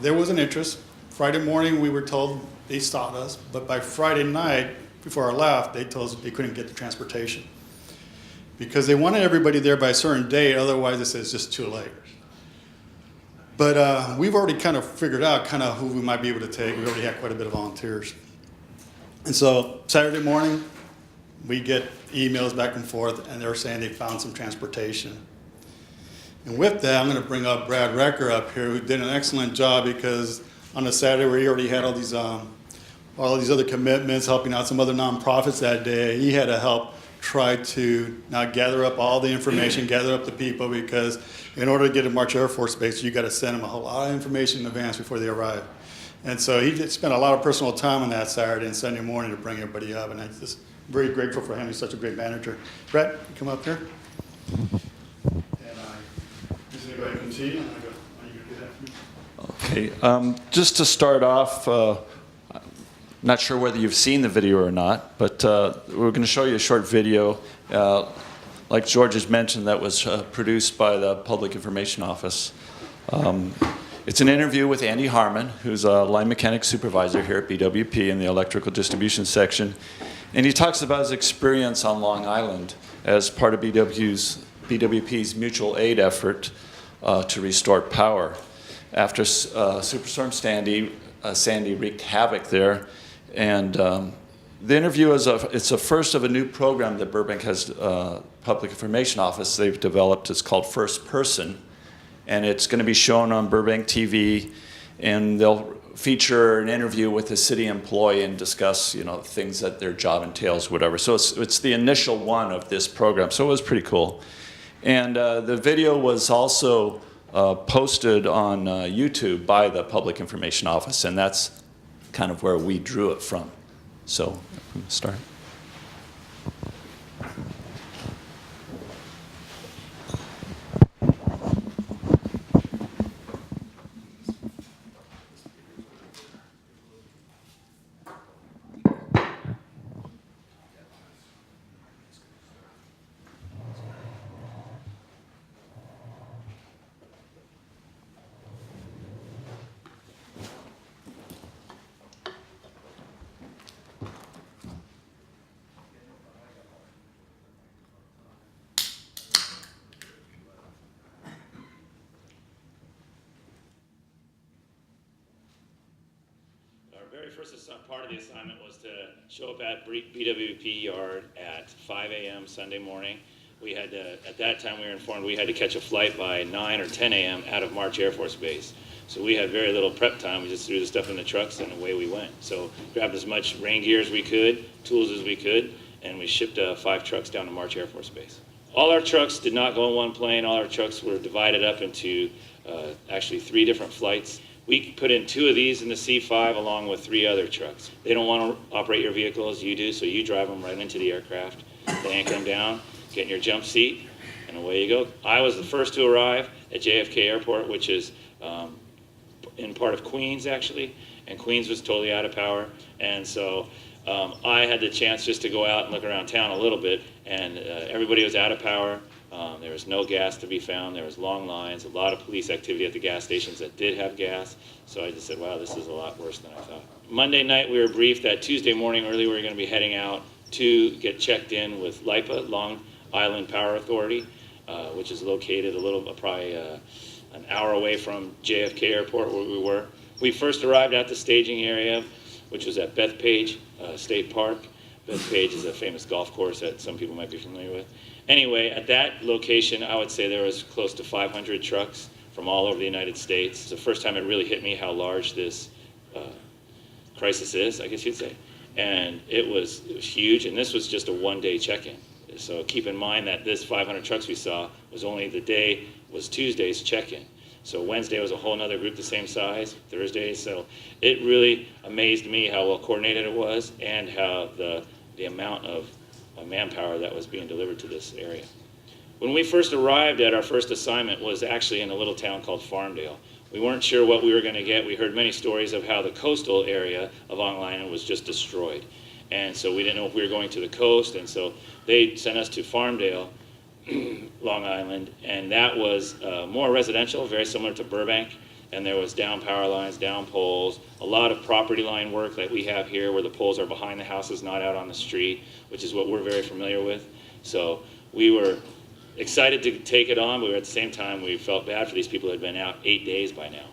there was an interest. Friday morning we were told they sought us, but by Friday night, before I left, they told us they couldn't get the transportation. Because they wanted everybody there by a certain date, otherwise they said it's just too late. But we've already kind of figured out who we might be able to take. We already had quite a bit of volunteers. And so Saturday morning, we get emails back and forth, and they're saying they found some transportation. And with that, I'm going to bring up Brad Recker up here, who did an excellent job, because on the Saturday where he already had all these other commitments, helping out some other nonprofits that day, he had to help try to now gather up all the information, gather up the people, because in order to get to March Air Force Base, you got to send them a whole lot of information in advance before they arrive. And so he spent a lot of personal time on that Saturday and Sunday morning to bring everybody up, and I'm just very grateful for him. He's such a great manager. Brett, you come up here. And I'm just going to go ahead and continue. And I'm going to do that for me. Okay, just to start off, not sure whether you've seen the video or not, but we're going to show you a short video. Like George has mentioned, that was produced by the Public Information Office. It's an interview with Andy Harmon, who's a line mechanic supervisor here at BWP in the electrical distribution section. And he talks about his experience on Long Island as part of BWP's mutual aid effort to restore power. After Superstorm Sandy wreaked havoc there. And the interview is it's a first of a new program that Burbank has, Public Information Office, they've developed. It's called First Person. And it's going to be shown on Burbank TV. And they'll feature an interview with a city employee and discuss, things that their job entails, whatever. So it's the initial one of this program. So it was pretty cool. And the video was also posted on YouTube by the Public Information Office, and that's kind of where we drew it from. So, I'm going to start. Part of the assignment was to show up at BWP Yard at 5 a.m. Sunday morning. We had to, at that time we were informed we had to catch a flight by 9 or 10 a.m. out of March Air Force Base. So we had very little prep time. We just threw the stuff in the trucks and away we went. So grabbed as much rain gear as we could, tools as we could, and we shipped 5 trucks down to March Air Force Base. All our trucks did not go in one plane. All our trucks were divided up into actually 3 different flights. We put in 2 of these in the C5 along with 3 other trucks. They don't want to operate your vehicle as you do, so you drive them right into the aircraft. They anchor them down, get in your jump seat, and away you go. I was the first to arrive at JFK Airport, which is in part of Queens, actually, and Queens was totally out of power. And so I had the chance just to go out and look around town a little bit, and everybody was out of power. There was no gas to be found. There was long lines, a lot of police activity at the gas stations that did have gas. So I just said, wow, this is a lot worse than I thought. Monday night, we were briefed that Tuesday morning early we were going to be heading out to get checked in with LIPA, Long Island Power Authority, which is located a little, probably an hour away from JFK Airport where we were. We first arrived at the staging area, which was at Bethpage State Park. Bethpage is a famous golf course that some people might be familiar with. Anyway, at that location, I would say there was close to 500 trucks from all over the United States. It's the first time it really hit me how large this crisis is, I guess you'd say. And it was huge, and this was just a one-day check-in. So keep in mind that this 500 trucks we saw was only the day, was Tuesday's check-in. So Wednesday was a whole other group the same size, Thursday. So it really amazed me how well coordinated it was and how the amount of manpower that was being delivered to this area. When we first arrived at our first assignment was actually in a little town called Farmdale. We weren't sure what we were going to get. We heard many stories of how the coastal area of Long Island was just destroyed. And so we didn't know if we were going to the coast, and so they sent us to Farmdale, Long Island, and that was more residential, very similar to Burbank. And there was down power lines, down poles, a lot of property line work like we have here where the poles are behind the houses, not out on the street, which is what we're very familiar with. So we were excited to take it on, but at the same time we felt bad for these people who had been out 8 days by now.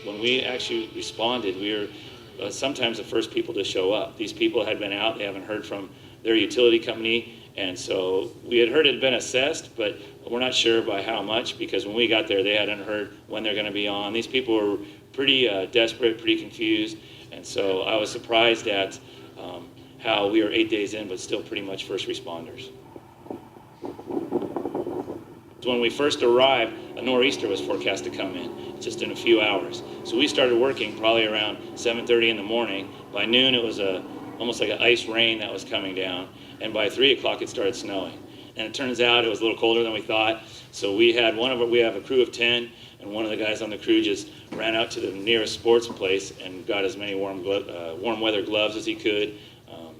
When we actually responded, we were sometimes the first people to show up. These people had been out, they haven't heard from their utility company, and so we had heard it had been assessed, but we're not sure by how much, because when we got there, they hadn't heard when they're going to be on. These people were pretty desperate, pretty confused, and so I was surprised at how we were 8 days in, but still pretty much first responders. When we first arrived, a nor'easter was forecast to come in, just in a few hours. So we started working probably around 7:30 in the morning. By noon, it was almost like an ice rain that was coming down, and by 3 o'clock, it started snowing. And it turns out it was a little colder than we thought. So we have a crew of 10, and one of the guys on the crew just ran out to the nearest sports place and got as many warm weather gloves as he could,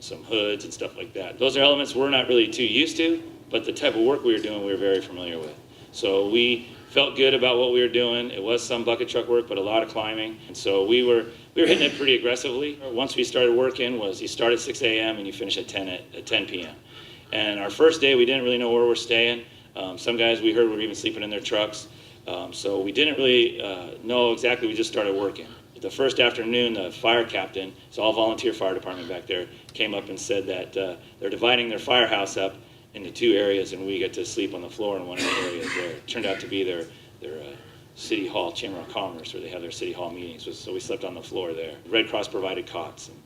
some hoods and stuff like that. Those are elements we're not really too used to, but the type of work we were doing, we were very familiar with. So we felt good about what we were doing. It was some bucket truck work, but a lot of climbing. And so we were hitting it pretty aggressively. Once we started working, you start at 6 a.m. and you finish at 10 p.m. And our first day, we didn't really know where we're staying. Some guys we heard were even sleeping in their trucks. So we didn't really know exactly. We just started working. The first afternoon, the fire captain, it's all volunteer fire department back there, came up and said that they're dividing their firehouse up into 2 areas, and we get to sleep on the floor in one of the areas there. It turned out to be their city hall, Chamber of Commerce, where they have their city hall meetings. So we slept on the floor there. Red Cross provided cots. And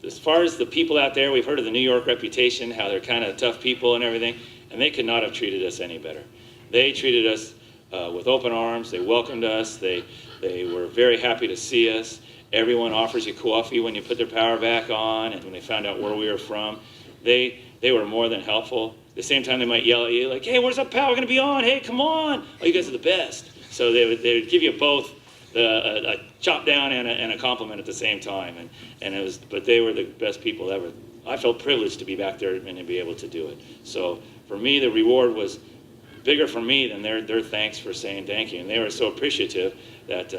as far as the people out there, we've heard of the New York reputation, how they're kind of tough people and everything, and they could not have treated us any better. They treated us with open arms. They welcomed us. They were very happy to see us. Everyone offers you coffee when you put their power back on, and when they found out where we were from, they were more than helpful. At the same time, they might yell at you like, "Hey, where's that power going to be on? Hey, come on! Oh, you guys are the best." So they would give you both a chop down and a compliment at the same time, but they were the best people ever. I felt privileged to be back there and to be able to do it. So for me, the reward was bigger for me than their thanks for saying thank you, and they were so appreciative that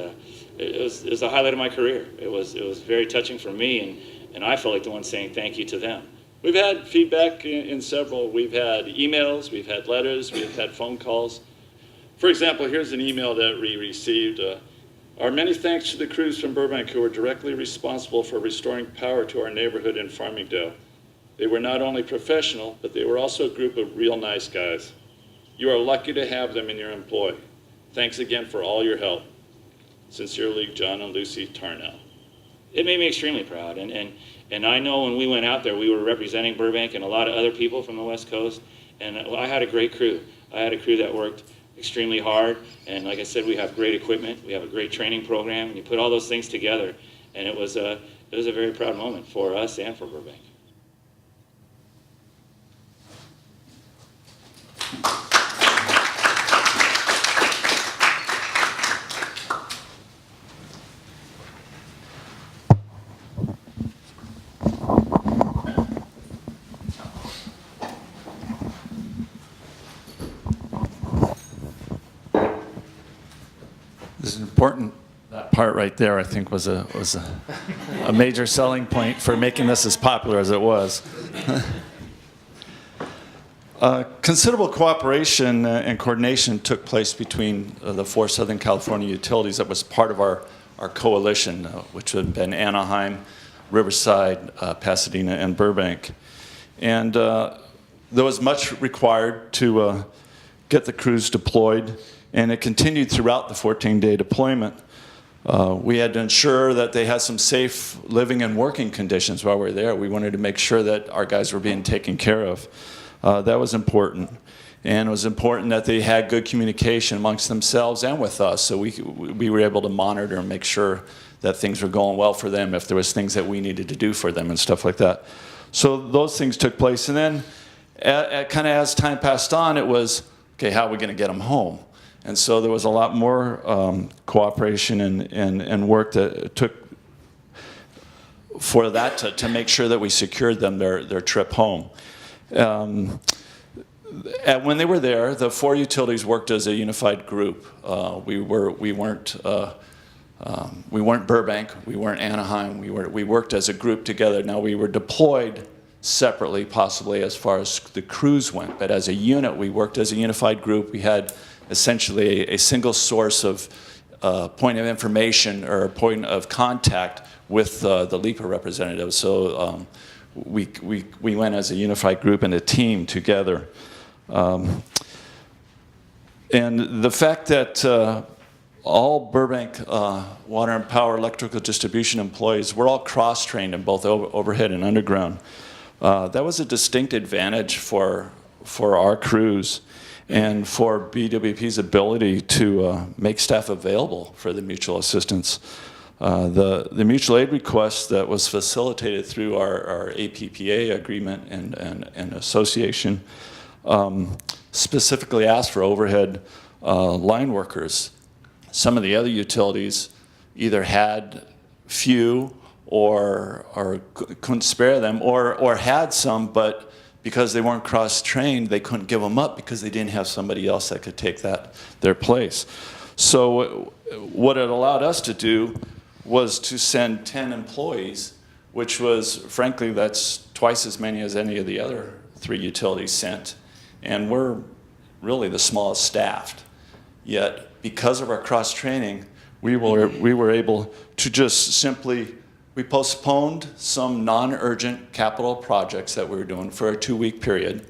it was the highlight of my career. It was very touching for me, and I felt like the one saying thank you to them. We've had feedback in several. We've had emails, we've had letters, we've had phone calls. For example, here's an email that we received. Our many thanks to the crews from Burbank who were directly responsible for restoring power to our neighborhood in Farmingdale. They were not only professional, but they were also a group of real nice guys. You are lucky to have them in your employ. Thanks again for all your help. Sincerely, John and Lucy Tarnell. It made me extremely proud, and I know when we went out there, we were representing Burbank and a lot of other people from the West Coast, and I had a great crew. I had a crew that worked extremely hard, and like I said, we have great equipment, we have a great training program, and you put all those things together, and it was a very proud moment for us and for Burbank. important. That part right there, I think, was a major selling point for making this as popular as it was. Considerable cooperation and coordination took place between the 4 Southern California utilities that was part of our coalition, which had been Anaheim, Riverside, Pasadena, and Burbank. And there was much required to get the crews deployed, and it continued throughout the 14-day deployment. We had to ensure that they had some safe living and working conditions while we were there. We wanted to make sure that our guys were being taken care of. That was important. And it was important that they had good communication amongst themselves and with us, so we were able to monitor and make sure that things were going well for them, if there was things that we needed to do for them and stuff like that. So those things took place. And then kind of as time passed on, it was, okay, how are we going to get them home? And so there was a lot more cooperation and work that took for that to make sure that we secured them their trip home. When they were there, the 4 utilities worked as a unified group. We weren't Burbank, we weren't Anaheim. We worked as a group together. Now we were deployed separately, possibly as far as the crews went, but as a unit, we worked as a unified group. We had essentially a single source of point of information or a point of contact with the LEPA representatives. So we went as a unified group and a team together. And the fact that all Burbank water and power electrical distribution employees were all cross-trained in both overhead and underground. That was a distinct advantage for our crews and for BWP's ability to make staff available for the mutual assistance. The mutual aid request that was facilitated through our APPA agreement and association specifically asked for overhead line workers. Some of the other utilities either had few or couldn't spare them, or had some, but because they weren't cross-trained, they couldn't give them up because they didn't have somebody else that could take their place. So what it allowed us to do was to send 10 employees, which was, frankly, that's twice as many as any of the other 3 utilities sent. And we're really the smallest staffed. Yet, because of our cross-training, we were able to just simply, we postponed some non-urgent capital projects that we were doing for a 2-week period.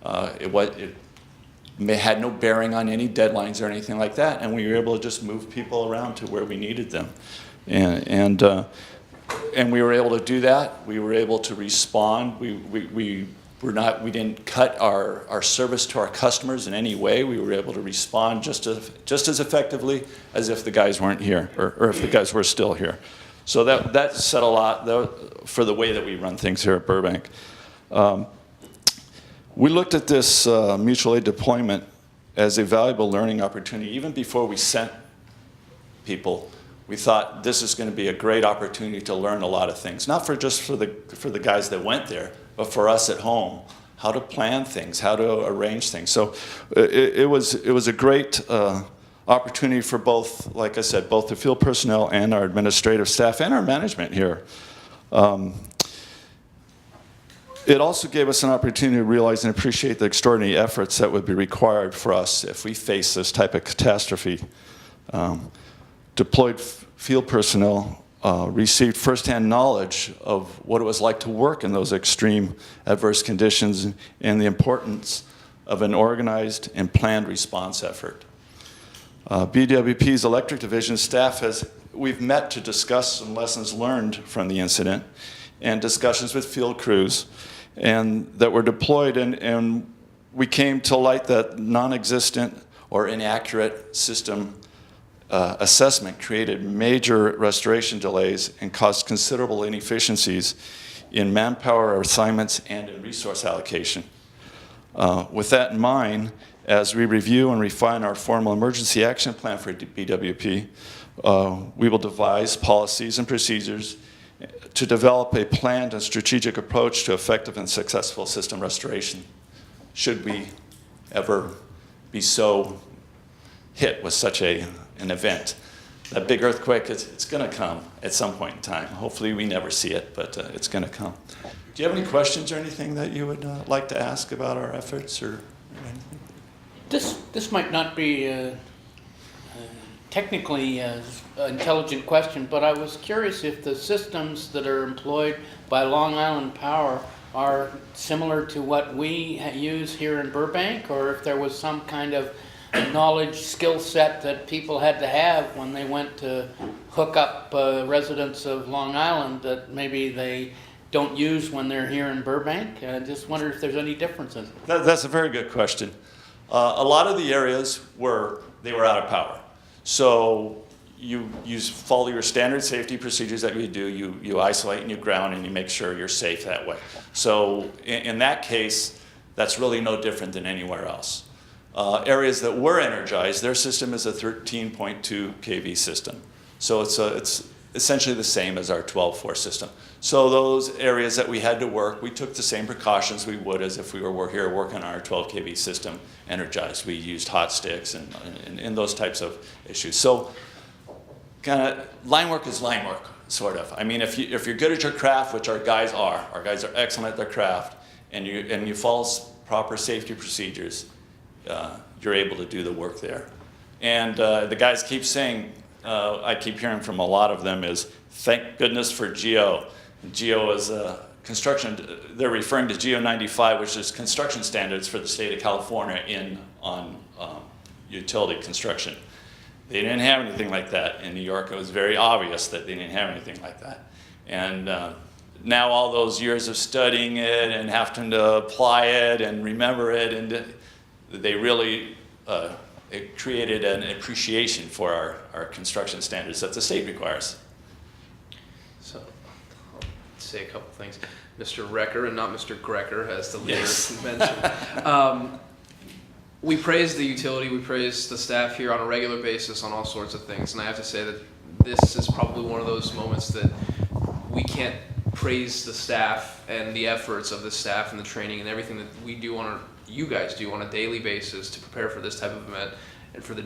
It had no bearing on any deadlines or anything like that, and we were able to just move people around to where we needed them. And we were able to do that. We were able to respond. We didn't cut our service to our customers in any way. We were able to respond just as effectively as if the guys weren't here, or if the guys were still here. So that said a lot for the way that we run things here at Burbank. We looked at this mutual aid deployment as a valuable learning opportunity. Even before we sent people, we thought this is going to be a great opportunity to learn a lot of things. Not just for the guys that went there, but for us at home, how to plan things, how to arrange things. So it was a great opportunity for both, like I said, both the field personnel and our administrative staff and our management here. It also gave us an opportunity to realize and appreciate the extraordinary efforts that would be required for us if we face this type of catastrophe. Deployed field personnel received firsthand knowledge of what it was like to work in those extreme adverse conditions and the importance of an organized and planned response effort. BWP's electric division staff we've met to discuss some lessons learned from the incident and discussions with field crews and that were deployed, and we came to light that non-existent or inaccurate system assessment created major restoration delays and caused considerable inefficiencies in manpower assignments and in resource allocation. With that in mind, as we review and refine our formal emergency action plan for BWP, we will devise policies and procedures to develop a planned and strategic approach to effective and successful system restoration, should we ever be so hit with such an event. that big earthquake, it's going to come at some point in time. Hopefully we never see it, but it's going to come. Do you have any questions or anything that you would like to ask about our efforts or anything? This might not be technically an intelligent question, but I was curious if the systems that are employed by Long Island Power are similar to what we use here in Burbank, or if there was some kind of knowledge, skill set that people had to have when they went to hook up residents of Long Island that maybe they don't use when they're here in Burbank. I just wonder if there's any differences. That's a very good question. A lot of the areas they were out of power. So you follow your standard safety procedures that we do. You isolate and you ground and you make sure you're safe that way. So in that case, that's really no different than anywhere else. Areas that were energized, their system is a 13.2 kV system. So it's essentially the same as our 12.4 system. So those areas that we had to work, we took the same precautions we would as if we were here working on our 12 kV system energized. We used hot sticks and those types of issues. So kind of line work is line work, sort of. I mean, if you're good at your craft, which our guys are excellent at their craft, and you follow proper safety procedures, you're able to do the work there. And the guys keep saying, I keep hearing from a lot of them is, thank goodness for GEO. GEO is construction, they're referring to GEO 95, which is construction standards for the state of California on utility construction. They didn't have anything like that in New York. It was very obvious that they didn't have anything like that. And now all those years of studying it and having to apply it and remember it, and they really it created an appreciation for our construction standards that the state requires. So I'll say a couple things. Mr. Recker and not Mr. Grecker, as the leader mentioned. We praise the utility, we praise the staff here on a regular basis on all sorts of things, and I have to say that this is probably one of those moments that we can't praise the staff and the efforts of the staff and the training and everything that we do you guys do on a daily basis to prepare for this type of event, and for the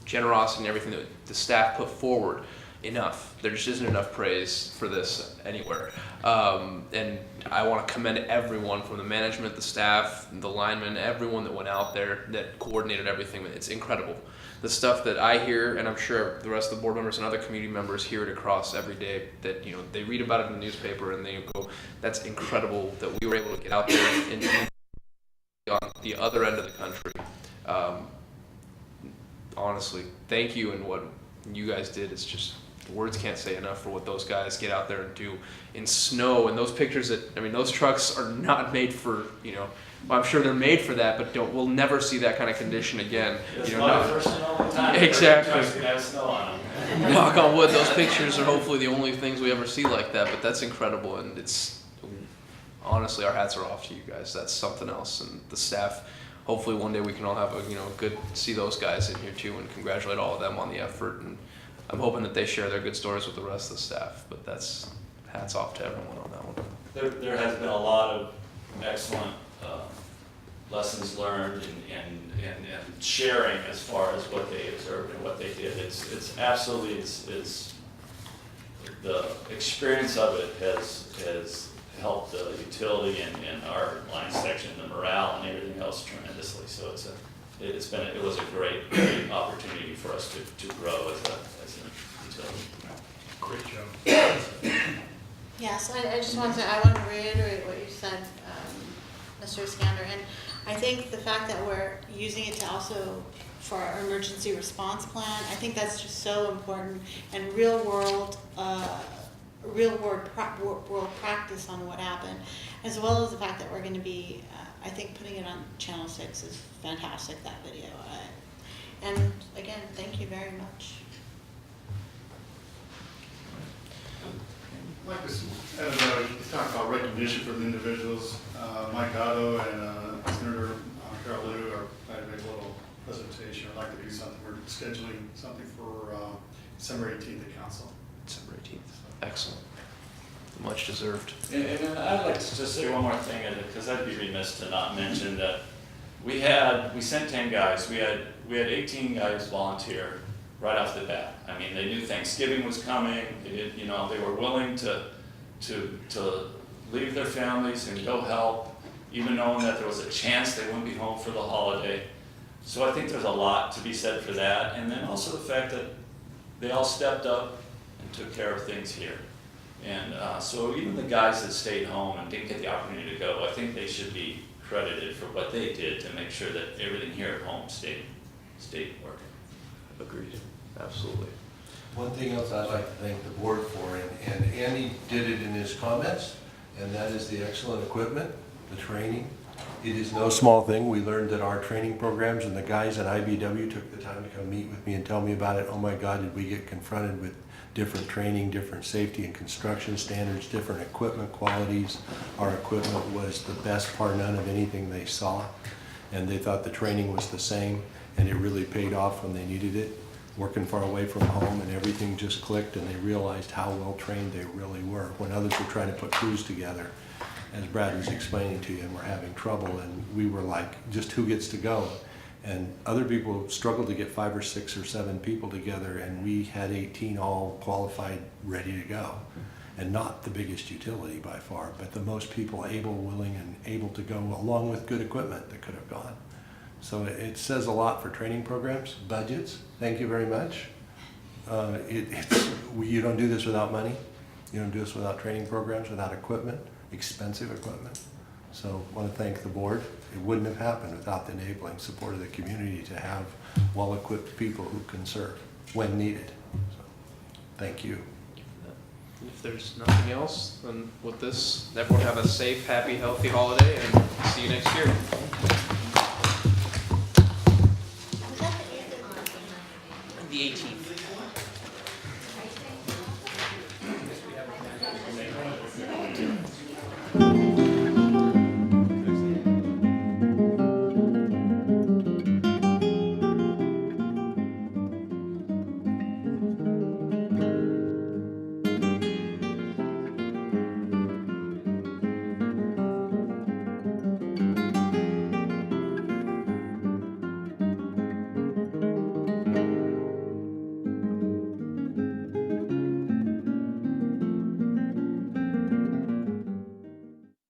generosity and everything that the staff put forward enough. There just isn't enough praise for this anywhere. And I want to commend everyone from the management, the staff, the linemen, everyone that went out there that coordinated everything. It's incredible. The stuff that I hear, and I'm sure the rest of the board members and other community members hear it across every day, that they read about it in the newspaper and they go, that's incredible that we were able to get out there and on the other end of the country. Honestly, thank you, and what you guys did is just, words can't say enough for what those guys get out there and do in snow. And those pictures those trucks are not made for, well, I'm sure they're made for that, but we'll never see that kind of condition again. Exactly. Trucks can have snow on them. Knock on wood, those pictures are hopefully the only things we ever see like that, but that's incredible, and it's, honestly, our hats are off to you guys. That's something else, and the staff. Hopefully one day we can all have a good see those guys in here too, and congratulate all of them on the effort. And I'm hoping that they share their good stories with the rest of the staff. But that's hats off to everyone on that one. There has been a lot of excellent lessons learned and sharing as far as what they observed and what they did. It's absolutely the experience of it has helped the utility and our line section, the morale and everything else tremendously. So it was a great opportunity for us to grow as a utility. Great job. Yes, I just want to reiterate what you said, Mr. Iskander, and I think the fact that we're using it to also for our emergency response plan, I think that's just so important, and real world practice on what happened, as well as the fact that we're going to be, I think putting it on Channel 6 is fantastic, that video. And again, thank you very much. I'd like to talk about recognition for the individuals. Mike Gatto and Senator Carol Liu are going to make a little presentation. I'd like to do something. We're scheduling something for December 18th at council. December 18th. Excellent. Much deserved. And I'd like to just say one more thing, because I'd be remiss to not mention that we sent 10 guys. We had 18 guys volunteer right off the bat. I mean, they knew Thanksgiving was coming. They did, you know, they were willing to leave their families and go help, even knowing that there was a chance they wouldn't be home for the holiday. So I think there's a lot to be said for that. And then also the fact that they all stepped up and took care of things here. And so even the guys that stayed home and didn't get the opportunity to go, I think they should be credited for what they did to make sure that everything here at home stayed working. Agreed, absolutely. One thing else I'd like to thank the board for, and Andy did it in his comments, and that is the excellent equipment, the training. It is no small thing. We learned that our training programs, and the guys at IBW took the time to come meet with me and tell me about it. Oh my God, did we get confronted with different training, different safety and construction standards, different equipment qualities. Our equipment was the best par none of anything they saw, and they thought the training was the same, and it really paid off when they needed it. Working far away from home, and everything just clicked, and they realized how well trained they really were. When others were trying to put crews together, as Brad was explaining to you, and we're having trouble, and we were like, just who gets to go? And other people struggled to get 5 or 6 or 7 people together, and we had 18 all qualified, ready to go. And not the biggest utility by far, but the most people able, willing, and able to go, along with good equipment that could have gone. So it says a lot for training programs, budgets. Thank you very much. You don't do this without money. You don't do this without training programs, without equipment, expensive equipment. So I want to thank the board. It wouldn't have happened without the enabling support of the community to have well-equipped people who can serve when needed. So, thank you. If there's nothing else, then with this, everyone have a safe, happy, healthy holiday, and see you next year. The 18th.